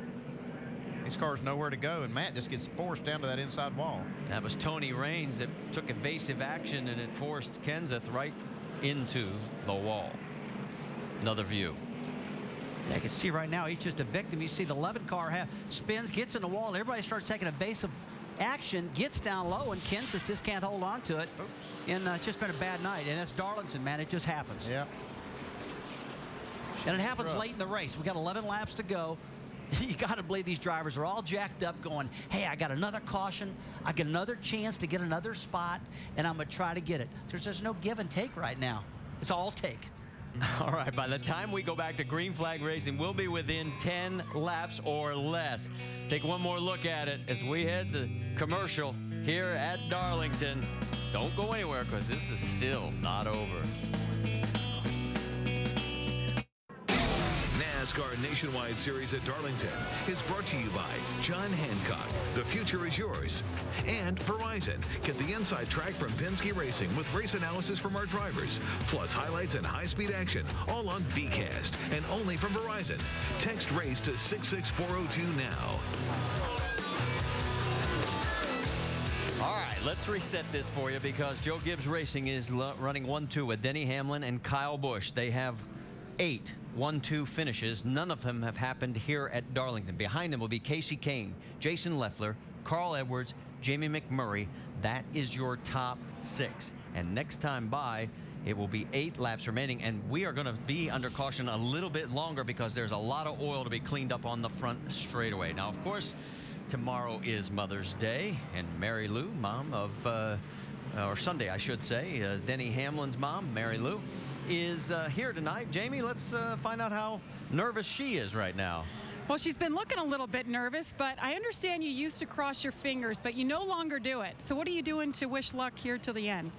His car's nowhere to go, and Matt just gets forced down to that inside wall. That was Tony Raines that took evasive action, and it forced Kenseth right into the wall. Another view. Yeah, you can see right now he's just a victim. You see the 11 car spins, gets in the wall. Everybody starts taking evasive action, gets down low, and Kenseth just can't hold on to it. And it's just been a bad night. And that's Darlington, man. It just happens. Yeah. And it happens late in the race. We got 11 laps to go. You got to believe these drivers are all jacked up going, hey, I got another caution. I get another chance to get another spot, and I'm going to try to get it. There's just no give and take right now. It's all take. All right, by the time we go back to green flag racing, we'll be within 10 laps or less. Take one more look at it as we head to commercial here at Darlington. Don't go anywhere because this is still not over. NASCAR Nationwide Series at Darlington is brought to you by John Hancock. The future is yours. And Verizon. Get the inside track from Penske Racing with race analysis from our drivers, plus highlights and high-speed action, all on VCast and only from Verizon. Text RACE to 66402 now. All right, let's reset this for you because Joe Gibbs Racing is running 1-2 with Denny Hamlin and Kyle Busch. They have 8 1-2 finishes. None of them have happened here at Darlington. Behind them will be Casey Kane, Jason Leffler, Carl Edwards, Jamie McMurray. That is your top 6. And next time by, it will be 8 laps remaining. And we are going to be under caution a little bit longer because there's a lot of oil to be cleaned up on the front straightaway. Now, of course, tomorrow is Mother's Day. And Mary Lou, mom of, or Sunday, I should say, Denny Hamlin's mom, Mary Lou, is here tonight. Jamie, let's find out how nervous she is right now. Well, she's been looking a little bit nervous, but I understand you used to cross your fingers, but you no longer do it. So what are you doing to wish luck here till the end?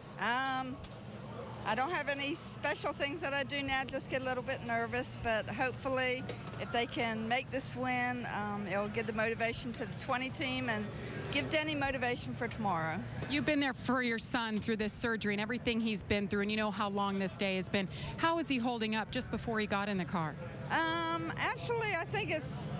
I don't have any special things that I do now, just get a little bit nervous, but hopefully if they can make this win, it'll give the motivation to the 20 team and give Denny motivation for tomorrow. You've been there for your son through this surgery and everything he's been through, and you know how long this day has been. How is he holding up just before he got in the car? Actually, I think it's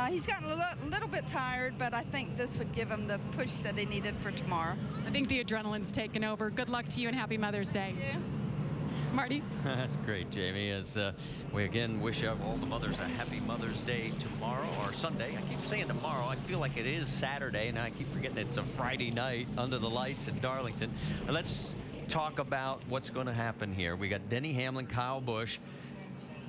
he's gotten a little bit tired, but I think this would give him the push that he needed for tomorrow. I think the adrenaline's taken over. Good luck to you and happy Mother's Day. Yeah. Marty? That's great, Jamie. As we again wish all the mothers a happy Mother's Day tomorrow or Sunday. I keep saying tomorrow. I feel like it is Saturday, and I keep forgetting it's a Friday night under the lights in Darlington. Let's talk about what's going to happen here. We got Denny Hamlin, Kyle Busch,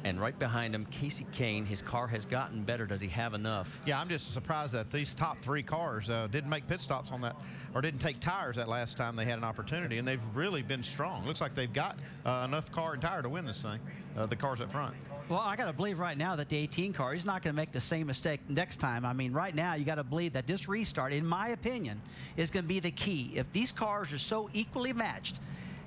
and right behind him, Casey Kane. His car has gotten better. Does he have enough? Yeah, I'm just surprised that these top 3 cars didn't make pit stops on that, or didn't take tires that last time they had an opportunity, and they've really been strong. Looks like they've got enough car and tire to win this thing, the cars up front. Well, I got to believe right now that the 18 car, he's not going to make the same mistake next time. I mean, right now, you got to believe that this restart, in my opinion, is going to be the key. If these cars are so equally matched,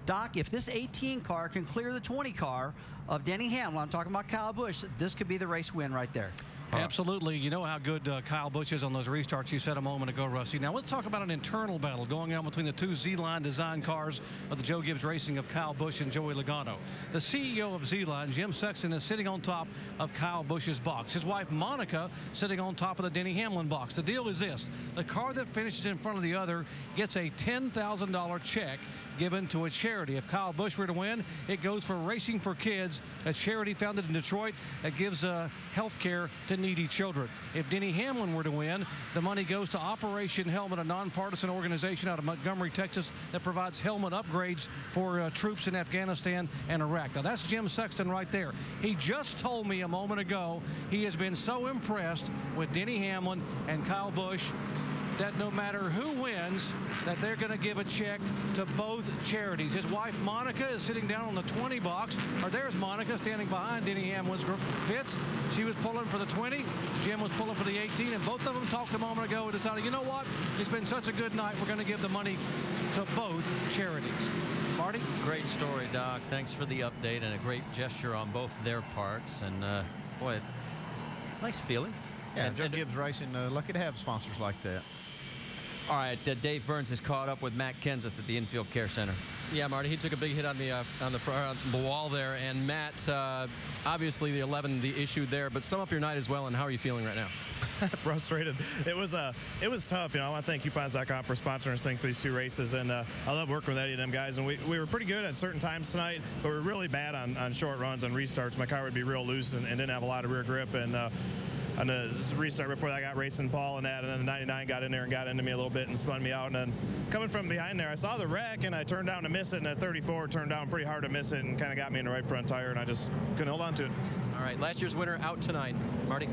Doc, if this 18 car can clear the 20 car of Denny Hamlin, I'm talking about Kyle Busch, this could be the race win right there. Absolutely. You know how good Kyle Busch is on those restarts you said a moment ago, Rusty. Now let's talk about an internal battle going on between the 2 Z-Line design cars of the Joe Gibbs Racing of Kyle Busch and Joey Logano. The CEO of Z-Line, Jim Sexton, is sitting on top of Kyle Busch's box. His wife, Monica, sitting on top of the Denny Hamlin box. The deal is this. The car that finishes in front of the other gets a $10,000 check given to a charity. If Kyle Busch were to win, it goes for Racing for Kids, a charity founded in Detroit that gives health care to needy children. If Denny Hamlin were to win, the money goes to Operation Helmet, a nonpartisan organization out of Montgomery, Texas, that provides helmet upgrades for troops in Afghanistan and Iraq. Now, that's Jim Sexton right there. He just told me a moment ago he has been so impressed with Denny Hamlin and Kyle Busch that no matter who wins, that they're going to give a check to both charities. His wife, Monica, is sitting down on the 20 box. Or there's Monica standing behind Denny Hamlin's pits. She was pulling for the 20. Jim was pulling for the 18. And both of them talked a moment ago and decided, you know what? It's been such a good night. We're going to give the money to both charities. Marty? Great story, Doc. Thanks for the update and a great gesture on both their parts. And, boy, nice feeling. Yeah, and Joe Gibbs Racing, lucky to have sponsors like that. All right, Dave Burns is caught up with Matt Kenseth at the Infield Care Center. Yeah, Marty, he took a big hit on the wall there, and Matt, obviously the 11, the issue there, but sum up your night as well, and how are you feeling right now? Frustrated. It was tough. You know, I want to thank UPines.com for sponsoring us for these 2 races, and I love working with Eddie and them guys. And we were pretty good at certain times tonight, but we were really bad on short runs and restarts. My car would be real loose and didn't have a lot of rear grip. And on the restart before that, I got racing Paul and that, and then the 99 got in there and got into me a little bit and spun me out. And then coming from behind there, I saw the wreck and I turned down to miss it, and at 34 turned down pretty hard to miss it and kind of got me in the right front tire, and I just couldn't hold on to it. All right, last year's winner out tonight. Marty?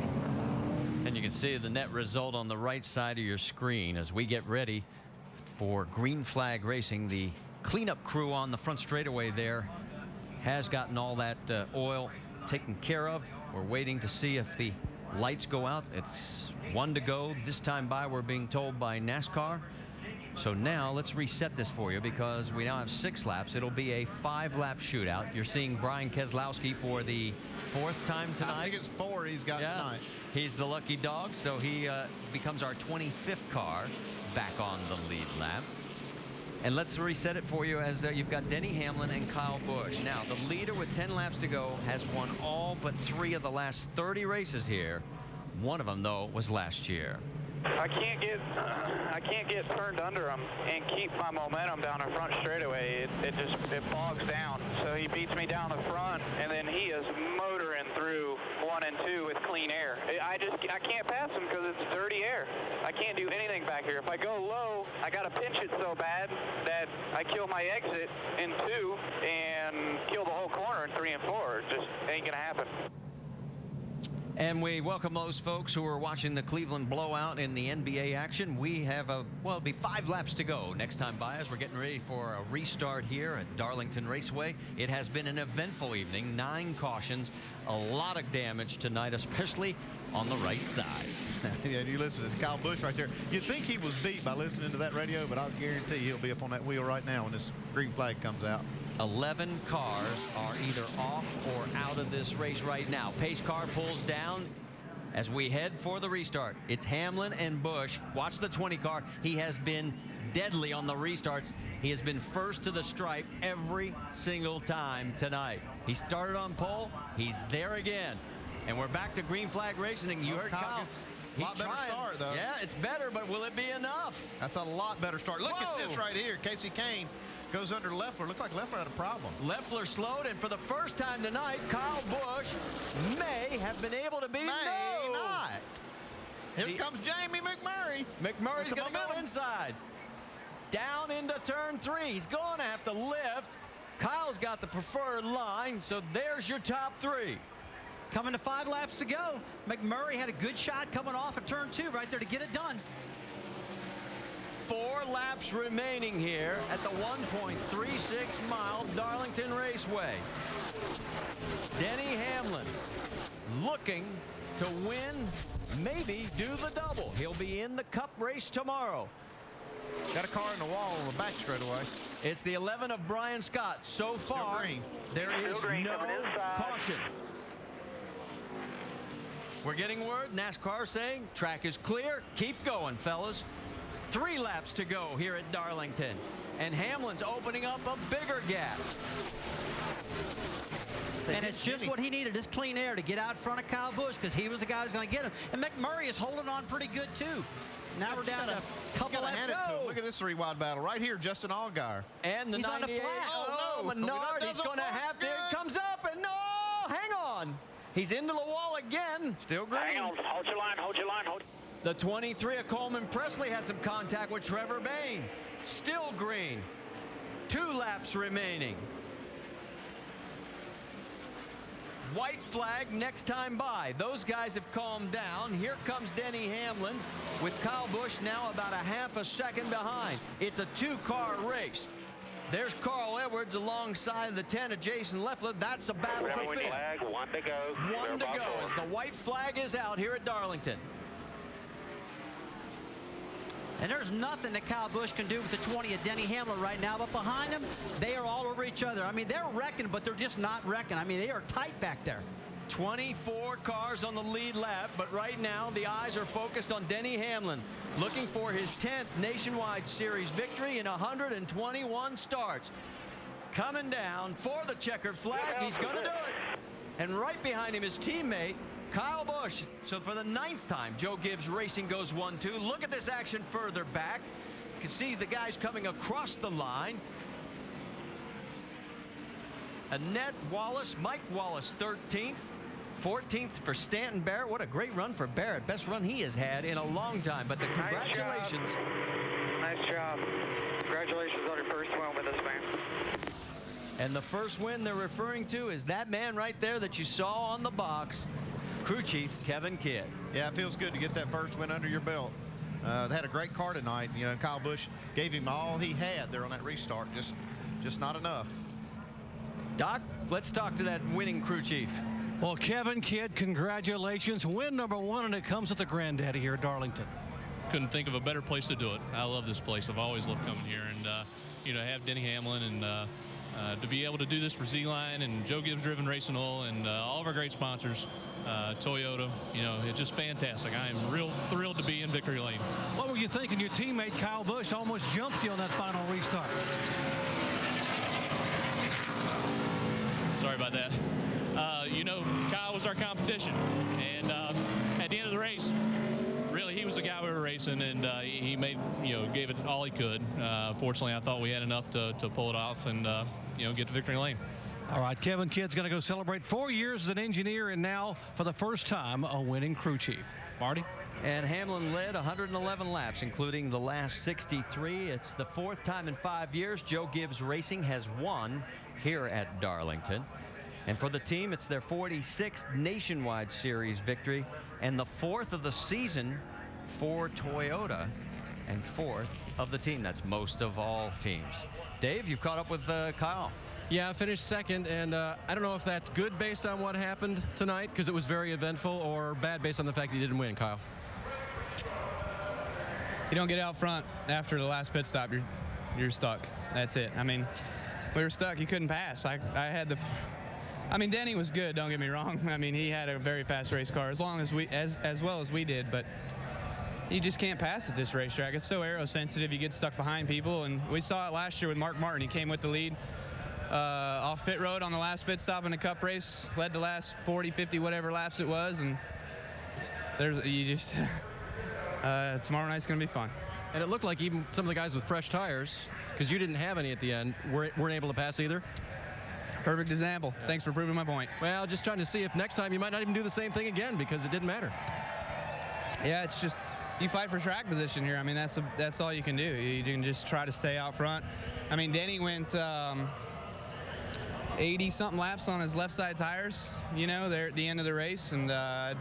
And you can see the net result on the right side of your screen as we get ready for green flag racing. The cleanup crew on the front straightaway there has gotten all that oil taken care of. We're waiting to see if the lights go out. It's 1 to go. This time by, we're being told by NASCAR. So now let's reset this for you because we now have 6 laps. It'll be a 5-lap shootout. You're seeing Brian Keselowski for the 4th time tonight. I think it's 4 he's got tonight. He's the lucky dog, so he becomes our 25th car back on the lead lap. And let's reset it for you as you've got Denny Hamlin and Kyle Busch. Now, the leader with 10 laps to go has won all but 3 of the last 30 races here. One of them, though, was last year. I can't get turned under him and keep my momentum down the front straightaway. It bogs down. So he beats me down the front, and then he is motoring through 1 and 2 with clean air. I can't pass him because it's dirty air. I can't do anything back here. If I go low, I got to pinch it so bad that I kill my exit in 2 and kill the whole corner in 3 and 4. It just ain't gonna happen. And we welcome those folks who are watching the Cleveland blowout in the NBA action. We have it'll be 5 laps to go next time by as we're getting ready for a restart here at Darlington Raceway. It has been an eventful evening, 9 cautions, a lot of damage tonight, especially on the right side. Yeah, you listen to Kyle Busch right there. You'd think he was beat by listening to that radio, but I'll guarantee you he'll be up on that wheel right now when this green flag comes out. 11 cars are either off or out of this race right now. Pace car pulls down as we head for the restart. It's Hamlin and Busch. Watch the 20 car. He has been deadly on the restarts. He has been first to the stripe every single time tonight. He started on pole. He's there again. And we're back to green flag racing. And you heard Kyle. A lot better start, though. Yeah, it's better, but will it be enough? That's a lot better start. Look at this right here. Casey Kane goes under Leffler. Looks like Leffler had a problem. Leffler slowed, and for the first time tonight, Kyle Busch may have been able to beat not. Here comes Jamie McMurray. McMurray's going to go inside. Down into turn 3. He's going to have to lift. Kyle's got the preferred line, so there's your top 3. Coming to 5 laps to go. McMurray had a good shot coming off at turn 2 right there to get it done. 4 laps remaining here at the 1.36 mile Darlington Raceway. Denny Hamlin looking to win, maybe do the double. He'll be in the Cup race tomorrow. Got a car in the wall on the back straightaway. It's the 11 of Brian Scott. So far, there is no caution. We're getting word, NASCAR saying track is clear. Keep going, fellas. 3 laps to go here at Darlington. And Hamlin's opening up a bigger gap. And it's just what he needed, this clean air to get out in front of Kyle Busch because he was the guy who's going to get him. And McMurray is holding on pretty good, too. Now we're down to a couple laps to go. Look at this 3-wide battle. Right here, Justin Allgaier. And the He's 98. on the flat. Oh, no. Menard, he's going to have to. It comes up, and no, hang on. He's into the wall again. Still green. Hang on. Hold your line. Hold your line. Hold. The 23 of Coleman Presley has some contact with Trevor Bayne. Still green. 2 laps remaining. White flag next time by. Those guys have calmed down. Here comes Denny Hamlin with Kyle Busch now about a half a second behind. It's a 2-car race. There's Carl Edwards alongside the 10 of Jason Leffler. That's a battle for 5th. Flag, 1 to go. 1 to go as the white flag is out here at Darlington. And there's nothing that Kyle Busch can do with the 20 of Denny Hamlin right now. But behind him, they are all over each other. I mean, they're wrecking, but they're just not wrecking. I mean, they are tight back there. 24 cars on the lead lap, but right now the eyes are focused on Denny Hamlin, looking for his 10th Nationwide Series victory in 121 starts. Coming down for the checkered flag. He's going to do it. And right behind him, his teammate, Kyle Busch. So for the 9th time, Joe Gibbs Racing goes 1-2. Look at this action further back. You can see the guys coming across the line. Annette Wallace, Mike Wallace, 13th. 14th for Stanton Barrett. What a great run for Barrett. Best run he has had in a long time. But the congratulations. Nice job. Congratulations on your first win with us, man. And the first win they're referring to is that man right there that you saw on the box, crew chief Kevin Kidd. Yeah, it feels good to get that first win under your belt. They had a great car tonight. You know, Kyle Busch gave him all he had there on that restart. Just not enough. Doc, let's talk to that winning crew chief. Well, Kevin Kidd, congratulations. Win number 1, and it comes with the granddaddy here at Darlington. Couldn't think of a better place to do it. I love this place. I've always loved coming here, and have Denny Hamlin and to be able to do this for Z-Line and Joe Gibbs Driven Racing Oil and all of our great sponsors, Toyota, it's just fantastic. I am real thrilled to be in Victory Lane. What were you thinking? Your teammate Kyle Busch almost jumped you on that final restart. Sorry about that. Kyle was our competition, and at the end of the race, really, he was the guy we were racing, and he made, gave it all he could. Fortunately, I thought we had enough to pull it off and, get to Victory Lane. All right, Kevin Kidd's going to go celebrate 4 years as an engineer, and now, for the first time, a winning crew chief. Marty? And Hamlin led 111 laps, including the last 63. It's the 4th time in 5 years Joe Gibbs Racing has won here at Darlington. And for the team, it's their 46th Nationwide Series victory and the 4th of the season for Toyota and 4th of the team. That's most of all teams. Dave, you've caught up with Kyle. Yeah, I finished second, and I don't know if that's good based on what happened tonight, because it was very eventful, or bad based on the fact that you didn't win, Kyle. You don't get out front after the last pit stop, you're stuck. That's it. I mean, we were stuck. You couldn't pass. Denny was good, don't get me wrong. I mean, he had a very fast race car, as well as we did, but you just can't pass at this racetrack. It's so aero-sensitive, you get stuck behind people, and we saw it last year with Mark Martin. He came with the lead off pit road on the last pit stop in the Cup race, led the last 40, 50, whatever laps it was, and tomorrow night's going to be fun. And it looked like even some of the guys with fresh tires, because you didn't have any at the end, weren't able to pass either. Perfect example. Yeah. Thanks for proving my point. Well, just trying to see if next time you might not even do the same thing again, because it didn't matter. Yeah, it's just you fight for track position here. I mean, that's all you can do. You can just try to stay out front. I mean, Denny went 80-something laps on his left side tires, there at the end of the race, and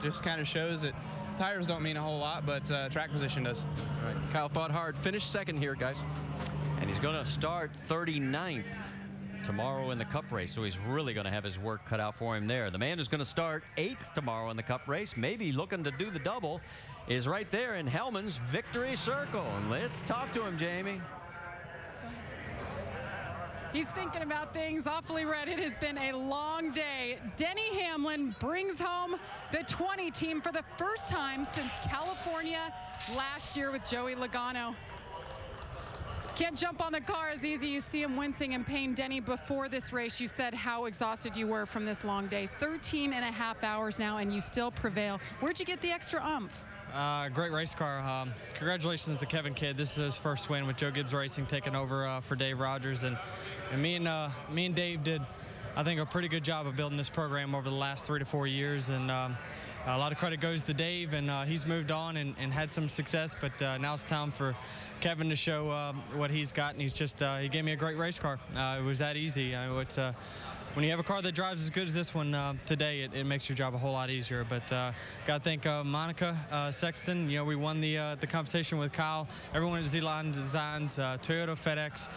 just kind of shows that tires don't mean a whole lot, but track position does. All right. Kyle fought hard. Finished second here, guys. And he's going to start 39th tomorrow in the Cup race, so he's really going to have his work cut out for him there. The man who's going to start 8th tomorrow in the Cup race, maybe looking to do the double, is right there in Hellman's victory circle. And let's talk to him, Jamie. He's thinking about things awfully red. It has been a long day. Denny Hamlin brings home the 20 team for the first time since California last year with Joey Logano. Can't jump on the car as easy. You see him wincing in pain. Denny, before this race, you said how exhausted you were from this long day. 13 and a half hours now, and you still prevail. Where'd you get the extra oomph? Great race car. Congratulations to Kevin Kidd. This is his first win with Joe Gibbs Racing, taking over for Dave Rogers. And me and Dave did, I think, a pretty good job of building this program over the last 3 to 4 years. And a lot of credit goes to Dave, and he's moved on and had some success. But now it's time for Kevin to show what he's got, and he gave me a great race car. It was that easy. When you have a car that drives as good as this one today, it makes your job a whole lot easier. But got to thank Monica Sexton. We won the competition with Kyle. Everyone at Z-Line Designs, Toyota, FedEx,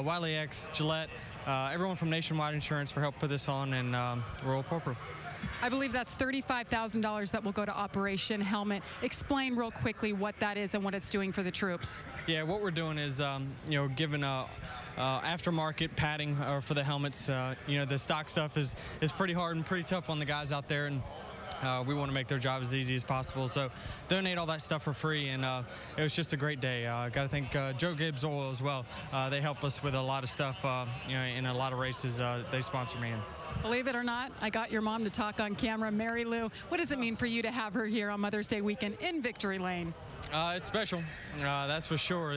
Wiley X, Gillette, everyone from Nationwide Insurance for help put this on, and Royal Porpoise. I believe that's $35,000 that will go to Operation Helmet. Explain real quickly what that is and what it's doing for the troops. Yeah, what we're doing is, giving aftermarket padding for the helmets. The stock stuff is pretty hard and pretty tough on the guys out there, and we want to make their job as easy as possible. So donate all that stuff for free, and it was just a great day. Got to thank Joe Gibbs Oil as well. They help us with a lot of stuff, in a lot of races they sponsor me in. Believe it or not, I got your mom to talk on camera. Mary Lou, what does it mean for you to have her here on Mother's Day weekend in Victory Lane? It's special, that's for sure.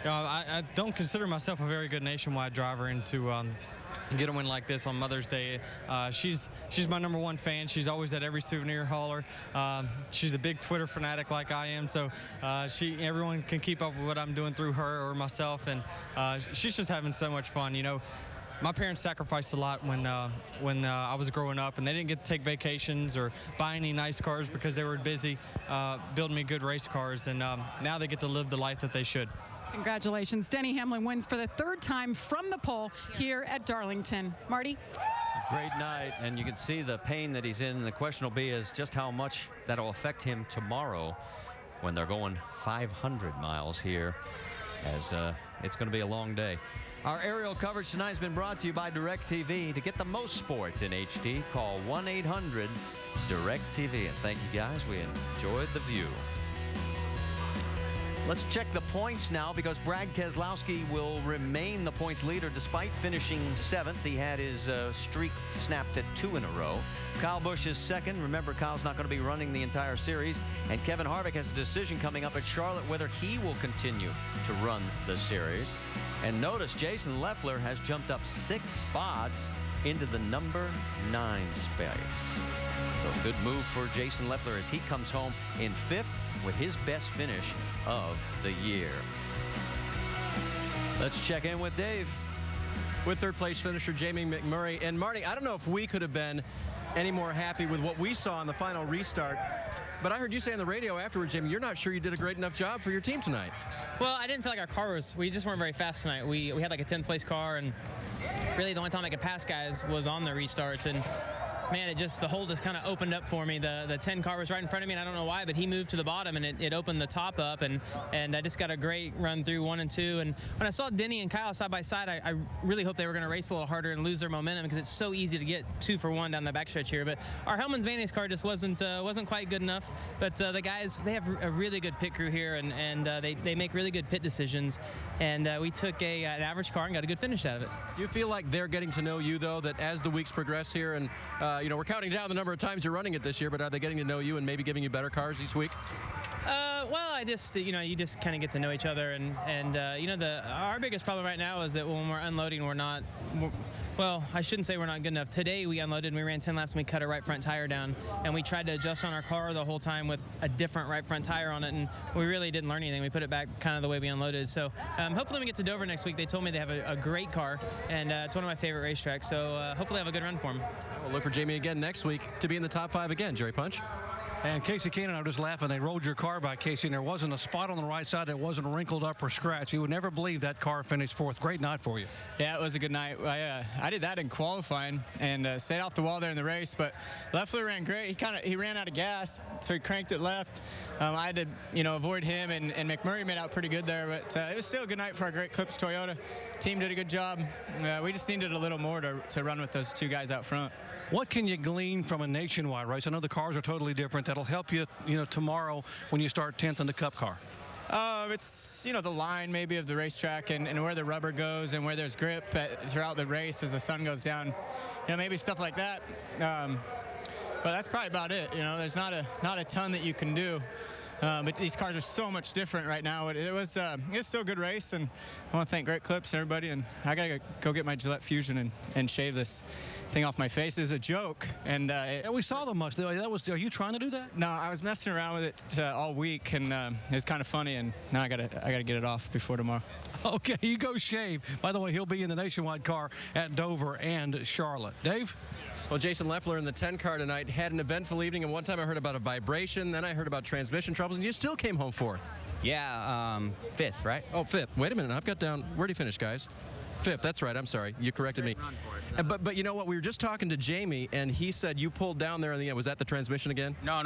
I don't consider myself a very good nationwide driver, and to get a win like this on Mother's Day, she's my #1 fan. She's always at every souvenir hauler. She's a big Twitter fanatic like I am, so everyone can keep up with what I'm doing through her or myself, and she's just having so much fun. My parents sacrificed a lot when I was growing up, and they didn't get to take vacations or buy any nice cars because they were busy building me good race cars, and now they get to live the life that they should. Congratulations. Denny Hamlin wins for the 3rd time from the pole here at Darlington. Marty? Great night, and you can see the pain that he's in. And the question will be is just how much that'll affect him tomorrow when they're going 500 miles here, as it's going to be a long day. Our aerial coverage tonight has been brought to you by DirecTV. To get the most sports in HD, call 1-800-DirecTV. And thank you, guys. We enjoyed the view. Let's check the points now, because Brad Keselowski will remain the points leader despite finishing 7th. He had his streak snapped at 2 in a row. Kyle Busch is 2nd. Remember, Kyle's not going to be running the entire series. And Kevin Harvick has a decision coming up at Charlotte whether he will continue to run the series. And notice Jason Leffler has jumped up 6 spots into the number 9 space. So good move for Jason Leffler as he comes home in 5th with his best finish of the year. Let's check in with Dave. With 3rd place finisher Jamie McMurray. And Marty, I don't know if we could have been any more happy with what we saw in the final restart, but I heard you say on the radio afterwards, Jamie, you're not sure you did a great enough job for your team tonight. Well, I didn't feel like our car was, we just weren't very fast tonight. We had like a 10th place car, and really the only time I could pass guys was on the restarts. And man, the hole just kind of opened up for me. The 10 car was right in front of me, and I don't know why, but he moved to the bottom, and it opened the top up, and I just got a great run through 1 and 2. And when I saw Denny and Kyle side by side, I really hoped they were going to race a little harder and lose their momentum, because it's so easy to get 2 for 1 down the backstretch here. But our Hellman's Mayonnaise car just wasn't quite good enough. But the guys, they have a really good pit crew here, and they make really good pit decisions. And we took an average car and got a good finish out of it. Do you feel like they're getting to know you, though, that as the weeks progress here, and we're counting down the number of times you're running it this year, but are they getting to know you and maybe giving you better cars each week? Well, I just, you just kind of get to know each other, and our biggest problem right now is that when we're unloading, well, I shouldn't say we're not good enough. Today we unloaded and we ran 10 laps and we cut a right front tire down, and we tried to adjust on our car the whole time with a different right front tire on it, and we really didn't learn anything. We put it back kind of the way we unloaded. So hopefully when we get to Dover next week, they told me they have a great car, and it's one of my favorite racetracks, so hopefully I have a good run for them. We'll look for Jamie again next week to be in the top 5 again. Jerry Punch? And Casey Keenan, I'm just laughing. They rolled your car by, Casey, and there wasn't a spot on the right side that wasn't wrinkled up or scratched. You would never believe that car finished 4th. Great night for you. Yeah, it was a good night. I did that in qualifying and stayed off the wall there in the race, but Leffler ran great. He ran out of gas, so he cranked it left. I had to, avoid him, and McMurray made out pretty good there, but it was still a good night for our great Clips Toyota. Team did a good job. We just needed a little more to run with those 2 guys out front. What can you glean from a nationwide race? I know the cars are totally different. That'll help you, tomorrow when you start 10th in the Cup car. It's, the line maybe of the racetrack and where the rubber goes and where there's grip throughout the race as the sun goes down. Maybe stuff like that. But that's probably about it. There's not a ton that you can do. But these cars are so much different right now. It's still a good race, and I want to thank Great Clips and everybody. And I gotta go get my Gillette Fusion and shave this thing off my face. It was a joke, and yeah, we saw the mustache. Are you trying to do that? No, I was messing around with it all week, and it was kind of funny. And now I gotta get it off before tomorrow. Okay, you go shave. By the way, he'll be in the nationwide car at Dover and Charlotte. Dave? Well, Jason Leffler in the 10 car tonight had an eventful evening, and one time I heard about a vibration, then I heard about transmission troubles, and you still came home 4th. Yeah, 5th, right? Oh, 5th. Wait a minute. I've got down. Where do you finish, guys? 5th. That's right. I'm sorry. You corrected me. But you know what? We were just talking to Jamie, and he said you pulled down there in the end. Was that the transmission again? No.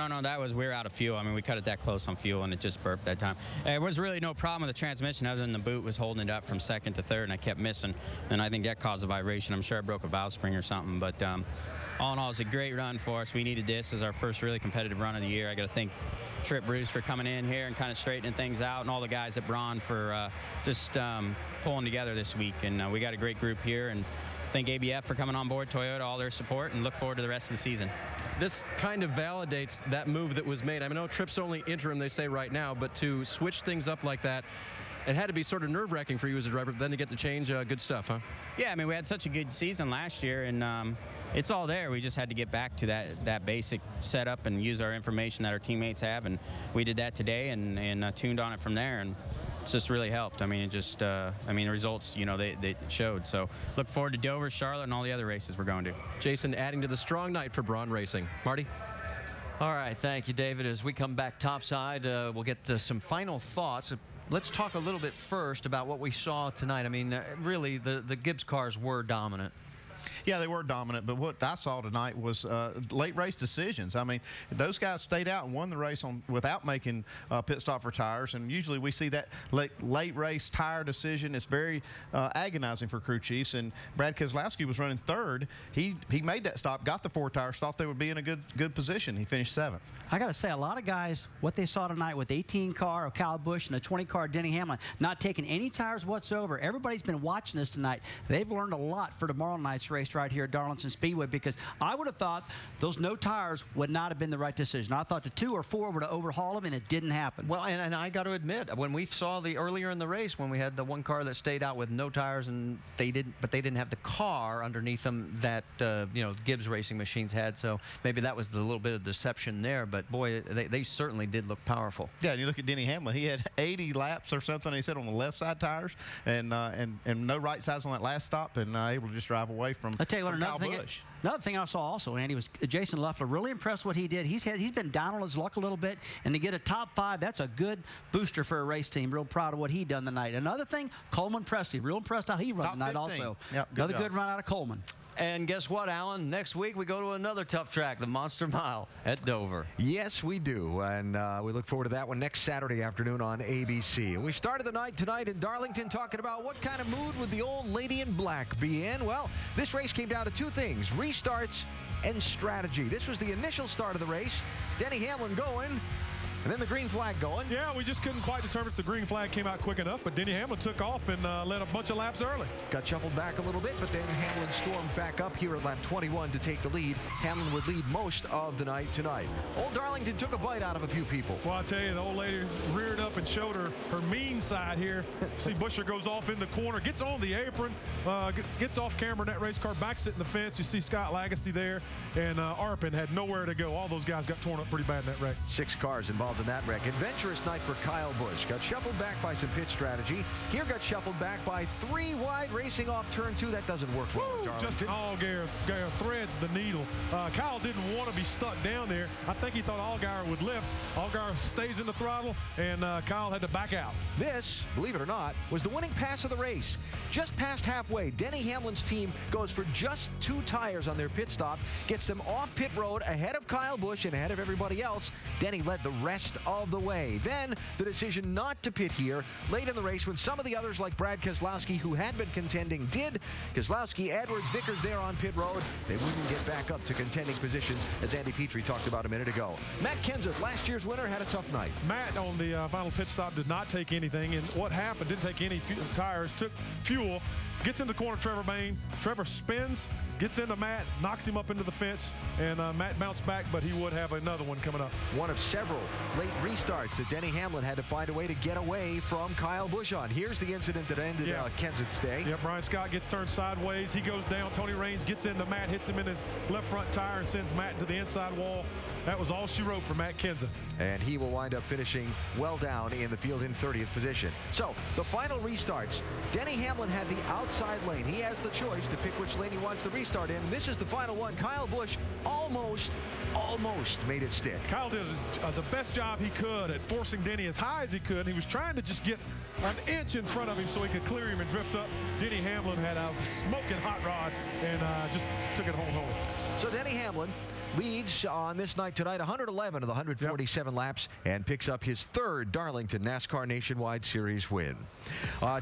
We were out of fuel. I mean, we cut it that close on fuel, and it just burped that time. There was really no problem with the transmission other than the boot was holding it up from 2nd to 3rd, and I kept missing. And I think that caused a vibration. I'm sure I broke a valve spring or something, but all in all, it's a great run for us. We needed this as our first really competitive run of the year. I got to thank Trip Bruce for coming in here and kind of straightening things out, and all the guys at Braun for just pulling together this week. And we got a great group here, and thank ABF for coming on board, Toyota, all their support, and look forward to the rest of the season. This kind of validates that move that was made. I know Trip's only interim, they say right now, but to switch things up like that, it had to be sort of nerve-wracking for you as a driver, but then to get to change, good stuff, huh? Yeah, I mean, we had such a good season last year, and it's all there. We just had to get back to that basic setup and use our information that our teammates have, and we did that today and tuned on it from there, and it's just really helped. I mean, it just, the results, they showed. So look forward to Dover, Charlotte, and all the other races we're going to. Jason adding to the strong night for Braun Racing. Marty? All right, thank you, David. As we come back topside, we'll get some final thoughts. let's talk a little bit first about what we saw tonight. I mean, really, the Gibbs cars were dominant. Yeah, they were dominant, but what I saw tonight was late race decisions. I mean, those guys stayed out and won the race without making pit stop for tires, and usually we see that late race tire decision. It's very agonizing for crew chiefs, and Brad Keselowski was running third. He made that stop, got the 4 tires, thought they would be in a good position. He finished 7th. I got to say, a lot of guys, what they saw tonight with the 18 car of Kyle Busch and the 20 car of Denny Hamlin, not taking any tires whatsoever. Everybody's been watching this tonight. They've learned a lot for tomorrow night's race right here at Darlington Speedway, because I would have thought those no tires would not have been the right decision. I thought the 2 or 4 would have overhauled them, and it didn't happen. Well, and I got to admit, when we saw earlier in the race, when we had the one car that stayed out with no tires, and they didn't have the car underneath them that Gibbs Racing Machines had. So maybe that was the little bit of deception there. But boy, they certainly did look powerful. Yeah, and you look at Denny Hamlin. He had 80 laps or something. He said on the left side tires, and no right sides on that last stop, and able to just drive away from. I tell you what, another thing I saw also, Andy, was Jason Leffler. Really impressed what he did. He's been down on his luck a little bit, and to get a top 5, that's a good booster for a race team. Real proud of what he done tonight. Another thing, Coleman Presley. Real impressed how he run tonight also. Yep, another good run out of Coleman. And guess what, Alan? Next week we go to another tough track, the Monster Mile at Dover. Yes, we do. And we look forward to that one next Saturday afternoon on ABC. We started the night tonight in Darlington talking about what kind of mood would the old lady in black be in. Well, this race came down to 2 things: restarts and strategy. This was the initial start of the race. Denny Hamlin going. And then the green flag going. Yeah, we just couldn't quite determine if the green flag came out quick enough, but Denny Hamlin took off and led a bunch of laps early. Got shuffled back a little bit, but then Hamlin stormed back up here at lap 21 to take the lead. Hamlin would lead most of the night tonight. Old Darlington took a bite out of a few people. Well, I tell you, the old lady reared up and showed her mean side here. See, Busher goes off in the corner, gets on the apron, gets off camera in that race car, backs it in the fence. You see Scott Lagacy there, and Arpin had nowhere to go. All those guys got torn up pretty bad in that wreck. 6 cars involved in that wreck. Adventurous night for Kyle Busch. Got shuffled back by some pit strategy. Here got shuffled back by 3 wide, racing off turn 2. That doesn't work well, Darlington. Just Allgaier threads the needle. Kyle didn't want to be stuck down there. I think he thought Allgaier would lift. Allgaier stays in the throttle, and Kyle had to back out. This, believe it or not, was the winning pass of the race. Just past halfway, Denny Hamlin's team goes for just 2 tires on their pit stop, gets them off pit road ahead of Kyle Busch and ahead of everybody else. Denny led the rest of the way. Then the decision not to pit here late in the race when some of the others like Brad Keselowski, who had been contending, did. Keselowski, Edwards, Vickers there on pit road. They wouldn't get back up to contending positions, as Andy Petrie talked about a minute ago. Matt Kenseth, last year's winner, had a tough night. Matt on the final pit stop did not take anything, and what happened, didn't take any tires, took fuel, gets in the corner, Trevor Bayne. Trevor spins, gets into Matt, knocks him up into the fence, and Matt bounced back, but he would have another one coming up. One of several late restarts that Denny Hamlin had to find a way to get away from Kyle Busch on. Here's the incident that ended Kenseth's day. Yeah, Brian Scott gets turned sideways. He goes down. Tony Raines gets into Matt, hits him in his left front tire, and sends Matt to the inside wall. That was all she wrote for Matt Kenseth. And he will wind up finishing well down in the field in 30th position. So, the final restarts. Denny Hamlin had the outside lane. He has the choice to pick which lane he wants to restart in. This is the final one. Kyle Busch almost made it stick. Kyle did the best job he could at forcing Denny as high as he could. He was trying to just get an inch in front of him so he could clear him and drift up. Denny Hamlin had a smoking hot rod and just took it home. So Denny Hamlin leads on this night tonight 111 of the 147 laps and picks up his 3rd Darlington NASCAR Nationwide Series win.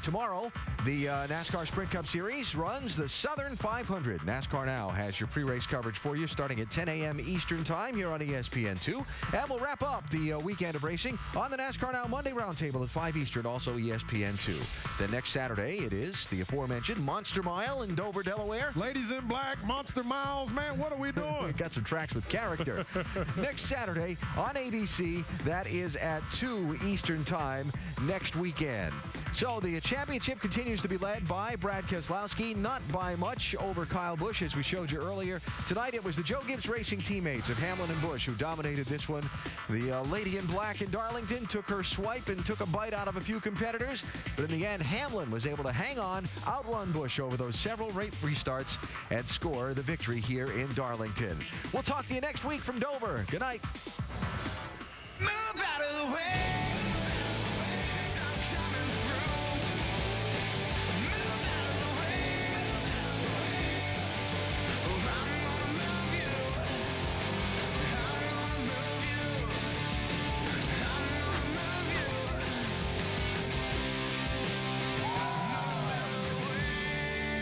Tomorrow, the NASCAR Sprint Cup Series runs the Southern 500. NASCAR Now has your pre-race coverage for you starting at 10 a.m. Eastern Time here on ESPN2. And we'll wrap up the weekend of racing on the NASCAR Now Monday Roundtable at 5 Eastern, also ESPN2. Then next Saturday, it is the aforementioned Monster Mile in Dover, Delaware. Ladies in black, Monster Miles, man, what are we doing? Got some tracks with character. Next Saturday on ABC, that is at 2 Eastern Time next weekend. So the championship continues to be led by Brad Keselowski, not by much over Kyle Busch, as we showed you earlier. Tonight it was the Joe Gibbs Racing teammates of Hamlin and Busch who dominated this one. The lady in black in Darlington took her swipe and took a bite out of a few competitors, but in the end, Hamlin was able to hang on, outrun Busch over those several restarts, and score the victory here in Darlington. We'll talk to you next week from Dover. Good night. Move out of the way.